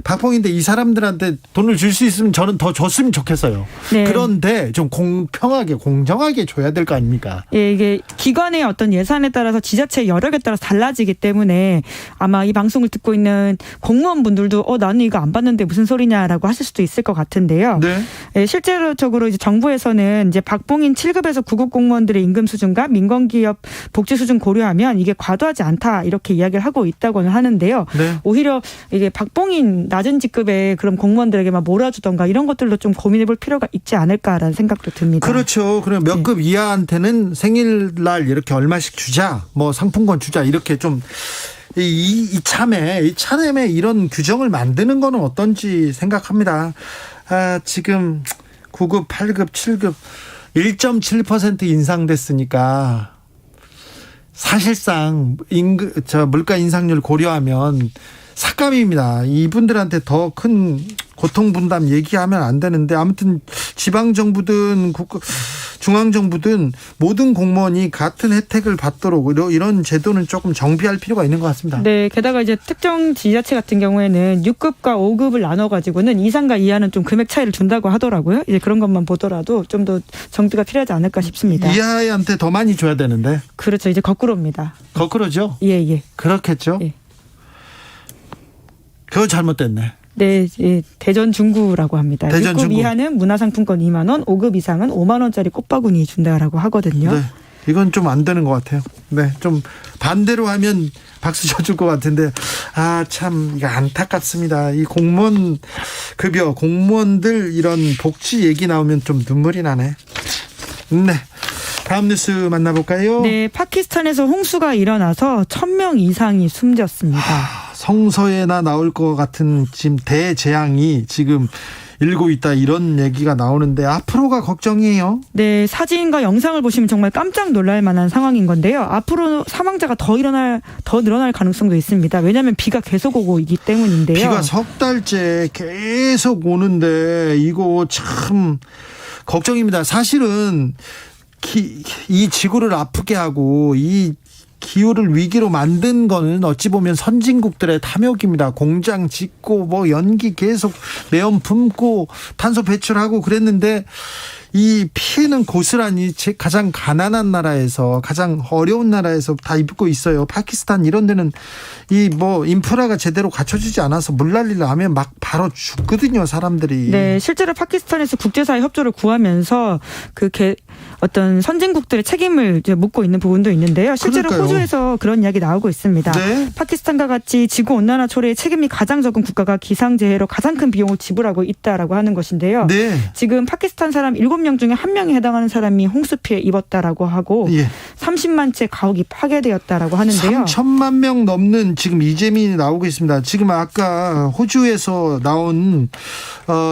박봉인데 이 사람들한테 돈을 줄 수 있으면 저는 더 줬으면 좋겠어요. 네. 그런데 좀 공평하게 공정하게 줘야 될 거 아닙니까? 예, 이게 기관의 어떤 예산에 따라서 지자체 여력에 따라서 달라지기 때문에 아마 이 방송을 듣고 있는 공무원분들도 나는 이거 안 받는데 무슨 소리냐라고 하실 수도 있을 것 같은데요. 네. 예, 실제로적으로 이제 정부에서는 이제 박봉인 7급에서 9급 공무원들의 임금 수준과 민간기업 복지 수준 고려하면 이게 과도하지 않다 이렇게 이야기를 하고 있다고는 하는데요. 네. 오히려 이게 박봉인 낮은 직급의 그런 공무원들에게 막 몰아주던가 이런 것들도 좀 고민해볼 필요가 있지 않을까라는 생각도 듭니다. 그렇죠. 그럼 몇 급 이하한테는 생일날 이렇게 얼마씩 주자, 뭐 상품권 주자 이렇게 좀 이참에 이런 규정을 만드는 거는 어떤지 생각합니다. 지금 9급, 8급, 7급 1.7% 인상됐으니까 사실상 물가 인상률 고려하면 삭감입니다. 이분들한테 더 큰 고통 분담 얘기하면 안 되는데, 아무튼 지방 정부든 중앙 정부든 모든 공무원이 같은 혜택을 받도록 이런 제도는 조금 정비할 필요가 있는 것 같습니다. 네, 게다가 이제 특정 지자체 같은 경우에는 6급과 5급을 나눠 가지고는 이상과 이하는 좀 금액 차이를 준다고 하더라고요. 이제 그런 것만 보더라도 좀 더 정비가 필요하지 않을까 싶습니다. 이하한테 더 많이 줘야 되는데. 그렇죠. 이제 거꾸로입니다. 거꾸로죠? 예. 그렇겠죠. 예. 그거 잘못됐네. 네, 대전 중구라고 합니다. 대전 6급 중구. 이하는 문화상품권 2만 원, 5급 이상은 5만 원짜리 꽃바구니 준다라고 하거든요. 네, 이건 좀 안 되는 것 같아요. 네, 좀 반대로 하면 박수 쳐줄 것 같은데, 참 이거 안타깝습니다. 이 공무원 급여, 공무원들 이런 복지 얘기 나오면 좀 눈물이 나네. 네. 다음 뉴스 만나볼까요? 네, 파키스탄에서 홍수가 일어나서 1,000명 이상이 숨졌습니다. 성서에나 나올 것 같은 지금 대재앙이 지금 일고 있다, 이런 얘기가 나오는데 앞으로가 걱정이에요. 네, 사진과 영상을 보시면 정말 깜짝 놀랄 만한 상황인 건데요. 앞으로 사망자가 더 늘어날 가능성도 있습니다. 왜냐하면 비가 계속 오고 있기 때문인데요. 비가 석 달째 계속 오는데 이거 참 걱정입니다. 사실은 이 지구를 아프게 하고 이 기후를 위기로 만든 거는 어찌 보면 선진국들의 탐욕입니다. 공장 짓고 뭐 연기 계속 매연 품고 탄소 배출하고 그랬는데 이 피해는 고스란히 가장 가난한 나라에서, 가장 어려운 나라에서 다 입고 있어요. 파키스탄 이런 데는 이 뭐 인프라가 제대로 갖춰지지 않아서 물난리를 하면 막 바로 죽거든요, 사람들이. 네, 실제로 파키스탄에서 국제사회 협조를 구하면서 어떤 선진국들의 책임을 이제 묻고 있는 부분도 있는데요. 실제로 그러니까요. 호주에서 그런 이야기 나오고 있습니다. 네? 파키스탄과 같이 지구 온난화 초래에 책임이 가장 적은 국가가 기상재해로 가장 큰 비용을 지불하고 있다라고 하는 것인데요. 네. 지금 파키스탄 사람 7명 중에 1명에 해당하는 사람이 홍수 피해 입었다라고 하고 30만 채 가옥이 파괴되었다라고 하는데요. 3천만 명 넘는 지금 이재민이 나오고 있습니다. 지금 아까 호주에서 나온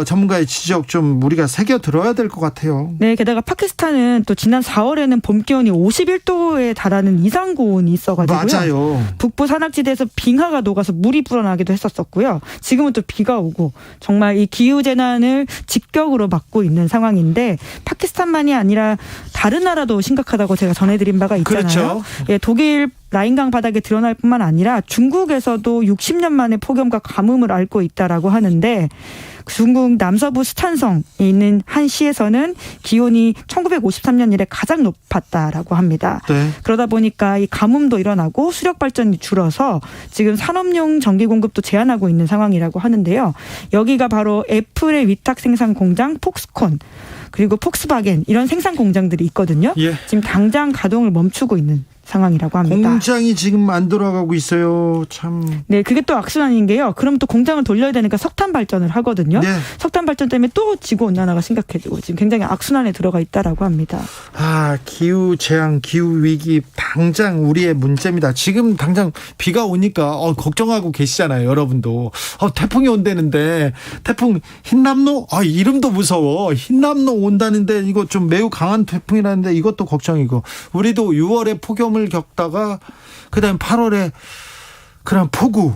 전문가의 지적 좀 우리가 새겨 들어야 될 것 같아요. 네, 게다가 파키스탄은 또 지난 4월에는 봄 기온이 51도에 달하는 이상 고온이 있어가지고요. 맞아요. 북부 산악지대에서 빙하가 녹아서 물이 불어나기도 했었었고요. 지금은 또 비가 오고 정말 이 기후 재난을 직격으로 맞고 있는 상황인데 파키스탄만이 아니라 다른 나라도 심각하다고 제가 전해드린 바가 있잖아요. 그렇죠. 예, 독일 라인강 바닥에 드러날 뿐만 아니라 중국에서도 60년 만에 폭염과 가뭄을 앓고 있다라고 하는데 중국 남서부 스탄성에 있는 한 시에서는 기온이 1953년 이래 가장 높았다라고 합니다. 네. 그러다 보니까 이 가뭄도 일어나고 수력 발전이 줄어서 지금 산업용 전기 공급도 제한하고 있는 상황이라고 하는데요. 여기가 바로 애플의 위탁 생산 공장 폭스콘 그리고 폭스바겐 이런 생산 공장들이 있거든요. 예. 지금 당장 가동을 멈추고 있는 상황이라고 합니다. 공장이 지금 안 돌아가고 있어요. 참. 네, 그게 또 악순환인 게요. 그럼 또 공장을 돌려야 되니까 석탄 발전을 하거든요. 네. 석탄 발전 때문에 또 지구 온난화가 심각해지고 지금 굉장히 악순환에 들어가 있다라고 합니다. 기후 재앙, 기후 위기 당장 우리의 문제입니다. 지금 당장 비가 오니까 걱정하고 계시잖아요, 여러분도. 태풍이 온다는데 태풍 흰남노? 이름도 무서워. 흰남노 온다는데 이거 좀 매우 강한 태풍이라는데 이것도 걱정이고. 우리도 6월에 폭염을 겪다가 그다음 8월에 그냥 폭우,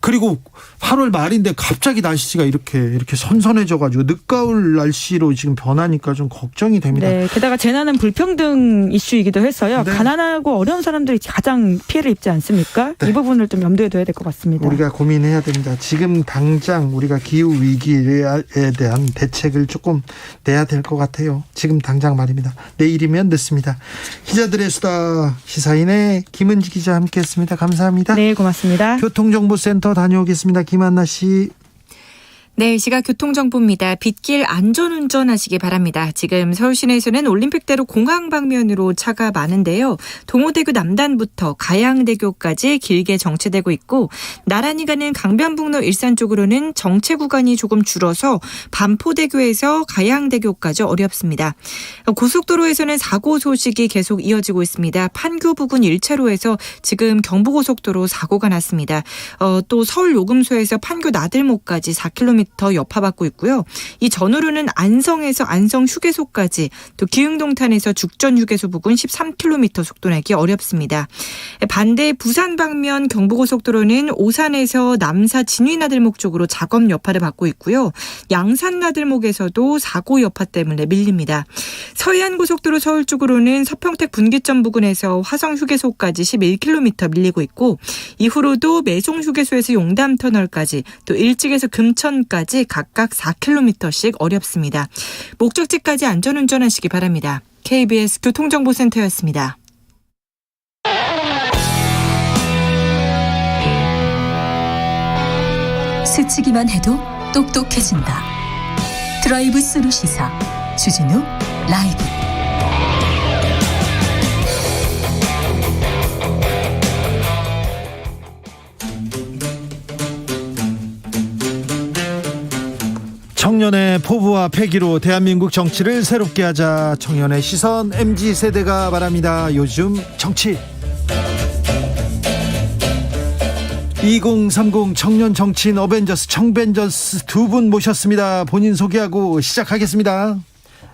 그리고 8월 말인데 갑자기 날씨가 이렇게 선선해져가지고 늦가을 날씨로 지금 변하니까 좀 걱정이 됩니다. 네, 게다가 재난은 불평등 이슈이기도 해서요. 네. 가난하고 어려운 사람들이 가장 피해를 입지 않습니까? 네. 이 부분을 좀 염두에 둬야 될 것 같습니다. 우리가 고민해야 됩니다. 지금 당장 우리가 기후 위기에 대한 대책을 조금 내야 될 것 같아요. 지금 당장 말입니다. 내일이면 늦습니다. 기자들의 수다 시사인의 김은지 기자 함께했습니다. 감사합니다. 네, 고맙습니다. 교통정보센터 다녀오겠습니다. 김한나 씨. 네, 시각 교통정보입니다. 빗길 안전운전 하시기 바랍니다. 지금 서울 시내에서는 올림픽대로 공항 방면으로 차가 많은데요. 동호대교 남단부터 가양대교까지 길게 정체되고 있고 나란히 가는 강변북로 일산 쪽으로는 정체 구간이 조금 줄어서 반포대교에서 가양대교까지 어렵습니다. 고속도로에서는 사고 소식이 계속 이어지고 있습니다. 판교 부근 1차로에서 지금 경부고속도로 사고가 났습니다. 또 서울 요금소에서 판교 나들목까지 4km 여파받고 있고요. 이 전후로는 안성에서 안성 휴게소까지 또 기흥동탄에서 죽전 휴게소 부근 13km 속도 내기 어렵습니다. 반대 부산 방면 경부고속도로는 오산에서 남사 진위나들목 쪽으로 작업 여파를 받고 있고요. 양산나들목에서도 사고 여파 때문에 밀립니다. 서해안고속도로 서울 쪽으로는 서평택 분기점 부근에서 화성 휴게소까지 11km 밀리고 있고 이후로도 매송 휴게소에서 용담터널까지 또 일찍에서 금천까지 각각 4km씩 어렵습니다. 목적지까지 안전운전하시기 바랍니다. KBS 교통정보센터였습니다. 스치기만 해도 똑똑해진다. 드라이브 스루 시사 주진우 라이브. 청년의 포부와 패기로 대한민국 정치를 새롭게 하자. 청년의 시선 MZ세대가 말합니다. 요즘 정치. 2030 청년 정치인 어벤져스 청벤져스 두 분 모셨습니다. 본인 소개하고 시작하겠습니다.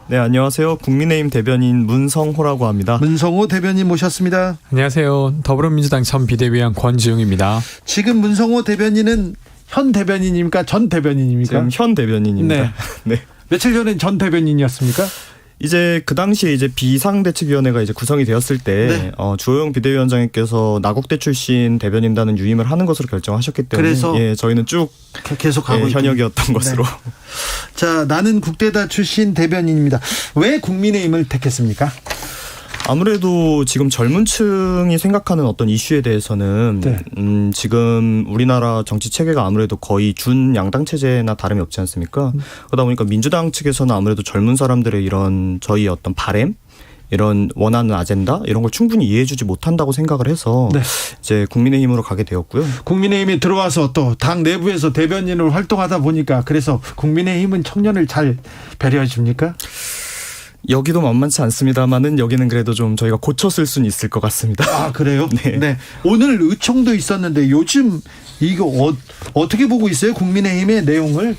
네, 안녕하세요. 국민의힘 대변인 문성호라고 합니다. 문성호 대변인 모셨습니다. 안녕하세요. 더불어민주당 전 비대위원 권지웅입니다. 지금 문성호 대변인은 현 대변인입니까? 전 대변인입니까? 지금 현 대변인입니다. 네. 네. 며칠 전엔 전 대변인이었습니까? 이제 그 당시에 이제 비상대책위원회가 이제 구성이 되었을 때 네. 주호영 비대위원장님께서 나국대 출신 대변인단은 유임을 하는 것으로 결정하셨기 때문에 그래서 저희는 쭉 계속 가고 현역이었던 것으로. 네. 자, 나는 국대다 출신 대변인입니다. 왜 국민의힘을 택했습니까? 아무래도 지금 젊은 층이 생각하는 어떤 이슈에 대해서는 네. 지금 우리나라 정치 체계가 아무래도 거의 준양당 체제나 다름이 없지 않습니까? 그러다 보니까 민주당 측에서는 아무래도 젊은 사람들의 이런 저희 어떤 바램 이런 원하는 아젠다 이런 걸 충분히 이해해주지 못한다고 생각을 해서 네. 이제 국민의힘으로 가게 되었고요. 국민의힘에 들어와서 또 당 내부에서 대변인으로 활동하다 보니까 그래서 국민의힘은 청년을 잘 배려해 줍니까? 여기도 만만치 않습니다만은 여기는 그래도 좀 저희가 고쳤을 수는 있을 것 같습니다. 아, 그래요? 네. 네. 오늘 의총도 있었는데 요즘 이거 어떻게 보고 있어요? 국민의힘의 내용을?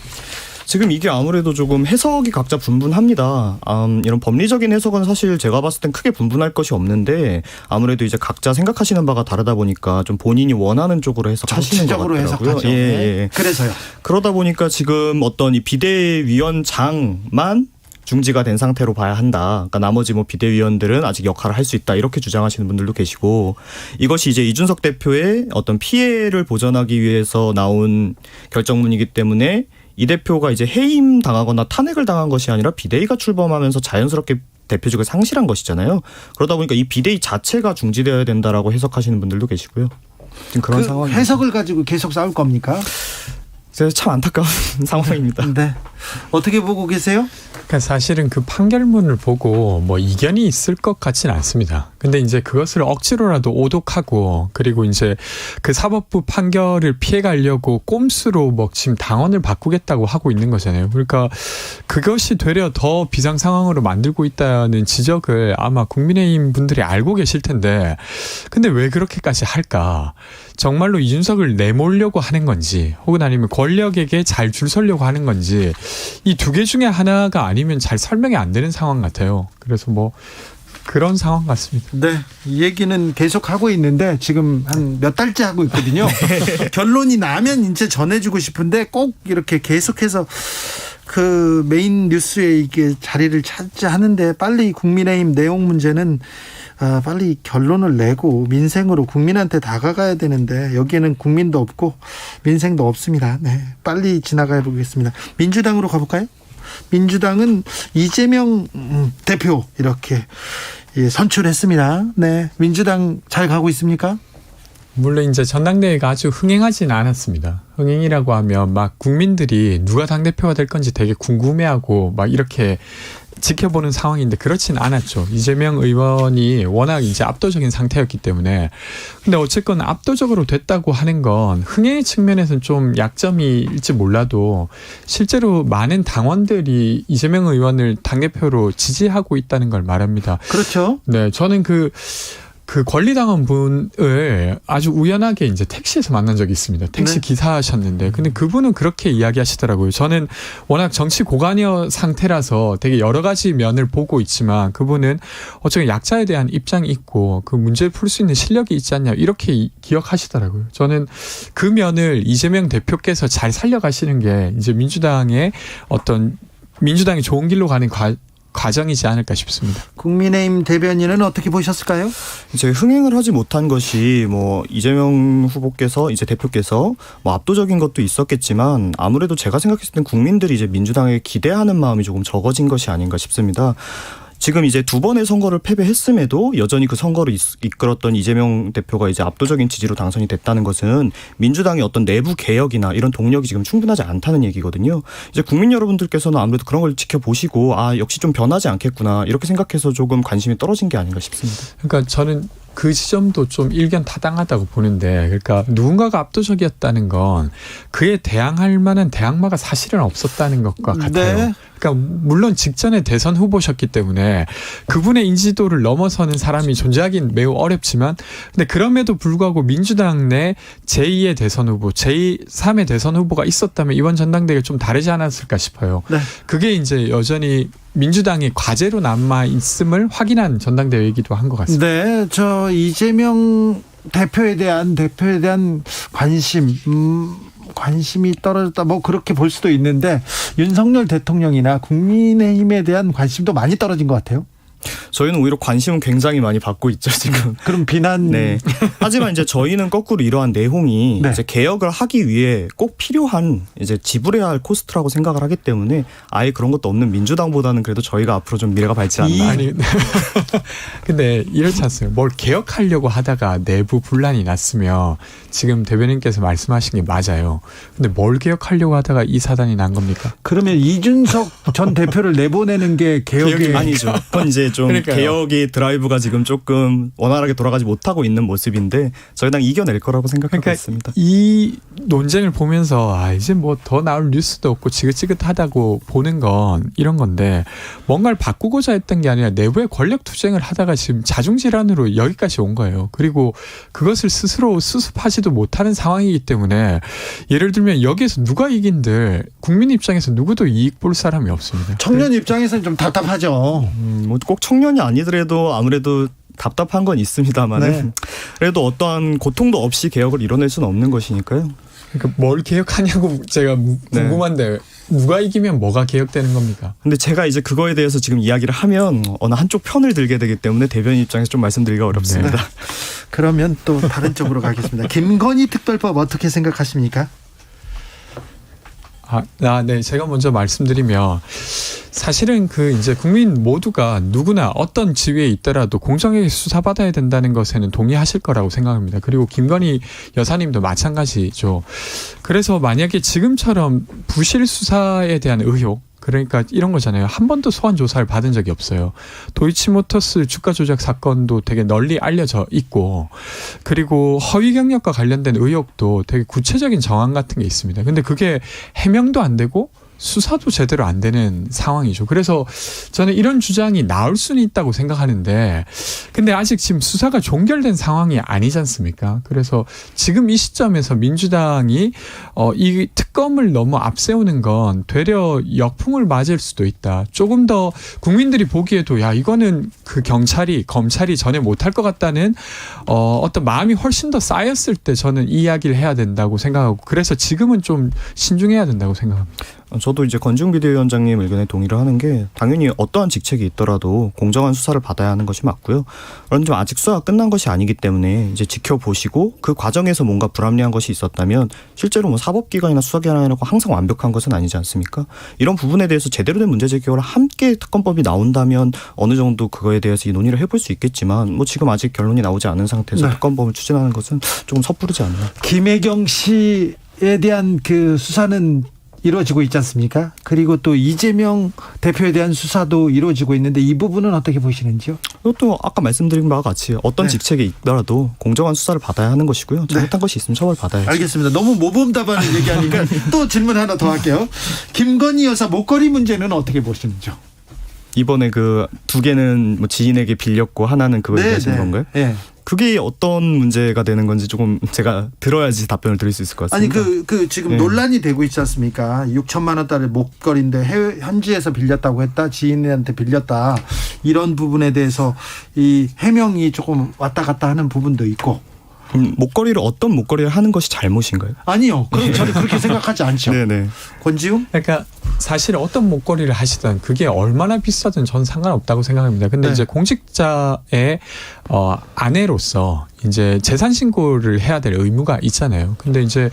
지금 이게 아무래도 조금 해석이 각자 분분합니다. 이런 법리적인 해석은 사실 제가 봤을 땐 크게 분분할 것이 없는데 아무래도 이제 각자 생각하시는 바가 다르다 보니까 좀 본인이 원하는 쪽으로 해석하시는 것 같더라고요. 해석하죠. 예. 그래서요. 그러다 보니까 지금 어떤 이 비대위원장만 중지가 된 상태로 봐야 한다. 그러니까 나머지 뭐 비대위원들은 아직 역할을 할 수 있다. 이렇게 주장하시는 분들도 계시고 이것이 이제 이준석 대표의 어떤 피해를 보전하기 위해서 나온 결정문이기 때문에 이 대표가 이제 해임 당하거나 탄핵을 당한 것이 아니라 비대위가 출범하면서 자연스럽게 대표직을 상실한 것이잖아요. 그러다 보니까 이 비대위 자체가 중지되어야 된다라고 해석하시는 분들도 계시고요. 지금 그런 상황입니다. 해석을 가지고 계속 싸울 겁니까? 참 안타까운 상황입니다. 네. 어떻게 보고 계세요? 그러니까 사실은 그 판결문을 보고 뭐 이견이 있을 것 같지는 않습니다. 근데 이제 그것을 억지로라도 오독하고 그리고 이제 그 사법부 판결을 피해가려고 꼼수로 뭐 지금 당원을 바꾸겠다고 하고 있는 거잖아요. 그러니까 그것이 되려 더 비상 상황으로 만들고 있다는 지적을 아마 국민의힘 분들이 알고 계실 텐데 근데 왜 그렇게까지 할까? 정말로 이준석을 내몰려고 하는 건지 혹은 아니면 권력에게 잘 줄 서려고 하는 건지 이 두 개 중에 하나가 아니면 잘 설명이 안 되는 상황 같아요. 그래서 뭐 그런 상황 같습니다. 네, 이 얘기는 계속 하고 있는데 지금 한 몇 달째 하고 있거든요. 결론이 나면 이제 전해주고 싶은데 꼭 이렇게 계속해서 그 메인 뉴스에 이게 자리를 찾지 하는데 빨리 국민의힘 내용 문제는 빨리 결론을 내고 민생으로 국민한테 다가가야 되는데 여기에는 국민도 없고 민생도 없습니다. 네, 빨리 지나가 보겠습니다. 민주당으로 가볼까요? 민주당은 이재명 대표 이렇게 선출했습니다. 네, 민주당 잘 가고 있습니까? 물론 이제 전당대회가 아주 흥행하지는 않았습니다. 흥행이라고 하면 막 국민들이 누가 당대표가 될 건지 되게 궁금해하고 막 이렇게 지켜보는 상황인데 그렇진 않았죠. 이재명 의원이 워낙 이제 압도적인 상태였기 때문에. 근데 어쨌건 압도적으로 됐다고 하는 건 흥행의 측면에서는 좀 약점일지 몰라도 실제로 많은 당원들이 이재명 의원을 당대표로 지지하고 있다는 걸 말합니다. 그렇죠. 네, 저는 그 권리당원 분을 아주 우연하게 이제 택시에서 만난 적이 있습니다. 택시 네. 기사셨는데. 근데 그분은 그렇게 이야기하시더라고요. 저는 워낙 정치 고관여 상태라서 되게 여러 가지 면을 보고 있지만 그분은 어쩌면 약자에 대한 입장이 있고 그 문제를 풀 수 있는 실력이 있지 않냐 이렇게 기억하시더라고요. 저는 그 면을 이재명 대표께서 잘 살려가시는 게 이제 민주당의 어떤 민주당이 좋은 길로 가는 과정이지 않을까 싶습니다. 국민의힘 대변인은 어떻게 보셨을까요? 이제 흥행을 하지 못한 것이 뭐 이재명 후보께서 이제 대표께서 뭐 압도적인 것도 있었겠지만 아무래도 제가 생각했을 땐 국민들이 이제 민주당에 기대하는 마음이 조금 적어진 것이 아닌가 싶습니다. 지금 이제 두 번의 선거를 패배했음에도 여전히 그 선거를 이끌었던 이재명 대표가 이제 압도적인 지지로 당선이 됐다는 것은 민주당의 어떤 내부 개혁이나 이런 동력이 지금 충분하지 않다는 얘기거든요. 이제 국민 여러분들께서는 아무래도 그런 걸 지켜보시고 역시 좀 변하지 않겠구나 이렇게 생각해서 조금 관심이 떨어진 게 아닌가 싶습니다. 그러니까 저는 그 지점도 좀 일견 타당하다고 보는데 그러니까 누군가가 압도적이었다는 건 그에 대항할 만한 대항마가 사실은 없었다는 것과 같아요. 네. 그러니까 물론 직전에 대선 후보셨기 때문에 그분의 인지도를 넘어서는 사람이 존재하기는 매우 어렵지만 근데 그럼에도 불구하고 민주당 내 제2의 대선 후보, 제3의 대선 후보가 있었다면 이번 전당대회가 좀 다르지 않았을까 싶어요. 네. 그게 이제 여전히 민주당이 과제로 남아 있음을 확인한 전당대회이기도 한 것 같습니다. 네, 저 이재명 대표에 대한 관심이 떨어졌다. 뭐 그렇게 볼 수도 있는데 윤석열 대통령이나 국민의힘에 대한 관심도 많이 떨어진 것 같아요. 저희는 오히려 관심은 굉장히 많이 받고 있죠, 지금. 그럼 비난. 네. 하지만 이제 저희는 거꾸로 이러한 내용이 네. 이제 개혁을 하기 위해 꼭 필요한 이제 지불해야 할 코스트라고 생각을 하기 때문에 아예 그런 것도 없는 민주당보다는 그래도 저희가 앞으로 좀 미래가 밝지 않나. 아니, 근데 이렇지 않습니까? 뭘 개혁하려고 하다가 내부 분란이 났으면 지금 대변인께서 말씀하신 게 맞아요. 근데 뭘 개혁하려고 하다가 이 사단이 난 겁니까? 그러면 이준석 전 대표를 내보내는 게 개혁이 아니죠. 그건 이제 좀 그러니까요. 개혁의 드라이브가 지금 조금 원활하게 돌아가지 못하고 있는 모습인데 저희 당 이겨낼 거라고 생각하고 있습니다. 이 논쟁을 보면서 이제 뭐 더 나올 뉴스도 없고 지긋지긋하다고 보는 건 이런 건데 뭔가를 바꾸고자 했던 게 아니라 내부의 권력 투쟁을 하다가 지금 자중질환으로 여기까지 온 거예요. 그리고 그것을 스스로 수습하지도 못하는 상황이기 때문에 예를 들면 여기에서 누가 이긴들 국민 입장에서 누구도 이익 볼 사람이 없습니다. 청년 입장에서는 좀 답답하죠. 뭐 꼭 청년이 아니더라도 아무래도 답답한 건 있습니다만 네. 그래도 어떠한 고통도 없이 개혁을 이뤄낼 수는 없는 것이니까요. 그러니까 뭘 개혁하냐고 제가 궁금한데 누가 이기면 뭐가 개혁되는 겁니까? 근데 제가 이제 그거에 대해서 지금 이야기를 하면 어느 한쪽 편을 들게 되기 때문에 대변인 입장에서 좀 말씀드리기가 어렵습니다. 네. 그러면 또 다른 쪽으로 가겠습니다. 김건희 특별법 어떻게 생각하십니까? 네. 제가 먼저 말씀드리면 사실은 이제 국민 모두가 누구나 어떤 지위에 있더라도 공정하게 수사받아야 된다는 것에는 동의하실 거라고 생각합니다. 그리고 김건희 여사님도 마찬가지죠. 그래서 만약에 지금처럼 부실 수사에 대한 의혹, 그러니까 이런 거잖아요. 한 번도 소환 조사를 받은 적이 없어요. 도이치모터스 주가 조작 사건도 되게 널리 알려져 있고, 그리고 허위 경력과 관련된 의혹도 되게 구체적인 정황 같은 게 있습니다. 근데 그게 해명도 안 되고 수사도 제대로 안 되는 상황이죠. 그래서 저는 이런 주장이 나올 수는 있다고 생각하는데 근데 아직 지금 수사가 종결된 상황이 아니지 않습니까? 그래서 지금 이 시점에서 민주당이 이 특검을 너무 앞세우는 건 되려 역풍을 맞을 수도 있다. 조금 더 국민들이 보기에도 이거는 그 검찰이 전에 못할 것 같다는 어떤 마음이 훨씬 더 쌓였을 때 저는 이 이야기를 해야 된다고 생각하고 그래서 지금은 좀 신중해야 된다고 생각합니다. 저도 이제 권지웅 비대위원장님 의견에 동의를 하는 게 당연히 어떠한 직책이 있더라도 공정한 수사를 받아야 하는 것이 맞고요. 그런데 아직 수사가 끝난 것이 아니기 때문에 이제 지켜보시고 그 과정에서 뭔가 불합리한 것이 있었다면 실제로 뭐 사법기관이나 수사기관이라고 항상 완벽한 것은 아니지 않습니까? 이런 부분에 대해서 제대로 된 문제 제기와 함께 특검법이 나온다면 어느 정도 그거에 대해서 이 논의를 해볼 수 있겠지만 뭐 지금 아직 결론이 나오지 않은 상태에서 네. 특검법을 추진하는 것은 조금 섣부르지 않나. 김혜경 씨에 대한 그 수사는 이루어지고 있지 않습니까? 그리고 또 이재명 대표에 대한 수사도 이루어지고 있는데 이 부분은 어떻게 보시는지요? 이것도 아까 말씀드린 바와 같이 어떤 직책에 있더라도 공정한 수사를 받아야 하는 것이고요. 잘못한 것이 있으면 처벌받아야죠. 알겠습니다. 너무 모범답안을 얘기하니까 또 질문 하나 더 할게요. 김건희 여사 목걸이 문제는 어떻게 보시는지요? 이번에 그 두 개는 뭐 지인에게 빌렸고 하나는 그거 얘기하시는 건가요? 네. 그게 어떤 문제가 되는 건지 조금 제가 들어야지 답변을 드릴 수 있을 것 같습니다. 아니 그 지금 논란이 되고 있지 않습니까? 6천만 원짜리 목걸이인데 현지에서 빌렸다고 했다, 지인한테 빌렸다, 이런 부분에 대해서 이 해명이 조금 왔다 갔다 하는 부분도 있고. 목걸이를 어떤 목걸이를 하는 것이 잘못인가요? 아니요. 저는 그렇게 생각하지 않죠. 네네. 권지웅? 그러니까 사실 어떤 목걸이를 하시든 그게 얼마나 비싸든 전 상관없다고 생각합니다. 근데 이제 공직자의 아내로서 이제 재산 신고를 해야 될 의무가 있잖아요. 근데 이제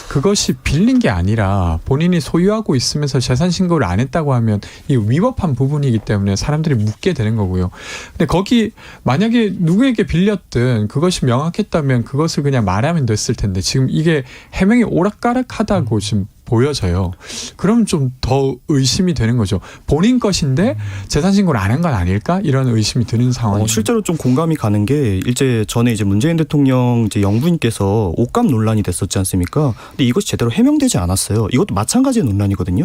그것이 빌린 게 아니라 본인이 소유하고 있으면서 재산 신고를 안 했다고 하면 이 위법한 부분이기 때문에 사람들이 묻게 되는 거고요. 근데 거기 만약에 누구에게 빌렸든 그것이 명확했다면 그것을 그냥 말하면 됐을 텐데 지금 이게 해명이 오락가락하다고 지금 보여져요. 그럼 좀 더 의심이 되는 거죠. 본인 것인데 재산 신고를 안 한 건 아닐까? 이런 의심이 드는 상황입니다. 실제로 좀 공감이 가는 게 이제 전에 이제 문재인 대통령 이제 영부인께서 옷값 논란이 됐었지 않습니까? 근데 이것이 제대로 해명되지 않았어요. 이것도 마찬가지의 논란이거든요.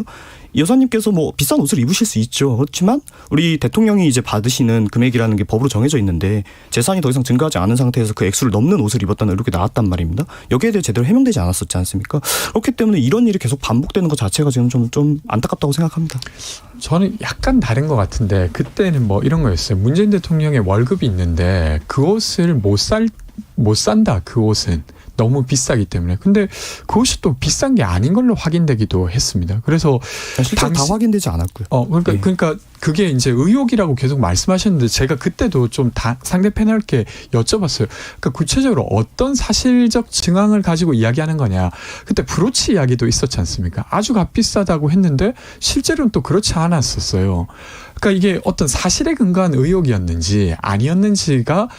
여사님께서 뭐 비싼 옷을 입으실 수 있죠. 그렇지만 우리 대통령이 이제 받으시는 금액이라는 게 법으로 정해져 있는데 재산이 더 이상 증가하지 않은 상태에서 그 액수를 넘는 옷을 입었다는 의혹이 나왔단 말입니다. 여기에 대해 제대로 해명되지 않았었지 않습니까? 그렇기 때문에 이런 일이 계속 반복되는 것 자체가 지금 좀 안타깝다고 생각합니다. 저는 약간 다른 것 같은데 그때는 뭐 이런 거였어요. 문재인 대통령의 월급이 있는데 그 옷을 못 산다. 그 옷은. 너무 비싸기 때문에. 근데 그것이 또 비싼 게 아닌 걸로 확인되기도 했습니다. 그래서 실제로 다 확인되지 않았고요. 그러니까 그게 이제 의혹이라고 계속 말씀하셨는데 제가 그때도 좀 상대패널께 여쭤봤어요. 그러니까 구체적으로 어떤 사실적 증황을 가지고 이야기하는 거냐. 그때 브로치 이야기도 있었지 않습니까? 아주 값비싸다고 했는데 실제로는 또 그렇지 않았었어요. 그러니까 이게 어떤 사실에 근거한 의혹이었는지 아니었는지가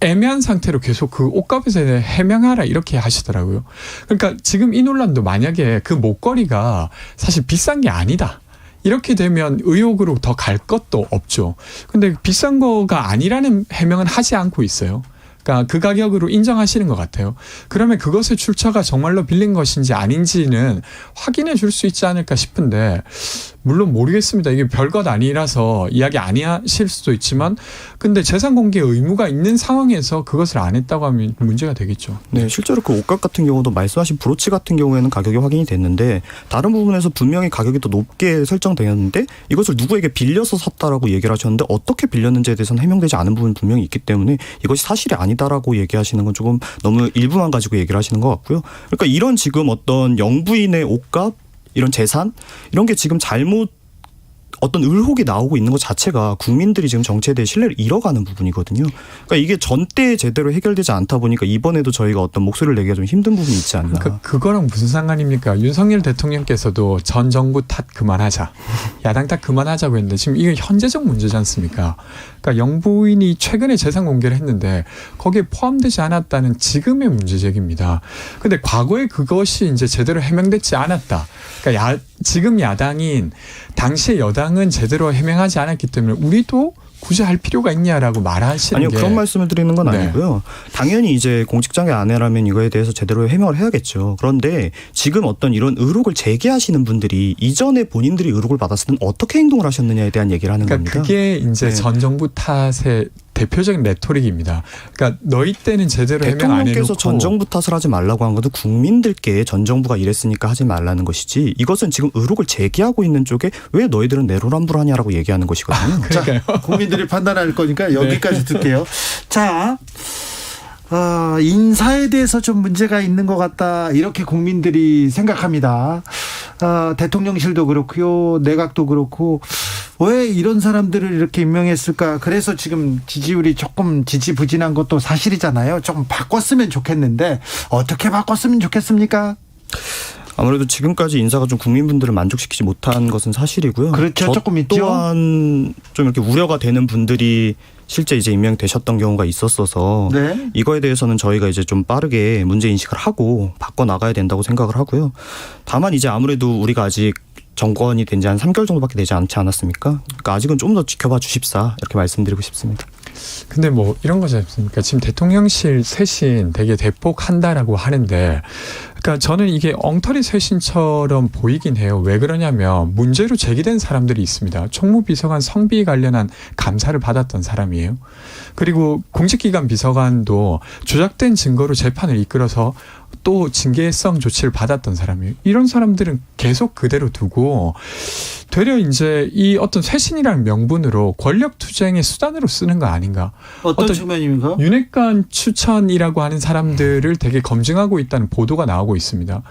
애매한 상태로 계속 그 옷값에 대해 해명하라 이렇게 하시더라고요. 그러니까 지금 이 논란도 만약에 그 목걸이가 사실 비싼 게 아니다. 이렇게 되면 의혹으로 더 갈 것도 없죠. 근데 비싼 거가 아니라는 해명은 하지 않고 있어요. 그러니까 그 가격으로 인정하시는 것 같아요. 그러면 그것의 출처가 정말로 빌린 것인지 아닌지는 확인해 줄 수 있지 않을까 싶은데 물론 모르겠습니다. 이게 별것 아니라서 이야기 안 하실 수도 있지만 근데 재산 공개 의무가 있는 상황에서 그것을 안 했다고 하면 문제가 되겠죠. 네, 실제로 그 옷값 같은 경우도 말씀하신 브로치 같은 경우에는 가격이 확인이 됐는데 다른 부분에서 분명히 가격이 더 높게 설정되었는데 이것을 누구에게 빌려서 샀다라고 얘기를 하셨는데 어떻게 빌렸는지에 대해서는 해명되지 않은 부분이 분명히 있기 때문에 이것이 사실이 아니다라고 얘기하시는 건 조금 너무 일부만 가지고 얘기를 하시는 것 같고요. 그러니까 이런 지금 어떤 영부인의 옷값 이런 재산 이런 게 지금 잘못 어떤 의혹이 나오고 있는 것 자체가 국민들이 지금 정치에 대해 신뢰를 잃어가는 부분이거든요. 그러니까 이게 전때 제대로 해결되지 않다 보니까 이번에도 저희가 어떤 목소리를 내기가 좀 힘든 부분이 있지 않나. 그러니까 그거랑 무슨 상관입니까? 윤석열 대통령께서도 전 정부 탓 그만하자. 야당 탓 그만하자고 했는데 지금 이게 현재적 문제지 않습니까? 그러니까 영부인이 최근에 재산 공개를 했는데 거기에 포함되지 않았다는 지금의 문제제기입니다. 근데 과거에 그것이 이제 제대로 해명되지 않았다. 그러니까 지금 야당인 당시의 여당은 제대로 해명하지 않았기 때문에 우리도 굳이 할 필요가 있냐라고 말하시는 아니요, 게. 그런 말씀을 드리는 건 아니고요. 당연히 이제 공직장의 아내라면 이거에 대해서 제대로 해명을 해야겠죠. 그런데 지금 어떤 이런 의혹을 제기하시는 분들이 이전에 본인들이 의혹을 받았을 때는 어떻게 행동을 하셨느냐에 대한 얘기를 하는 겁니다. 그게 이제 전 정부 탓의 대표적인 레토릭입니다. 그러니까 너희 때는 제대로 해명 안 해놓고 대통령께서 전 정부 탓을 하지 말라고 한 것도 국민들께 전 정부가 이랬으니까 하지 말라는 것이지 이것은 지금 의혹을 제기하고 있는 쪽에 왜 너희들은 내로남불하냐라고 얘기하는 것이거든요. 자, 국민들이 판단할 거니까 여기까지 듣게요. 자, 인사에 대해서 좀 문제가 있는 것 같다 이렇게 국민들이 생각합니다. 대통령실도 그렇고요, 내각도 그렇고 왜 이런 사람들을 이렇게 임명했을까? 그래서 지금 지지율이 조금 지지부진한 것도 사실이잖아요. 조금 바꿨으면 좋겠는데 어떻게 바꿨으면 좋겠습니까? 아무래도 지금까지 인사가 좀 국민분들을 만족시키지 못한 것은 사실이고요. 그렇죠. 조금 있죠. 또한 좀 이렇게 우려가 되는 분들이 실제 이제 임명되셨던 경우가 있었어서 네. 이거에 대해서는 저희가 이제 좀 빠르게 문제 인식을 하고 바꿔 나가야 된다고 생각을 하고요. 다만 이제 아무래도 우리가 아직 정권이 된 지 한 3개월 정도밖에 되지 않지 않았습니까? 그러니까 아직은 좀 더 지켜봐 주십사 이렇게 말씀드리고 싶습니다. 근데 뭐 이런 거지 않습니까? 지금 대통령실 쇄신 되게 대폭한다라고 하는데 그러니까 저는 이게 엉터리 쇄신처럼 보이긴 해요. 왜 그러냐면 문제로 제기된 사람들이 있습니다. 총무비서관 성비 관련한 감사를 받았던 사람이에요. 그리고 공직기관 비서관도 조작된 증거로 재판을 이끌어서 또 징계성 조치를 받았던 사람이에요. 이런 사람들은 계속 그대로 두고 되려 이제 이 어떤 쇄신이라는 명분으로 권력 투쟁의 수단으로 쓰는 거 아닌가. 어떤 측면입니까? 윤핵관 추천이라고 하는 사람들을 되게 검증하고 있다는 보도가 나오고 있습니다.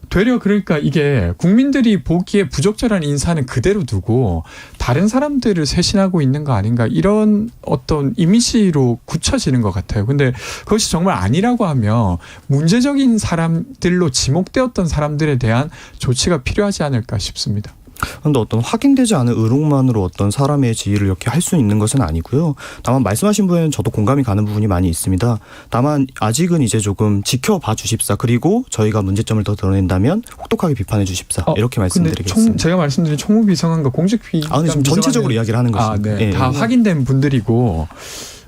되려 그러니까 이게 국민들이 보기에 부적절한 인사는 그대로 두고 다른 사람들을 쇄신하고 있는 거 아닌가 이런 어떤 이미지로 굳혀지는 것 같아요. 근데 그것이 정말 아니라고 하면 문제적인 사람들로 지목되었던 사람들에 대한 조치가 필요하지 않을까 싶습니다. 그런데 어떤 확인되지 않은 의혹만으로 어떤 사람의 지위를 이렇게 할 수 있는 것은 아니고요. 다만 말씀하신 부분은 저도 공감이 가는 부분이 많이 있습니다. 다만 아직은 이제 조금 지켜봐 주십사. 그리고 저희가 문제점을 더 드러낸다면 혹독하게 비판해 주십사. 이렇게 말씀드리겠습니다. 제가 말씀드린 총무비서관과 공직비서관 근데 지금 전체적으로 이야기를 하는 것입니다. 네. 다 확인된 분들이고.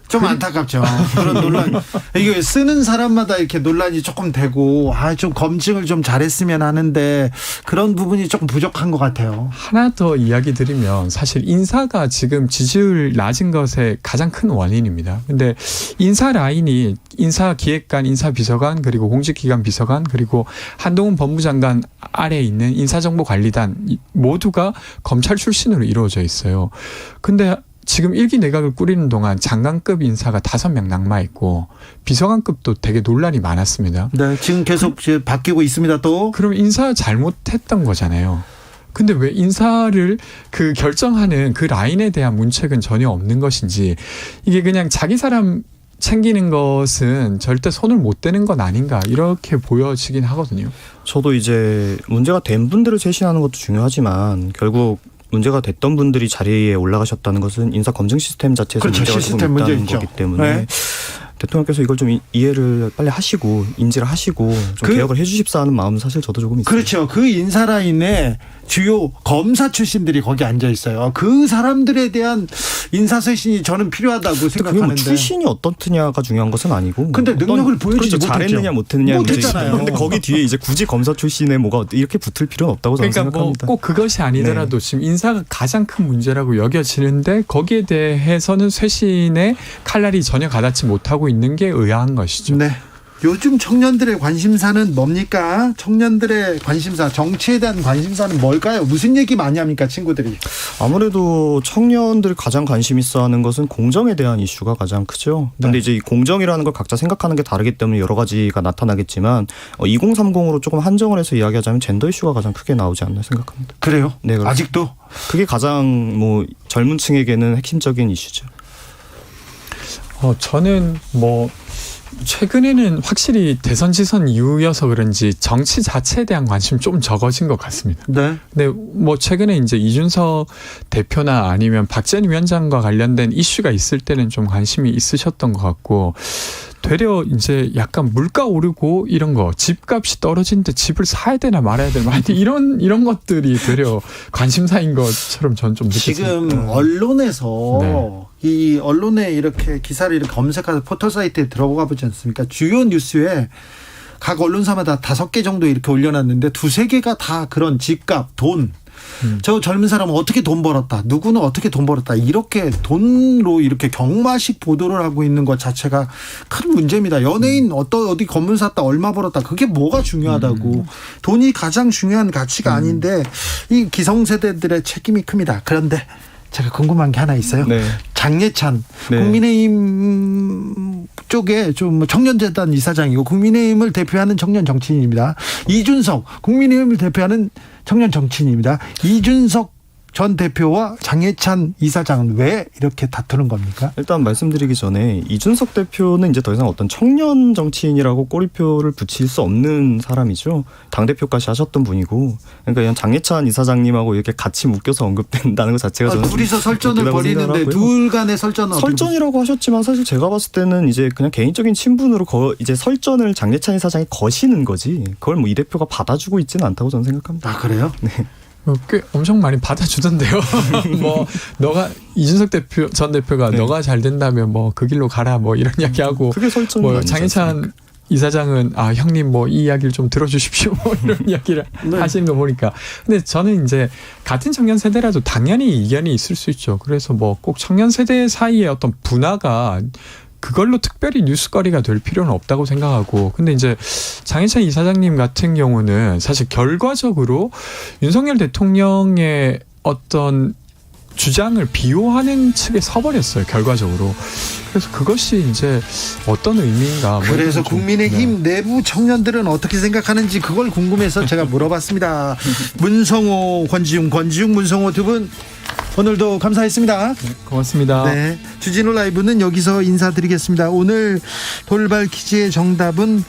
좀 안타깝죠. 그런 논란. 이게 쓰는 사람마다 이렇게 논란이 조금 되고, 좀 검증을 좀 잘했으면 하는데, 그런 부분이 조금 부족한 것 같아요. 하나 더 이야기 드리면, 사실 인사가 지금 지지율 낮은 것의 가장 큰 원인입니다. 근데 인사 라인이 인사기획관, 인사비서관, 그리고 공직기관 비서관, 그리고 한동훈 법무장관 아래에 있는 인사정보관리단 모두가 검찰 출신으로 이루어져 있어요. 근데 지금 1기 내각을 꾸리는 동안 장관급 인사가 5명 낙마했고 비서관급도 되게 논란이 많았습니다. 네, 지금 계속 바뀌고 있습니다. 또. 그럼 인사 잘못했던 거잖아요. 근데 왜 인사를 결정하는 그 라인에 대한 문책은 전혀 없는 것인지, 이게 그냥 자기 사람 챙기는 것은 절대 손을 못 대는 건 아닌가, 이렇게 보여지긴 하거든요. 저도 이제 문제가 된 분들을 쇄신하는 것도 중요하지만 결국 문제가 됐던 분들이 자리에 올라가셨다는 것은 인사 검증 시스템 자체에서 문제가 조금 있다는 거기 때문에 네. 대통령께서 이걸 좀 이해를 빨리 하시고 인지를 하시고 좀 개혁을 해 주십사 하는 마음은 사실 저도 조금 있습니다. 그렇죠. 그 인사 라인에 주요 검사 출신들이 거기 앉아 있어요. 그 사람들에 대한 인사쇄신이 저는 필요하다고 생각하는데. 출신이 어떻느냐가 중요한 것은 아니고. 근데 능력을 보여주지 못했죠. 잘했느냐 못했느냐 못했잖아요. 근데 거기 뒤에 이제 굳이 검사 출신의 뭐가 이렇게 붙을 필요는 없다고 저는 생각합니다. 꼭 그것이 아니더라도 네. 지금 인사가 가장 큰 문제라고 여겨지는데 거기에 대해서는 쇄신의 칼날이 전혀 가닿지 못하고 있는 게 의아한 것이죠. 네. 요즘 청년들의 관심사는 뭡니까? 청년들의 관심사, 정치에 대한 관심사는 뭘까요? 무슨 얘기 많이 합니까, 친구들이? 아무래도 청년들이 가장 관심 있어하는 것은 공정에 대한 이슈가 가장 크죠. 그런데 이제 이 공정이라는 걸 각자 생각하는 게 다르기 때문에 여러 가지가 나타나겠지만 2030으로 조금 한정을 해서 이야기하자면 젠더 이슈가 가장 크게 나오지 않나 생각합니다. 그래요? 네, 아직도? 그게 가장 젊은 층에게는 핵심적인 이슈죠. 저는 최근에는 확실히 대선 지선 이후여서 그런지 정치 자체에 대한 관심이 좀 적어진 것 같습니다. 네. 근데 최근에 이제 이준석 대표나 아니면 박지원 위원장과 관련된 이슈가 있을 때는 좀 관심이 있으셨던 것 같고, 되려 이제 약간 물가 오르고 이런 거, 집값이 떨어지는데 집을 사야 되나 말아야 되나, 이런 것들이 되려 관심사인 것처럼 저는 좀 느꼈습니다. 지금 언론에서 이 언론에 이렇게 기사를 이렇게 검색해서 포털사이트에 들어가 보지 않습니까? 주요 뉴스에 각 언론사마다 5개 정도 이렇게 올려놨는데 2-3개가 다 그런 집값, 돈. 저 젊은 사람은 어떻게 돈 벌었다, 누구는 어떻게 돈 벌었다, 이렇게 돈으로 이렇게 경마식 보도를 하고 있는 것 자체가 큰 문제입니다. 연예인 어디 건물 샀다, 얼마 벌었다, 그게 뭐가 중요하다고. 돈이 가장 중요한 가치가 아닌데 이 기성세대들의 책임이 큽니다. 그런데 제가 궁금한 게 하나 있어요. 네. 장예찬 국민의힘 쪽에 좀 청년재단 이사장이고 국민의힘을 대표하는 청년 정치인입니다. 이준석 국민의힘을 대표하는 청년 정치인입니다. 이준석 전 대표와 장예찬 이사장은 왜 이렇게 다투는 겁니까? 일단 말씀드리기 전에 이준석 대표는 이제 더 이상 어떤 청년 정치인이라고 꼬리표를 붙일 수 없는 사람이죠. 당대표까지 하셨던 분이고, 그러니까 그냥 장예찬 이사장님하고 이렇게 같이 묶여서 언급된다는 것 자체가 저는 둘이서 설전을 벌이는데 둘 간의 설전은 설전이라고 하셨지만 사실 제가 봤을 때는 이제 그냥 개인적인 친분으로 이제 설전을 장예찬 이사장이 거시는 거지, 그걸 이 대표가 받아주고 있지는 않다고 저는 생각합니다. 아, 그래요? 네. 꽤 엄청 많이 받아주던데요. 너가 이준석 전 대표가 너가 잘 된다면 그 길로 가라 이런 이야기하고, 그게 설정이 장희찬 이사장은 형님 이 이야기를 좀 들어주십시오 이런 이야기를 하시는 거 보니까. 근데 저는 이제 같은 청년 세대라도 당연히 이견이 있을 수 있죠. 그래서 꼭 청년 세대 사이의 어떤 분화가 그걸로 특별히 뉴스거리가 될 필요는 없다고 생각하고, 근데 이제 장희찬 이사장님 같은 경우는 사실 결과적으로 윤석열 대통령의 어떤 주장을 비호하는 측에 서버렸어요, 결과적으로. 그래서 그것이 이제 어떤 의미인가. 그래서 국민의힘 내부 청년들은 어떻게 생각하는지 그걸 궁금해서 제가 물어봤습니다. 문성호, 권지웅, 문성호 두 분 오늘도 감사했습니다. 고맙습니다. 네, 주진우 라이브는 여기서 인사드리겠습니다. 오늘 돌발 퀴즈의 정답은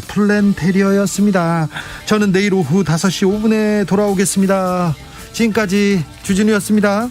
플랜테리어였습니다. 저는 내일 오후 5시 5분에 돌아오겠습니다. 지금까지 주진우였습니다.